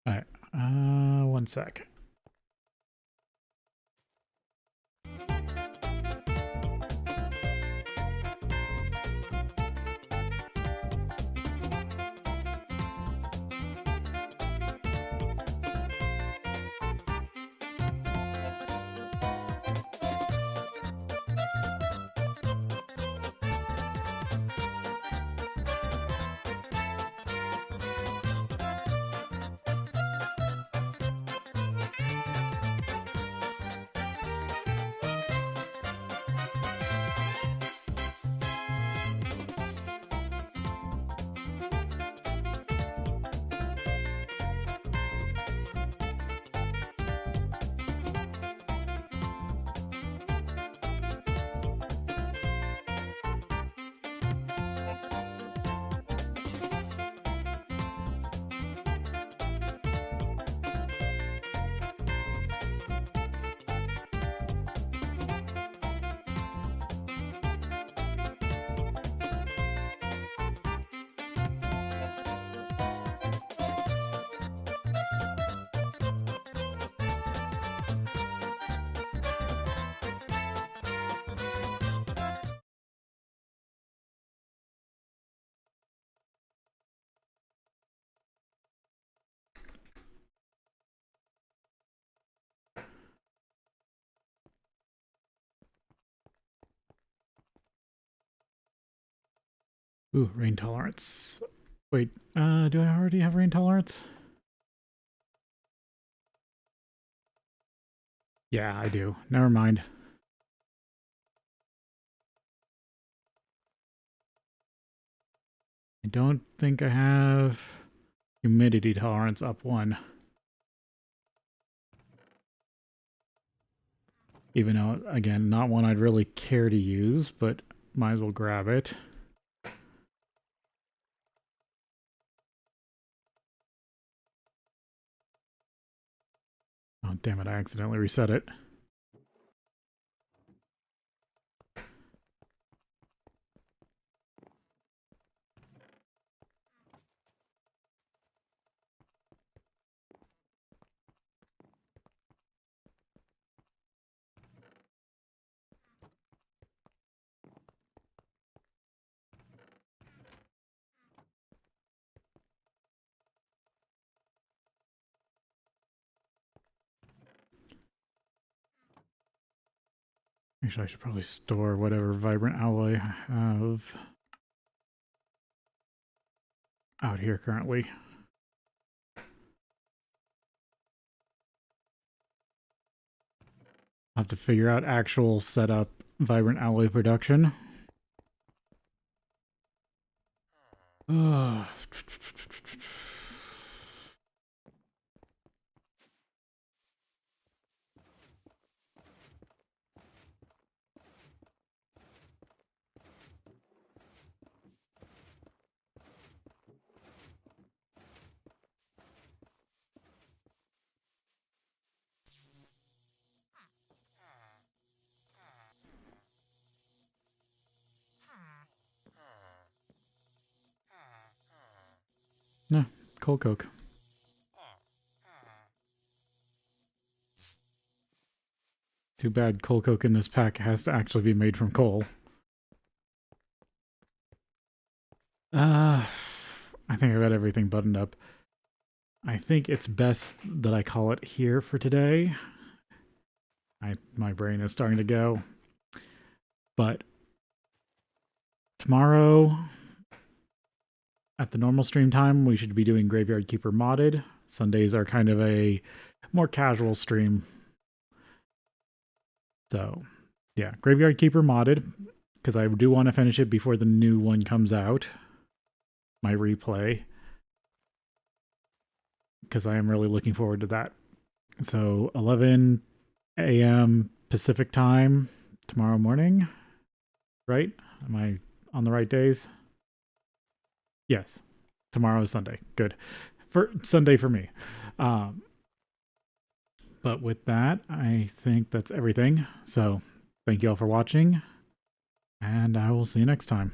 All right, one sec. Ooh, rain tolerance. Wait, do I already have rain tolerance? Yeah, I do. Never mind. I don't think I have humidity tolerance up one. Even though, again, not one I'd really care to use, but might as well grab it. Oh, damn it, I accidentally reset it. Actually, I should probably store whatever vibrant alloy I have out here currently. I'll have to figure out actual setup vibrant alloy production. Ugh. No, cold coke. Too bad coal coke in this pack has to actually be made from coal. I think I got everything buttoned up. I think it's best that I call it here for today. My brain is starting to go. But tomorrow at the normal stream time, we should be doing Graveyard Keeper modded. Sundays are kind of a more casual stream. So, yeah, Graveyard Keeper modded, because I do want to finish it before the new one comes out. My replay. Because I am really looking forward to that. So, 11 a.m. Pacific time tomorrow morning, right? Am I on the right days? Yes. Tomorrow is Sunday. Good. For Sunday for me. But with that, I think that's everything. So thank you all for watching, and I will see you next time.